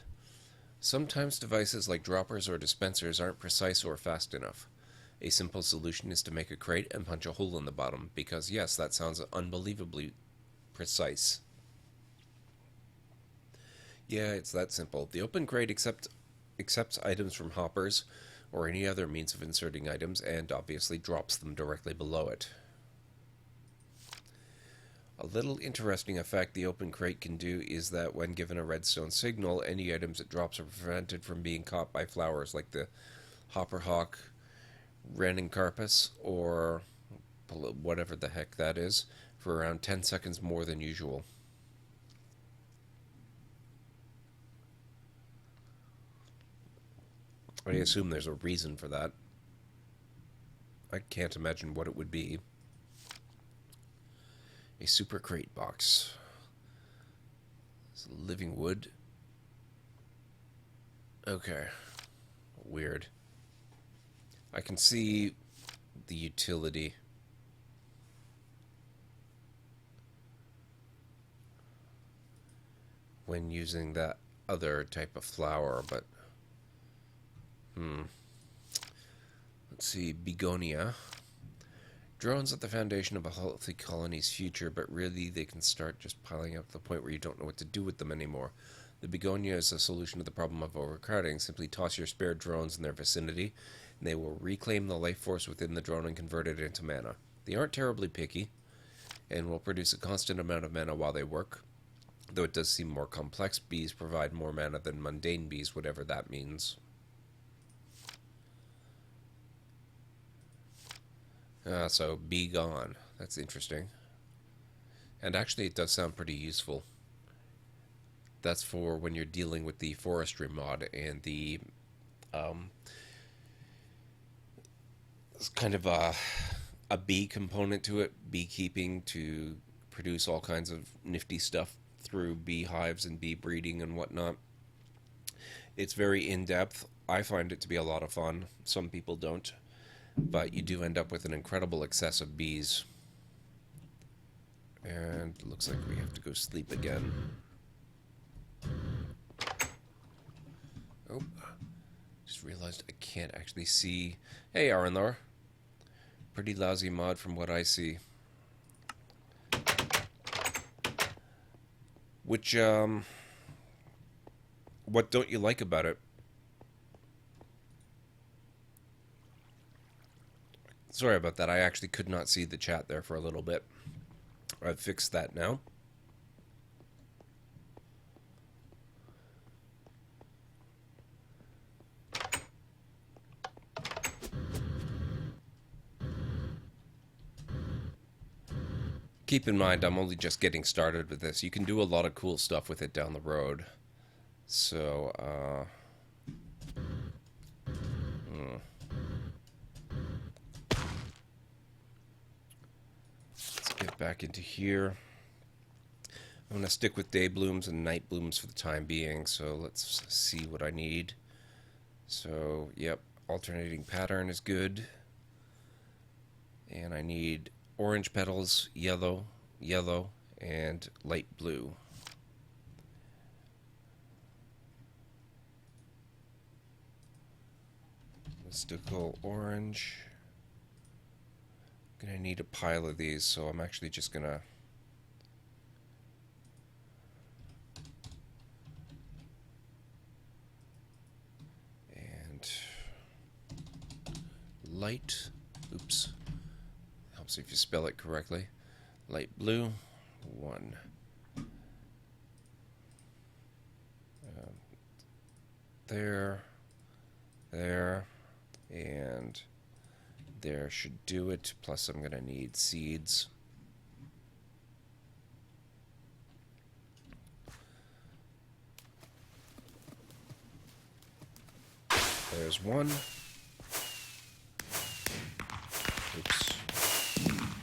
Sometimes devices like droppers or dispensers aren't precise or fast enough. A simple solution is to make a crate and punch a hole in the bottom, because yes, that sounds unbelievably precise. Yeah, it's that simple. The open crate accepts items from hoppers or any other means of inserting items and obviously drops them directly below it. A little interesting effect the open crate can do is that when given a redstone signal, any items it drops are prevented from being caught by flowers like the hopper hawk, Renencarpus, or whatever the heck that is, for around 10 seconds more than usual. I assume there's a reason for that. I can't imagine what it would be. A super crate box. It's living wood. Okay. Weird. I can see the utility. When using that other type of flower, but... Let's see, begonia. Drones at the foundation of a healthy colony's future, but really they can start just piling up to the point where you don't know what to do with them anymore. The begonia is a solution to the problem of overcrowding. Simply toss your spare drones in their vicinity, and they will reclaim the life force within the drone and convert it into mana. They aren't terribly picky, and will produce a constant amount of mana while they work, though it does seem more complex. Bees provide more mana than mundane bees, whatever that means. So be gone. That's interesting. And actually it does sound pretty useful. That's for when you're dealing with the forestry mod and the it's kind of a bee component to it, beekeeping to produce all kinds of nifty stuff through beehives and bee breeding and whatnot. It's very in-depth. I find it to be a lot of fun. Some people don't. But you do end up with an incredible excess of bees. And it looks like we have to go sleep again. Oh, just realized I can't actually see. Hey, Aranlar. Pretty lousy mod from what I see. Which, what don't you like about it? Sorry about that. I actually could not see the chat there for a little bit. I've fixed that now. Keep in mind, I'm only just getting started with this. You can do a lot of cool stuff with it down the road. So, let's get back into here. I'm going to stick with day blooms and night blooms for the time being, so let's see what I need. So, yep, alternating pattern is good. And I need orange petals, yellow, yellow, and light blue. Mystical orange. I'm gonna need a pile of these, so I'm actually just gonna and light, oops, helps if you spell it correctly. Light blue, 1. There, there, and there should do it. Plus I'm gonna need seeds. There's 1. Oops.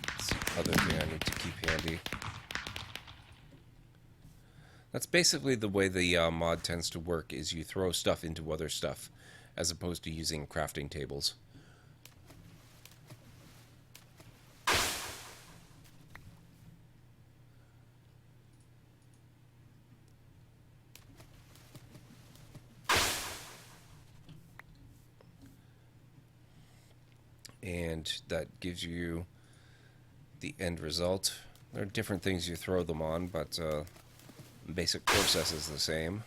That's the other thing I need to keep handy. That's basically the way the mod tends to work, is you throw stuff into other stuff, as opposed to using crafting tables. And that gives you the end result. There are different things you throw them on, but basic process is the same.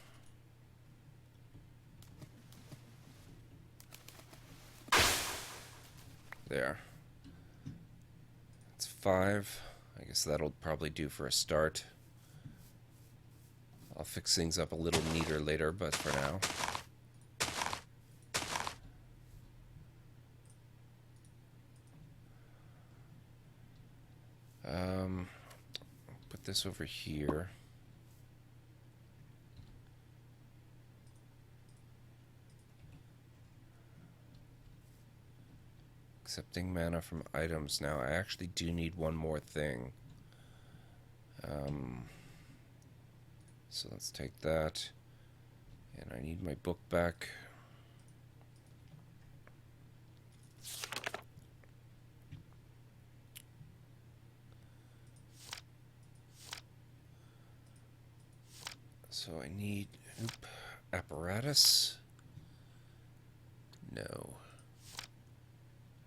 There. It's 5. I guess that'll probably do for a start. I'll fix things up a little neater later, but for now. Put this over here. Accepting mana from items. Now, I actually do need one more thing. So let's take that. And I need my book back. So I need apparatus. No.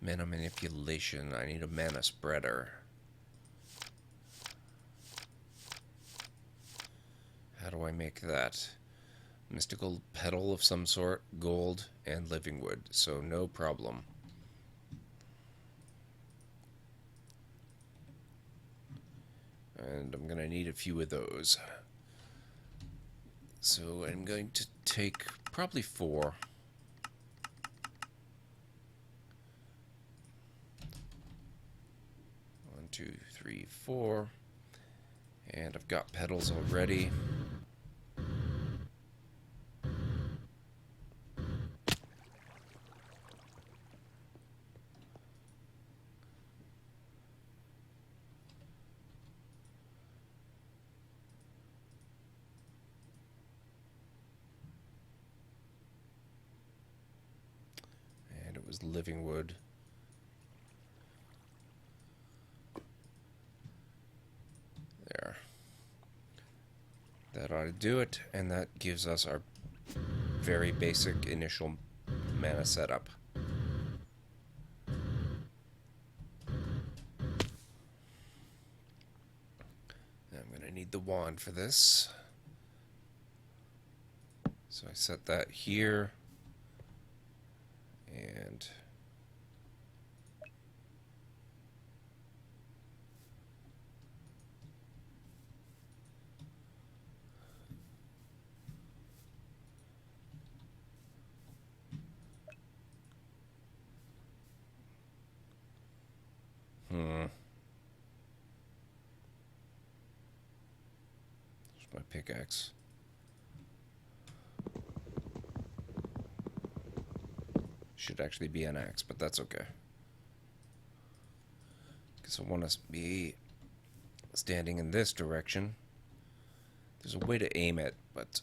Mana manipulation. I need a mana spreader. How do I make that? Mystical petal of some sort, gold, and living wood. So no problem. And I'm gonna need a few of those. So I'm going to take probably 4. 1, 2, 3, 4. And I've got petals already. Living wood. There. That ought to do it, and that gives us our very basic initial mana setup. I'm going to need the wand for this. So I set that here, and there's my pickaxe. Should actually be an axe, but that's okay. Because I want to be standing in this direction. There's a way to aim it, but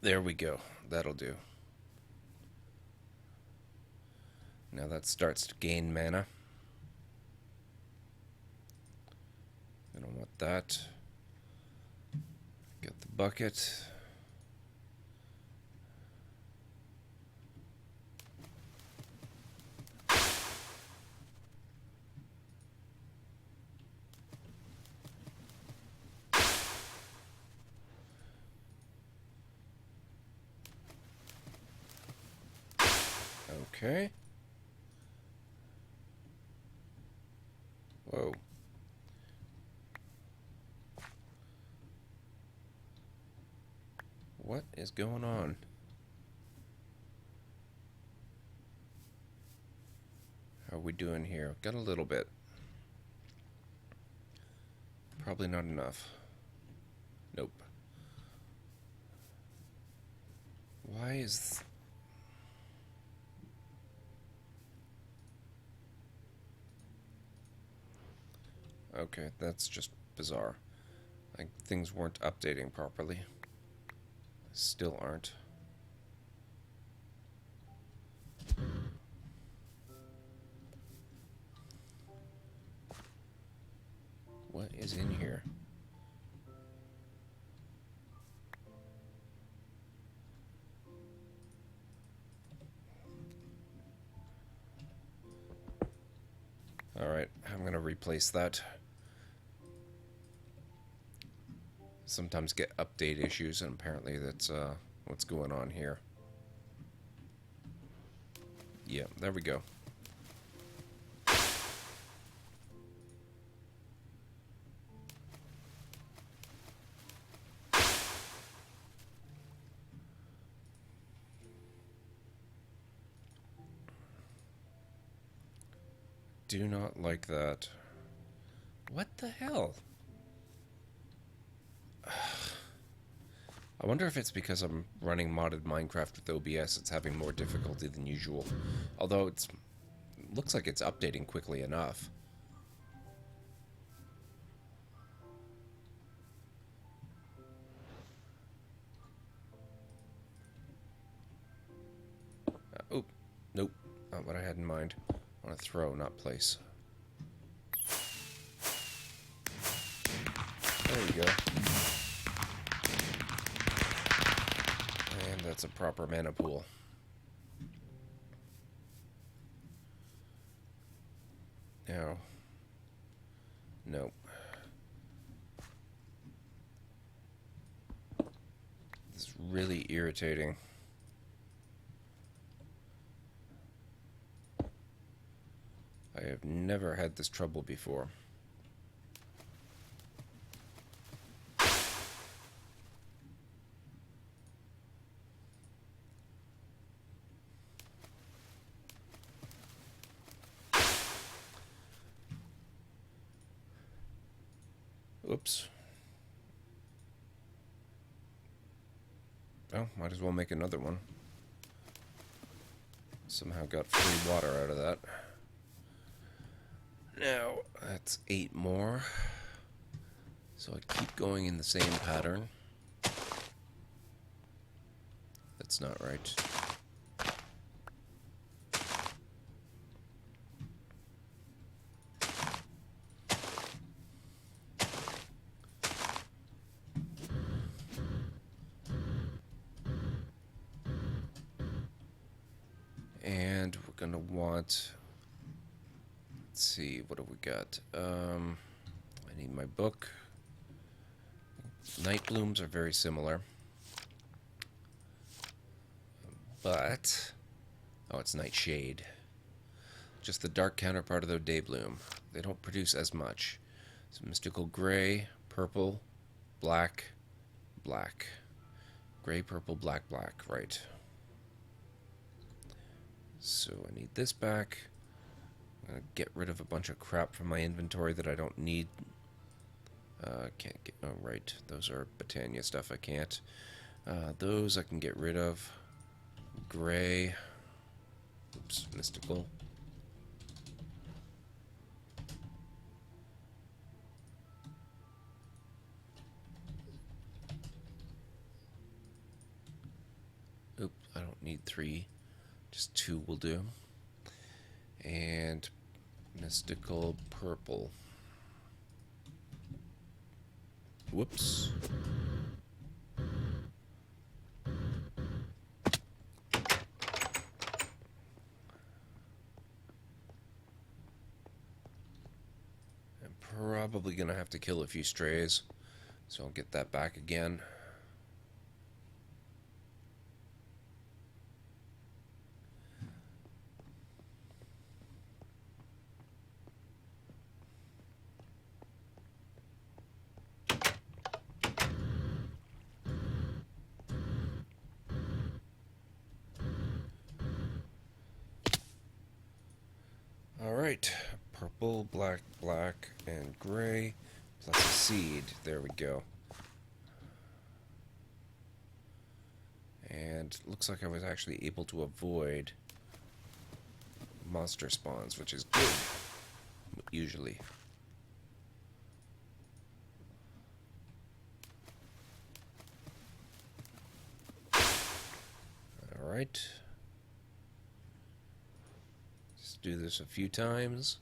there we go. That'll do. Now that starts to gain mana. I don't want that. Get the bucket. Okay. Whoa. What is going on? How are we doing here? Got a little bit. Probably not enough. Nope. Why is... Okay, that's just bizarre. Like, things weren't updating properly. Still aren't. What is in here? Alright, I'm gonna replace that. Sometimes get update issues, and apparently that's what's going on here. Yeah, there we go. Do not like that. What the hell? I wonder if it's because I'm running modded Minecraft with OBS, it's having more difficulty than usual. Although it looks like it's updating quickly enough. Oh, nope, not what I had in mind. I want to throw, not place. There we go. And that's a proper mana pool. Now, nope. This is really irritating. I have never had this trouble before. Oops. Oh, might as well make another one. Somehow got free water out of that. Now, that's 8 more. So I keep going in the same pattern. That's not right. And we're gonna want... Let's see, what have we got? I need my book. Night blooms are very similar. But oh, it's Nightshade. Just the dark counterpart of the Daybloom. They don't produce as much. So mystical gray, purple, black, black. Gray, purple, black, black. Right. So I need this back. I'm gonna get rid of a bunch of crap from my inventory that I don't need. Can't get. Oh, right. Those are Botania stuff. I can't. Those I can get rid of. Gray. Oops, mystical. Oop, I don't need 3. Just 2 will do. And mystical purple. Whoops. I'm probably going to have to kill a few strays, so I'll get that back again. Alright, purple, black, black, and gray, plus a seed. There we go. And looks like I was actually able to avoid monster spawns, which is good, usually. Alright. Just do this a few times.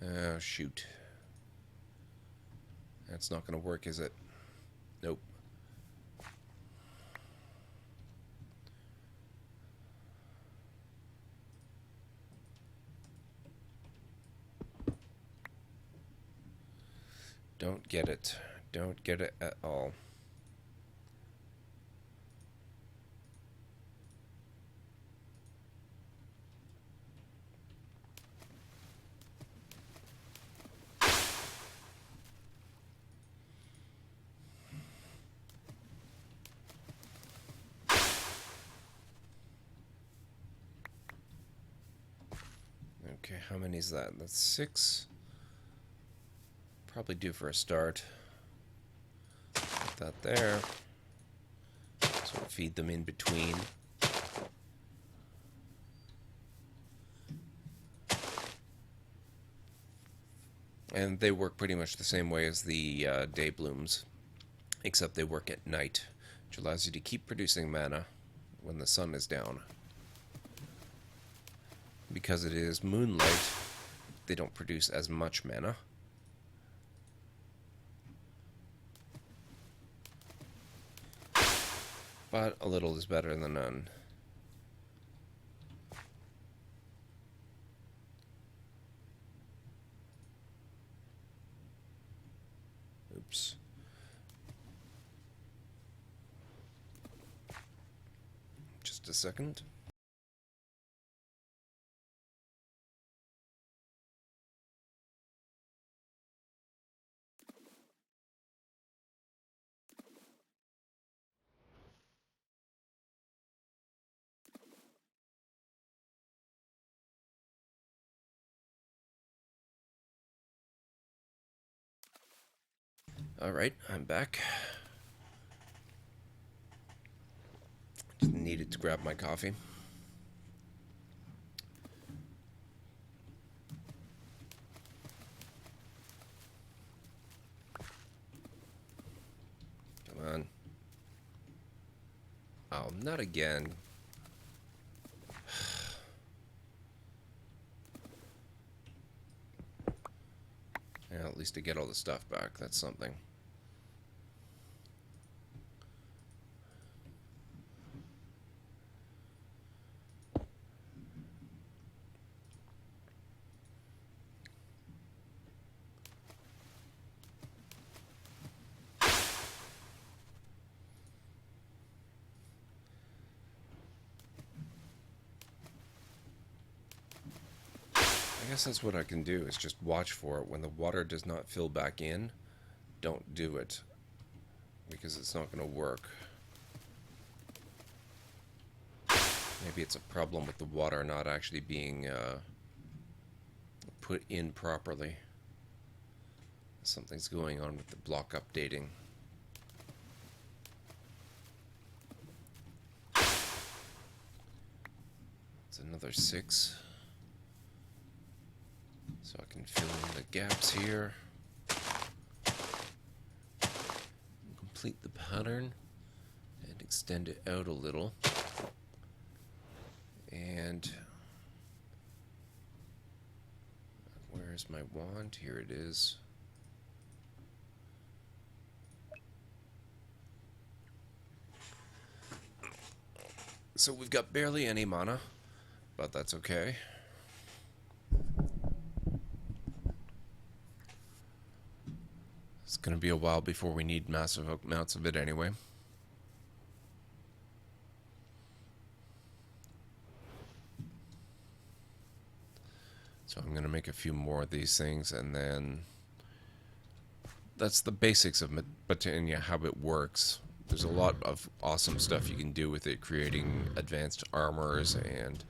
Oh, shoot. That's not going to work, is it? Nope. Don't get it. Don't get it at all. Okay, how many is that? That's 6. Probably due for a start. Put that there. So we'll feed them in between. And they work pretty much the same way as the Dayblooms, except they work at night, which allows you to keep producing mana when the sun is down. Because it is moonlight, they don't produce as much mana. But a little is better than none. Oops. Just a second. Alright, I'm back. Just needed to grab my coffee. Come on. Oh, not again. Yeah, at least to get all the stuff back, that's something. I guess that's what I can do, is just watch for it. When the water does not fill back in, don't do it, because it's not going to work. Maybe it's a problem with the water not actually being put in properly. Something's going on with the block updating. It's another 6. So I can fill in the gaps here. Complete the pattern and extend it out a little. And where's my wand? Here it is. So we've got barely any mana, but that's okay. It's going to be a while before we need massive amounts of it anyway. So I'm going to make a few more of these things, and then that's the basics of Botania, how it works. There's a lot of awesome stuff you can do with it, creating advanced armors and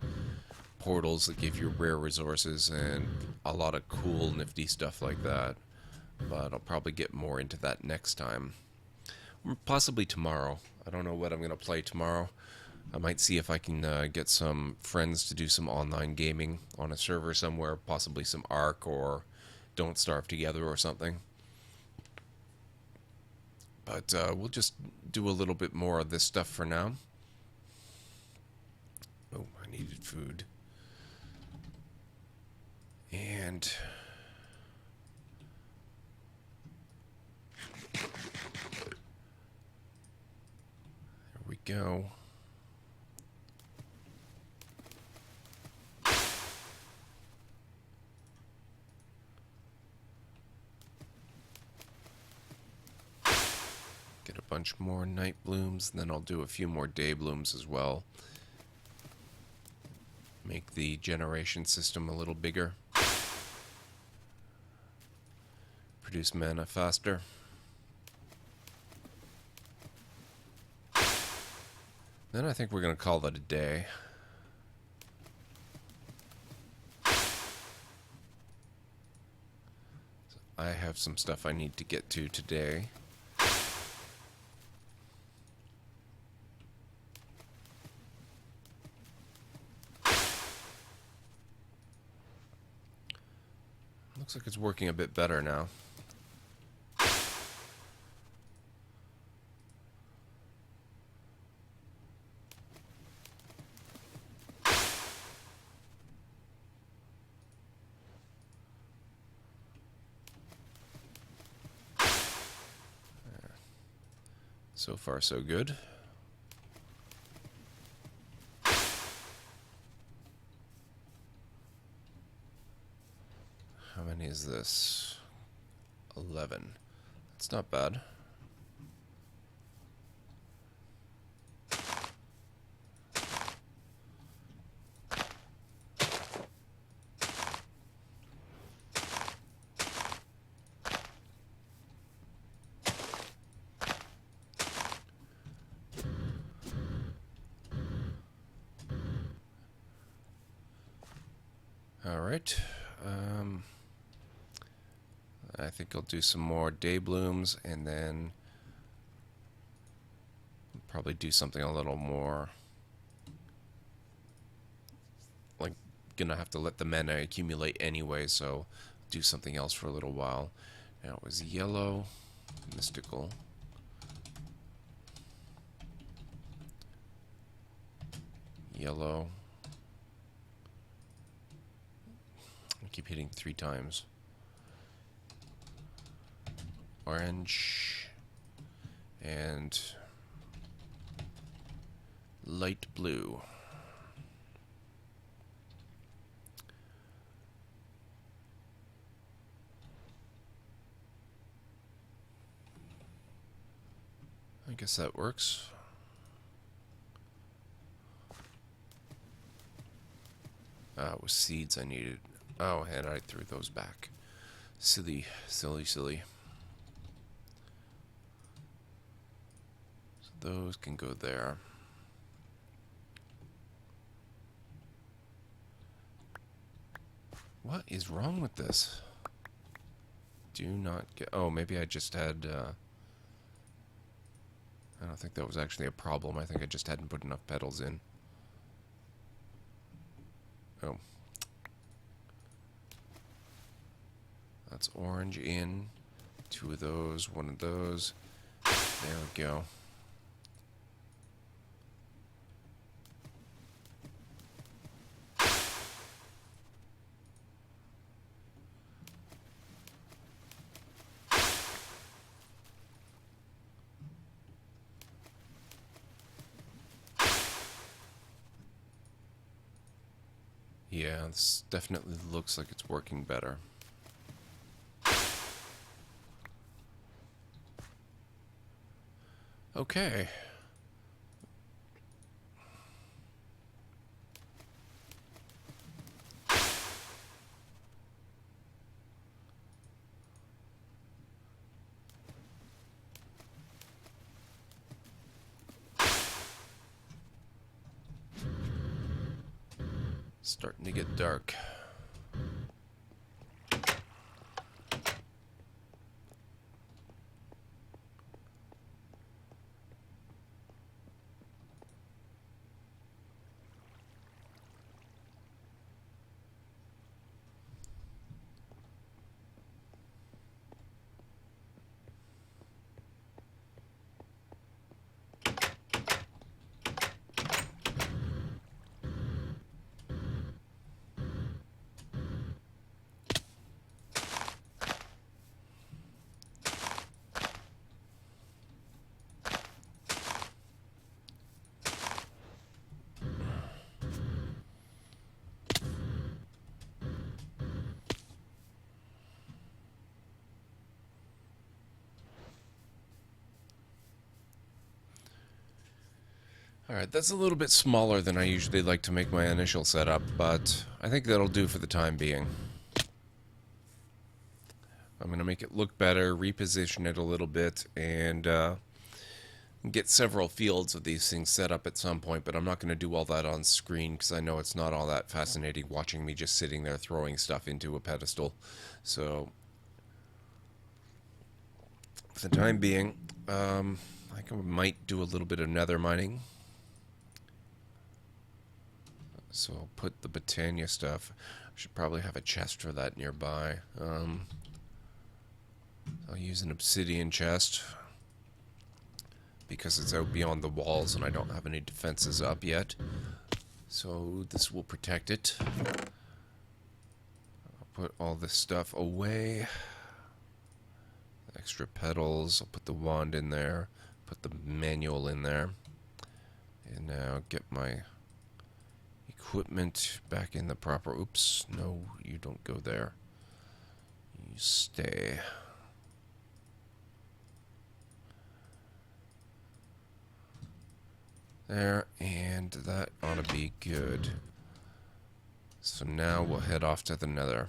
portals that give you rare resources and a lot of cool, nifty stuff like that. But I'll probably get more into that next time. Possibly tomorrow. I don't know what I'm going to play tomorrow. I might see if I can get some friends to do some online gaming on a server somewhere, possibly some Ark or Don't Starve Together or something. But we'll just do a little bit more of this stuff for now. Oh, I needed food. And there we go. Get a bunch more night blooms, and then I'll do a few more day blooms as well. Make the generation system a little bigger. Produce mana faster. Then I think we're going to call that a day. So I have some stuff I need to get to today. Looks like it's working a bit better now. So far, so good. How many is this? 11. That's not bad. All right. I think I'll do some more day blooms, and then probably do something a little more. Like, gonna have to let the mana accumulate anyway, so do something else for a little while. Now it was yellow, mystical. Yellow. I keep hitting 3 times. Orange and light blue. I guess that works. It was seeds I needed. Oh, and I threw those back. Silly, silly, silly. So those can go there. What is wrong with this? Do not get... Oh, maybe I just had... I don't think that was actually a problem. I think I just hadn't put enough pedals in. Oh. That's orange in. 2 of those, 1 of those. There we go. Yeah, this definitely looks like it's working better. Okay. Starting to get dark. Alright, that's a little bit smaller than I usually like to make my initial setup, but I think that'll do for the time being. I'm going to make it look better, reposition it a little bit, and get several fields of these things set up at some point, but I'm not going to do all that on screen because I know it's not all that fascinating watching me just sitting there throwing stuff into a pedestal. So, for the time being, I think I might do a little bit of nether mining. So I'll put the Britannia stuff. I should probably have a chest for that nearby. I'll use an obsidian chest because it's out beyond the walls and I don't have any defenses up yet. So this will protect it. I'll put all this stuff away. Extra pedals. I'll put the wand in there. Put the manual in there. And now get my equipment back in the proper... Oops, no, you don't go there. You stay. There, and that ought to be good. So now we'll head off to the nether.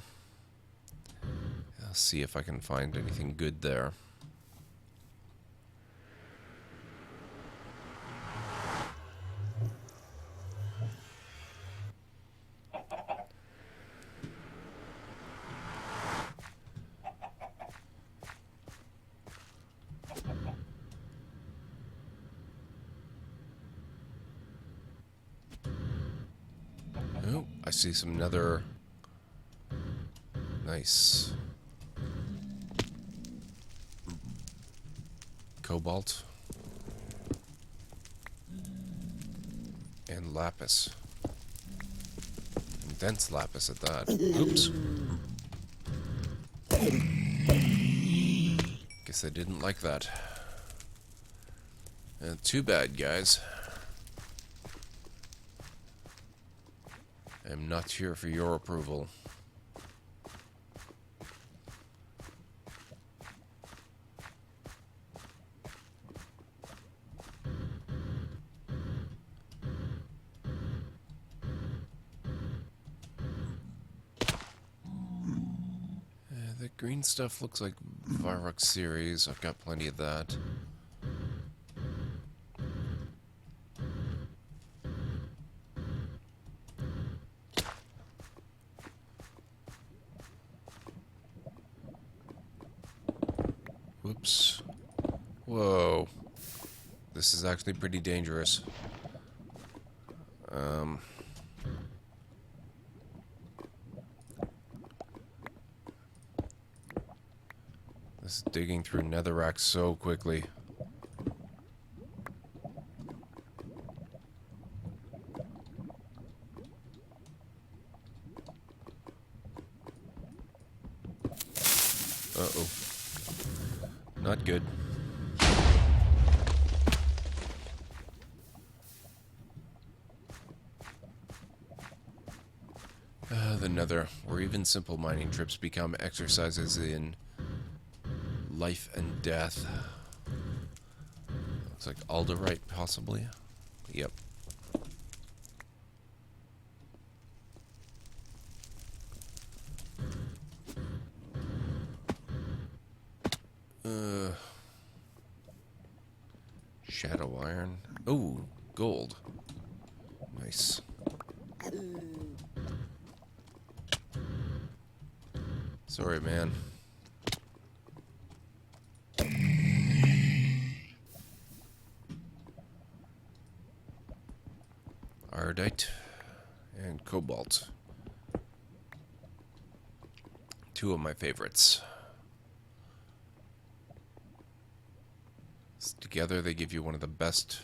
I'll see if I can find anything good there. Oh, I see some nether. Nice. Cobalt. And lapis. And dense lapis at that. Oops. Guess I didn't like that. Too bad, guys. I'm not here for your approval. The green stuff looks like Varrock series. I've got plenty of that. Whoops. Whoa. This is actually pretty dangerous. This is digging through netherrack so quickly. Uh-oh. Not good. The nether, where even simple mining trips become exercises in life and death. Looks like alderite, possibly. Yep. Shadow iron. Oh, gold. Nice. Sorry, man. Iodite and cobalt. Two of my favorites. Together they give you one of the best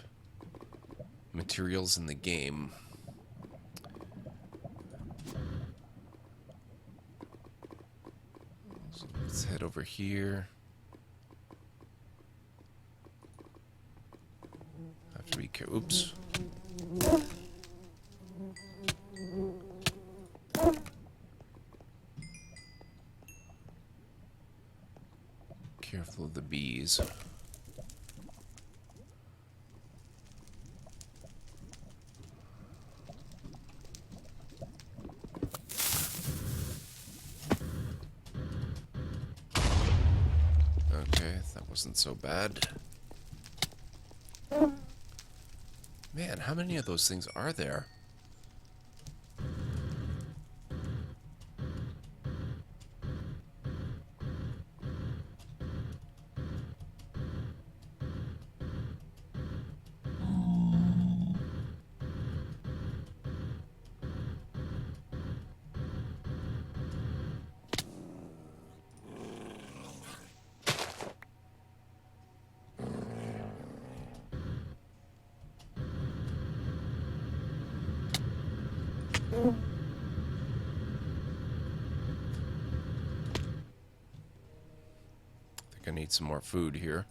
materials in the game. So let's head over here. Have to be careful. Oops. Careful of the bees. Okay, that wasn't so bad. Man, how many of those things are there? I need some more food here.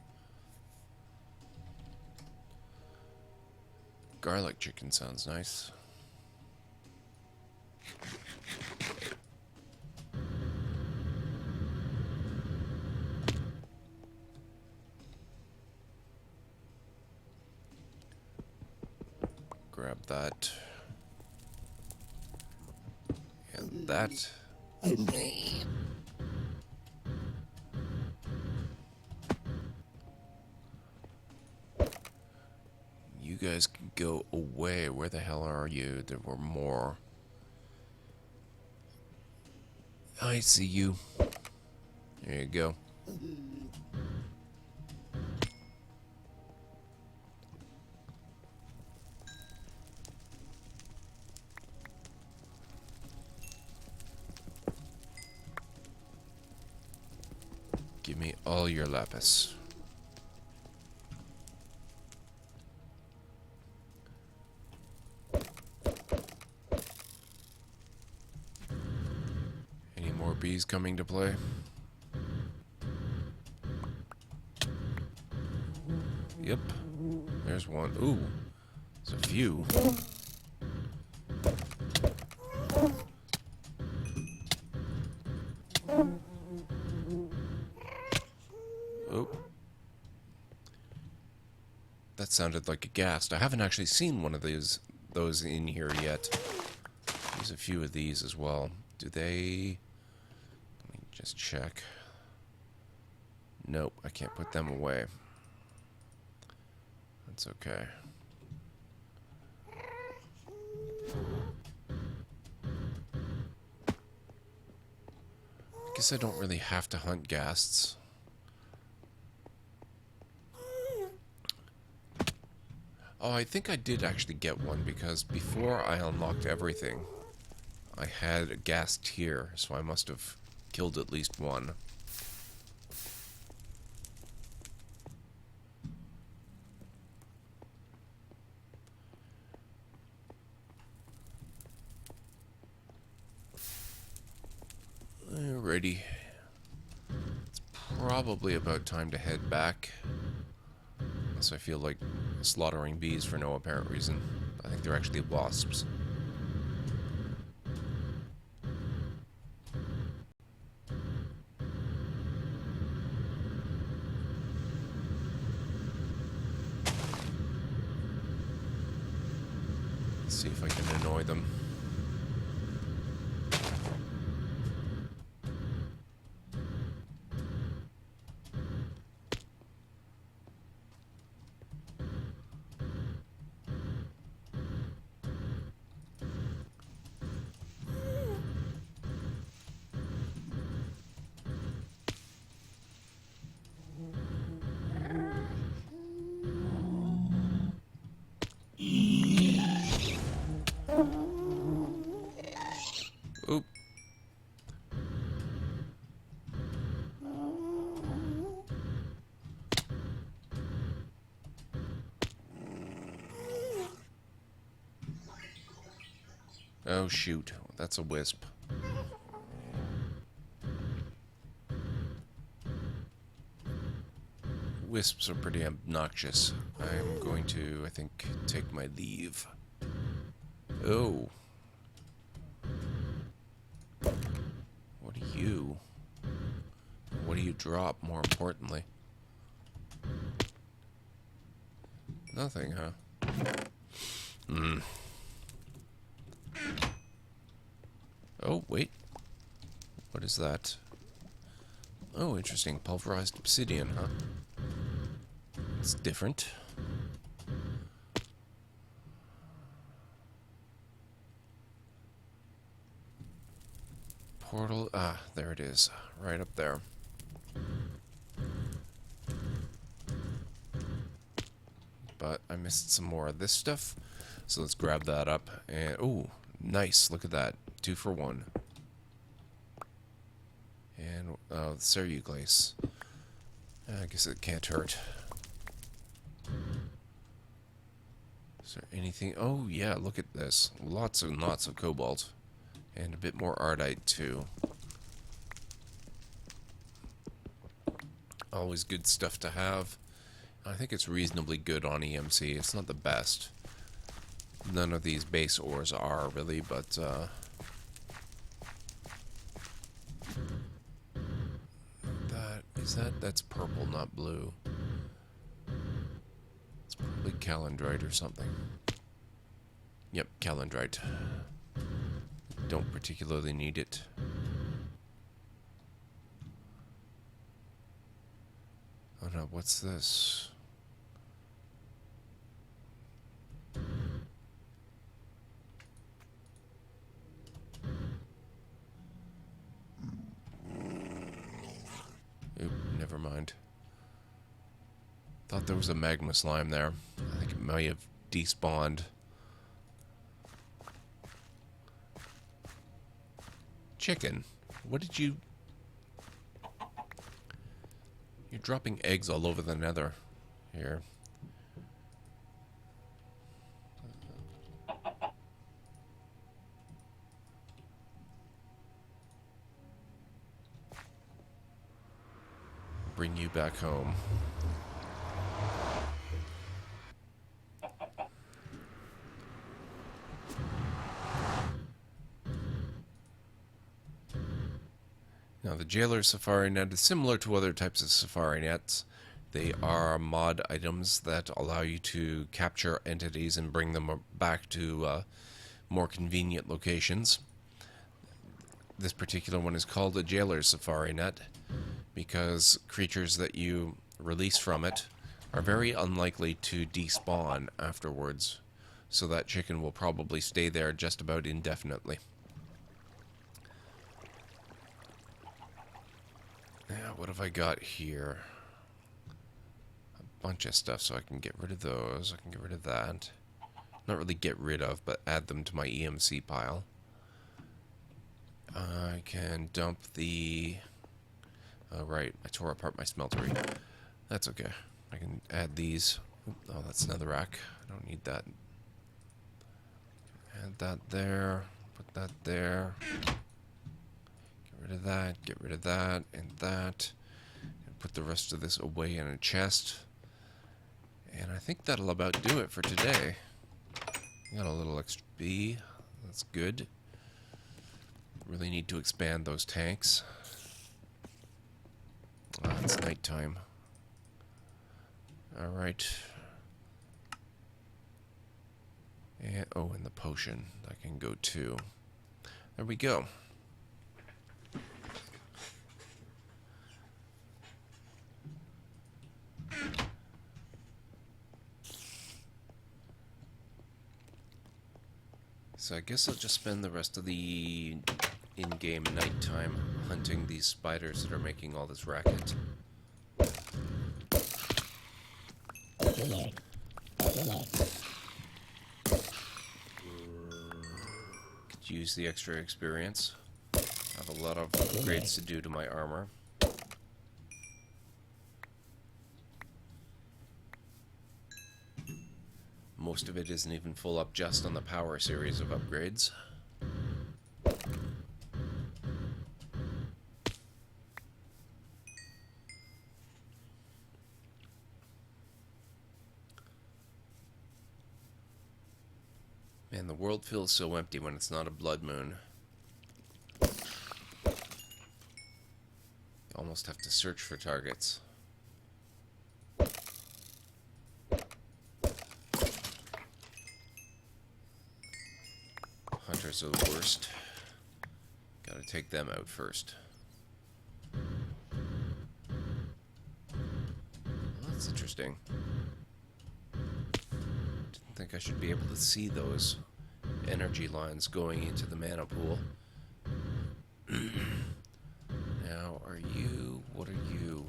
Garlic chicken sounds nice. Grab that. And that. You guys can go away. Where the hell are you? There were more. I see you. There you go. Give me all your lapis. Any more bees coming to play? Yep. There's one. Ooh. There's a few. Oh. That sounded like a ghast. I haven't actually seen one of those in here yet. There's a few of these as well. Do they... Let me Just check. Nope, I can't put them away. That's okay. I guess I don't really have to hunt ghasts. Oh, I think I did actually get one because before I unlocked everything, I had a ghast here, so I must have killed at least one. Alrighty. It's probably about time to head back. Unless I feel like slaughtering bees for no apparent reason. I think they're actually wasps. Let's see if I can annoy them. Oop. Oh shoot, that's a wisp. Wisps are pretty obnoxious. I'm going to, I think, take my leave. Oh. What are you? What do you drop, more importantly? Nothing, huh? Oh, wait. What is that? Oh, interesting. Pulverized obsidian, huh? It's different. Portal. Ah, there it is. Right up there. But I missed some more of this stuff. So let's grab that up. And, oh, nice. Look at that. 2 for 1. And, the Ceruglase. I guess it can't hurt. Is there anything? Oh, yeah, look at this. Lots and lots of cobalt. And a bit more ardite, too. Always good stuff to have. I think it's reasonably good on EMC. It's not the best. None of these base ores are, really, but, that's purple, not blue. It's probably calendrite or something. Yep, calendrite. Don't particularly need it. Oh no, what's this? Oop, never mind. Thought there was a magma slime there. I think it may have despawned. Chicken, what did you... You're dropping eggs all over the nether. Here. Bring you back home. Now, the Jailer Safari Net is similar to other types of Safari Nets. They are mod items that allow you to capture entities and bring them back to more convenient locations. this particular one is called a jailer's safari net because creatures that you release from it are very unlikely to despawn afterwards. So that chicken will probably stay there just about indefinitely. Yeah, what have I got here? A bunch of stuff, so I can get rid of those. I can get rid of that. Not really get rid of, but add them to my EMC pile. I can dump the... Oh, right, I tore apart my smeltery. That's okay. I can add these. Oh, that's another rack. I don't need that. Add that there. Put that there. Get rid of that. Get rid of that. And that. And put the rest of this away in a chest. And I think that'll about do it for today. Got a little XP. That's good. Really need to expand those tanks. Ah, it's nighttime. Alright. And, oh, and the potion. That can go too. There we go. So I guess I'll just spend the rest of the in-game nighttime hunting these spiders that are making all this racket. Could use the extra experience. I have a lot of upgrades to do to my armor. Most of it isn't even full up just on the power series of upgrades. Man, the world feels so empty when it's not a blood moon. You almost have to search for targets. Hunters are the worst. Gotta take them out first. Well, that's interesting. Didn't think I should be able to see those energy lines going into the mana pool. Now, are you... what are you?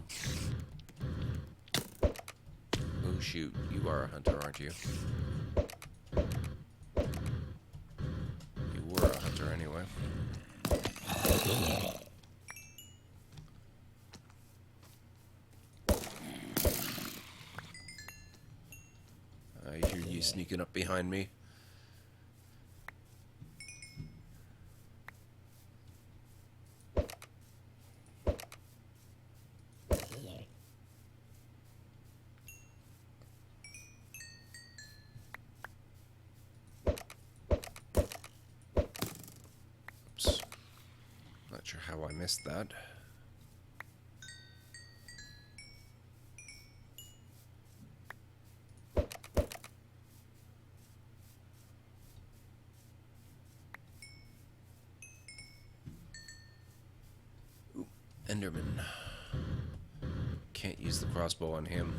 Oh shoot, you are a hunter, aren't you? You were a hunter anyway. I hear you sneaking up behind me. Oops. Not sure how I missed that. Enderman. Can't use the crossbow on him.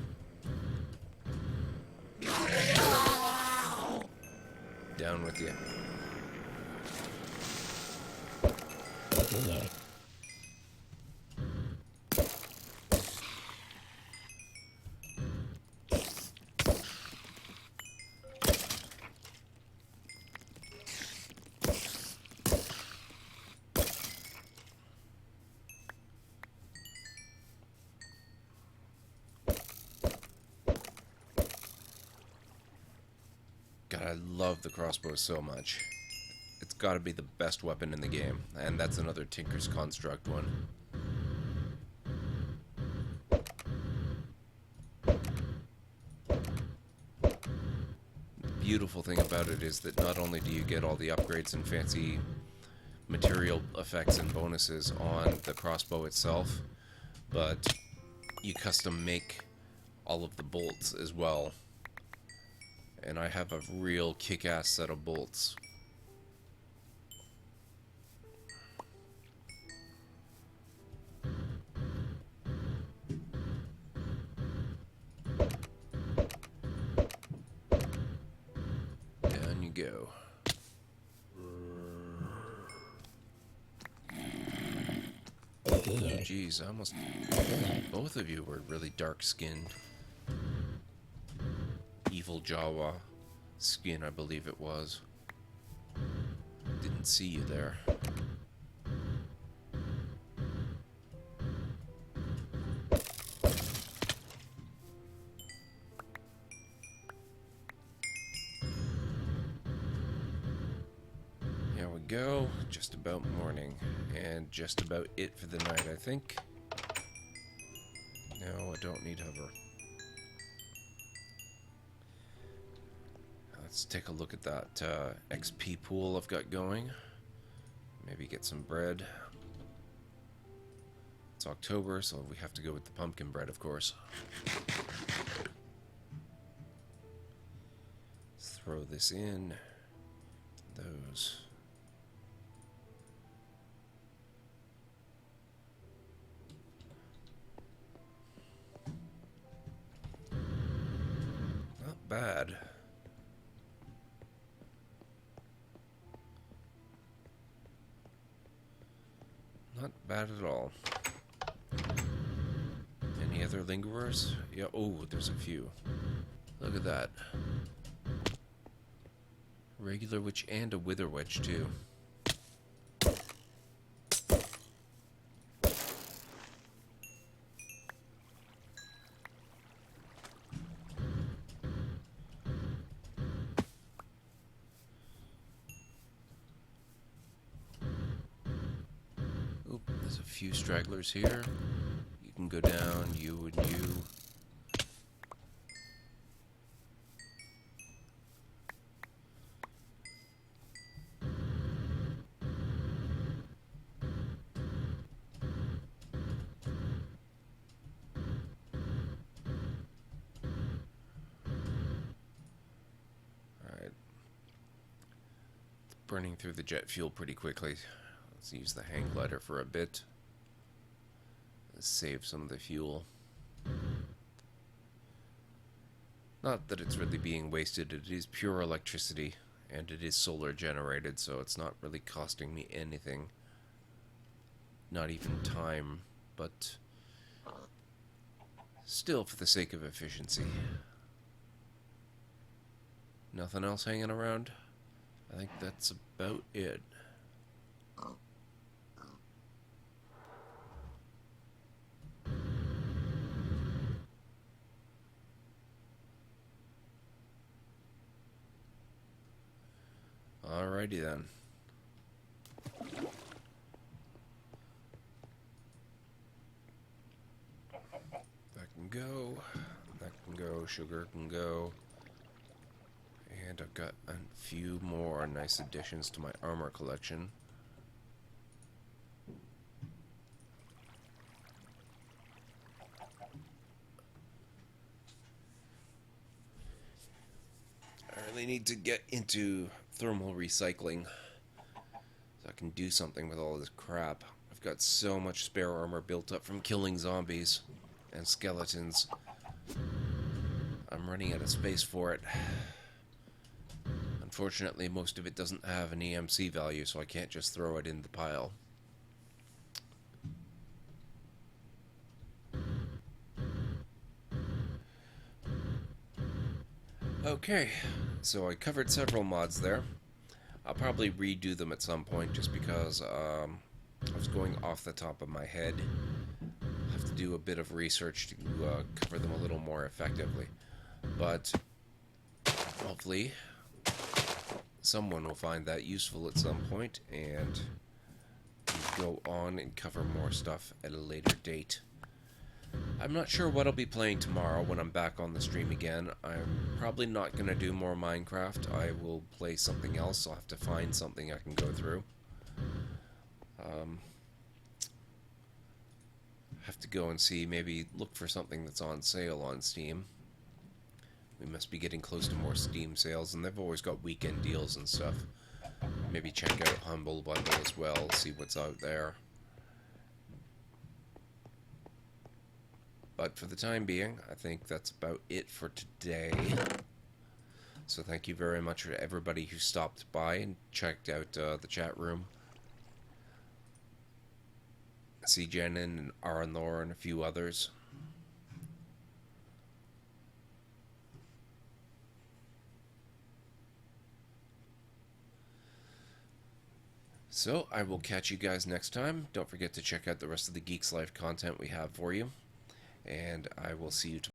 Down with you. God, I love the crossbow so much. It's got to be the best weapon in the game, and that's another Tinker's Construct one. The beautiful thing about it is that not only do you get all the upgrades and fancy material effects and bonuses on the crossbow itself, but you custom make all of the bolts as well. And I have a real kick-ass set of bolts. go. Jeez, almost both of you were really dark-skinned. Evil Jawa skin, I believe it was. Didn't see you there. Here we go. Just about morning. And just about it for the night, I think. No, I don't need hover. Let's take a look at that XP pool I've got going. Maybe get some bread. It's October, so we have to go with the pumpkin bread, of course. Let's throw this in. Those. Not bad. Not bad at all. Any other lingerers? Yeah, oh, there's a few. Look at that. Regular witch and a wither witch, too. Oop, there's a few stragglers here. You can go down, you and you. Burning through the jet fuel pretty quickly. Let's use the hang glider for a bit. Let's save some of the fuel. Not that it's really being wasted, it is pure electricity, and it is solar generated, so it's not really costing me anything. Not even time, but still for the sake of efficiency. Nothing else hanging around? I think that's about it. Alrighty then. That can go. That can go. Sugar can go. And I've got a few more nice additions to my armor collection. I really need to get into thermal recycling so I can do something with all this crap. I've got so much spare armor built up from killing zombies and skeletons. I'm running out of space for it. Unfortunately, most of it doesn't have an EMC value, so I can't just throw it in the pile. Okay, so I covered several mods there. I'll probably redo them at some point just because I was going off the top of my head. I have to do a bit of research to cover them a little more effectively. But hopefully someone will find that useful at some point and go on and cover more stuff at a later date. I'm not sure what I'll be playing tomorrow when I'm back on the stream again. I'm probably not going to do more Minecraft. I will play something else. I'll have to find something I can go through. Have to go and see, maybe look for something that's on sale on Steam. We must be getting close to more Steam sales, and they've always got weekend deals and stuff. Maybe check out Humble Bundle as well, see what's out there. But for the time being, I think that's about it for today. So thank you very much to everybody who stopped by and checked out the chat room. See Jenin and Aranor and a few others. So I will catch you guys next time. Don't forget to check out the rest of the Geeks Life content we have for you. And I will see you tomorrow.